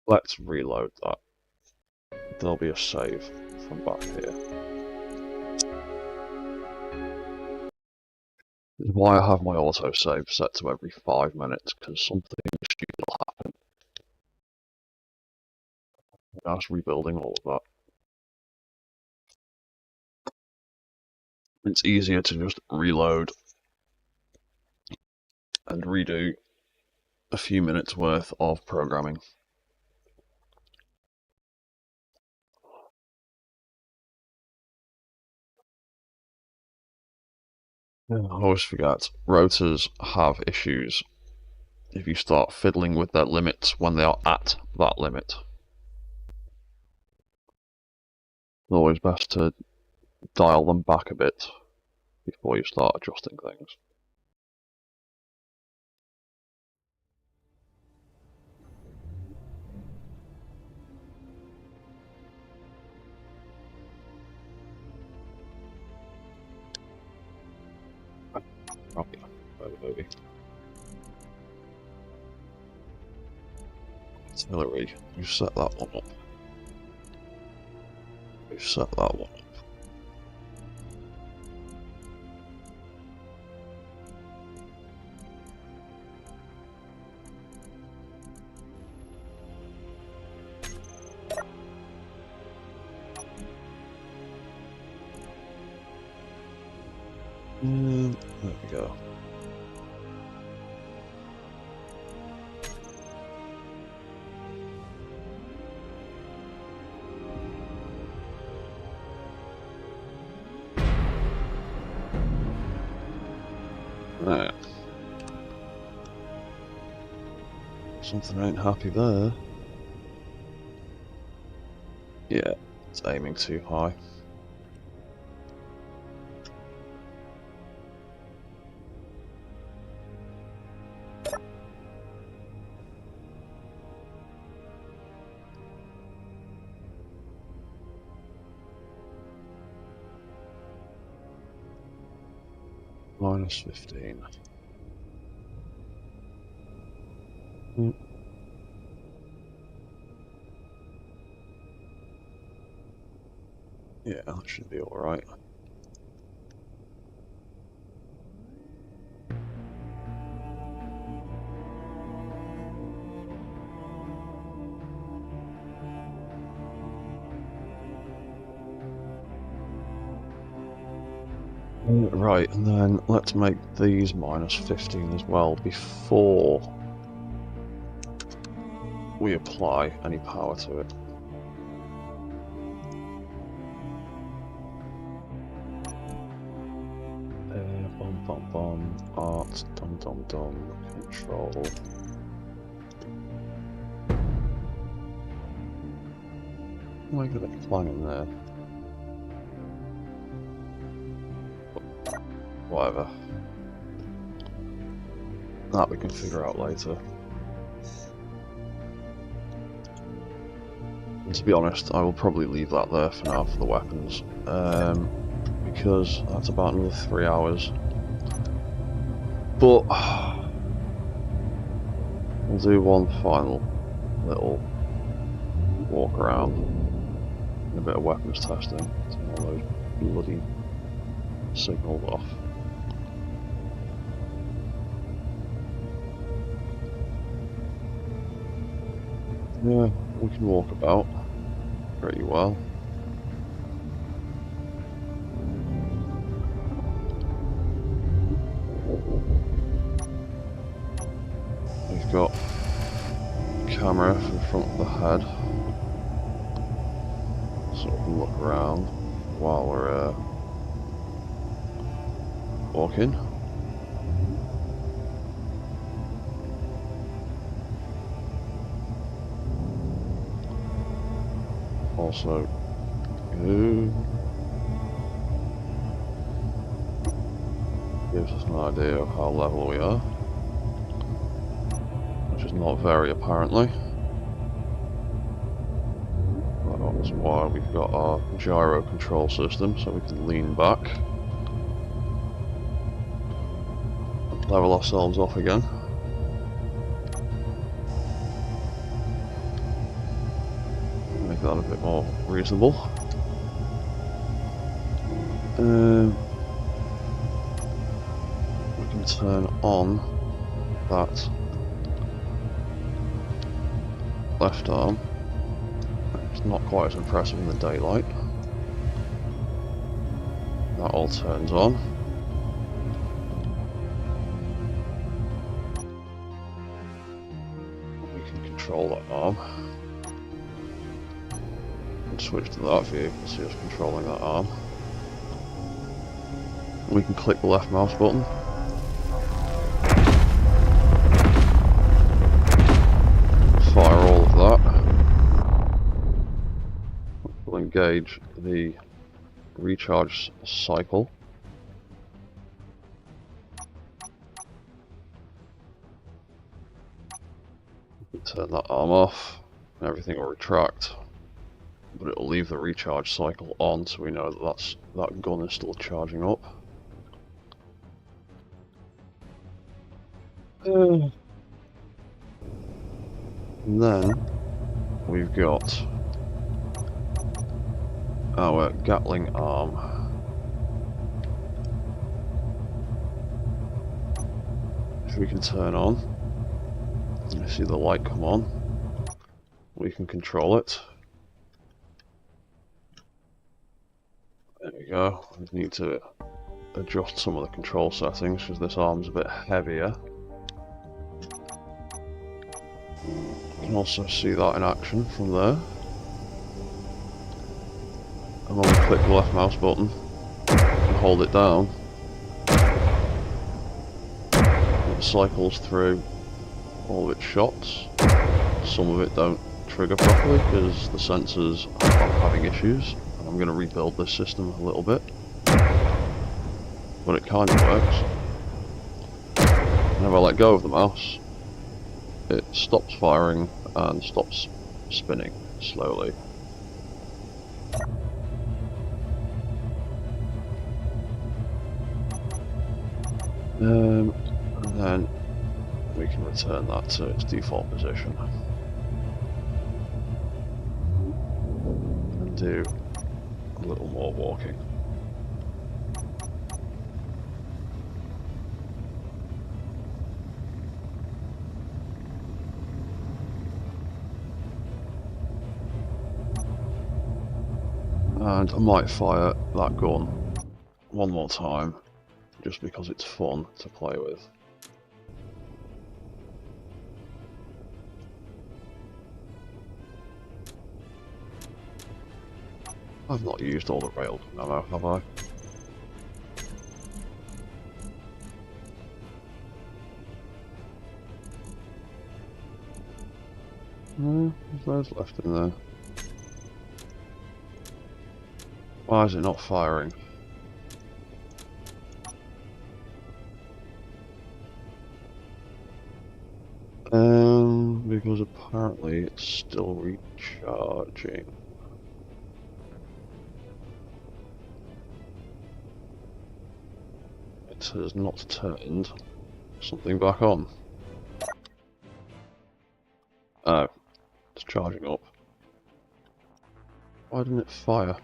Let's reload that. There'll be a save from back here. This is why I have my autosave set to every 5 minutes, because something stupid will happen. I was rebuilding all of that. It's easier to just reload and redo a few minutes worth of programming. I always forget, rotors have issues if you start fiddling with their limits when they are at that limit. It's always best to dial them back a bit before you start adjusting things. Maybe. Artillery, you set that one up. You set that one up. There we go. Right. Something ain't happy there. Yeah, it's aiming too high. -15. Yeah, that should be alright. Right, and then let's make these -15 as well before we apply any power to it. Art, control. Why got a bit of clang in there? Whatever. That we can figure out later. And to be honest, I will probably leave that there for now for the weapons. Because that's about another 3 hours. But we'll do one final little walk around and a bit of weapons testing. Turn all those bloody signals off. Yeah, we can walk about pretty well. we've got camera for the front of the head, so we can look around while we're walking. Also, gives us an idea of how level we are, which is not very apparently. That's why we've got our gyro control system, so we can lean back, level ourselves off again. Make that a bit more reasonable. We can turn on that left arm. It's not quite as impressive in the daylight. That all turns on. We can control that arm. And switch to that view, you can see us controlling that arm. We can click the left mouse button. Fire all of that. We'll engage the recharge cycle. Turn that arm off and everything will retract, but it will leave the recharge cycle on, so we know that that gun is still charging up. And then we've got our Gatling arm. If we can turn on, you see the light come on, we can control it. There we go. We need to adjust some of the control settings because this arm's a bit heavier. You can also see that in action from there. And when we click the left mouse button and hold it down, it cycles through all of its shots. Some of it don't trigger properly because the sensors are having issues. And I'm going to rebuild this system a little bit, but it kind of works. Whenever I let go of the mouse, it stops firing and stops spinning slowly. And then we can return that to its default position and do a little more walking. And I might fire that gun one more time, just because it's fun to play with. I've not used all the railgun ammo, have I? No, there's loads left in there. Why is it not firing? Because apparently it's still recharging. It has not turned something back on. Oh, it's charging up. Why didn't it fire?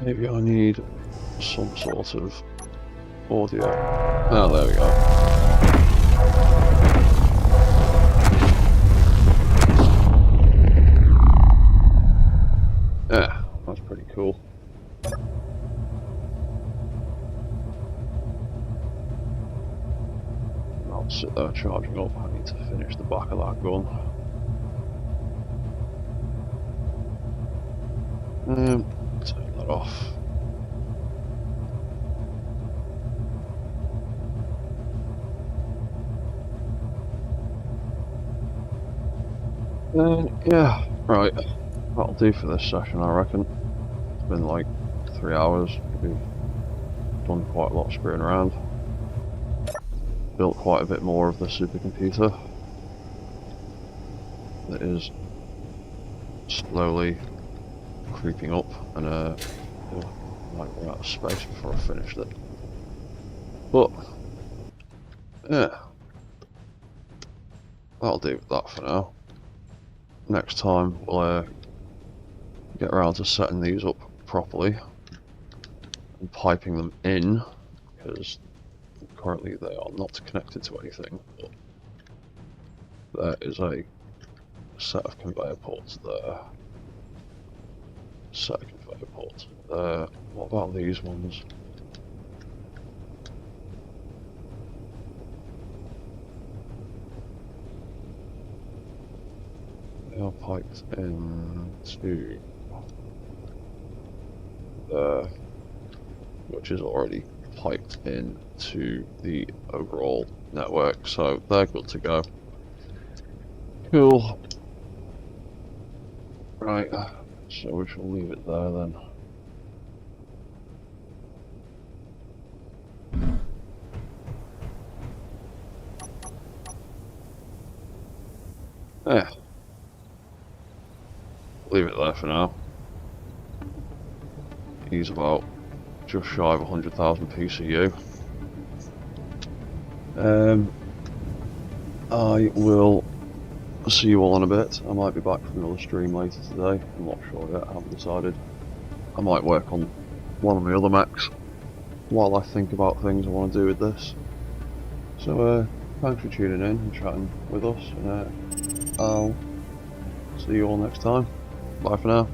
Maybe I need some sort of audio. Oh, there we go. Yeah, that's pretty cool. I'll sit there charging up. I need to finish the back of that gun. Turn that off. Yeah, right. That'll do for this session, I reckon. It's been like 3 hours. We've done quite a lot of screwing around. Built quite a bit more of the supercomputer. That is slowly creeping up, and I might run out of space before I finished it. But yeah, that'll do with that for now. Next time we'll get around to setting these up properly and piping them in, because currently they are not connected to anything. But there is a set of conveyor ports there. Set of conveyor ports there. What about these ones? They are piped into there, which is already piped into the overall network, so they're good to go. Cool. Right, so we shall leave it there then. Yeah. Leave it there for now. He's about just shy of 100,000 PCU. I will see you all in a bit. I might be back from another stream later today. I'm not sure yet, I haven't decided. I might work on one of my other mechs while I think about things I want to do with this. So thanks for tuning in and chatting with us, and I'll see you all next time. Bye for now.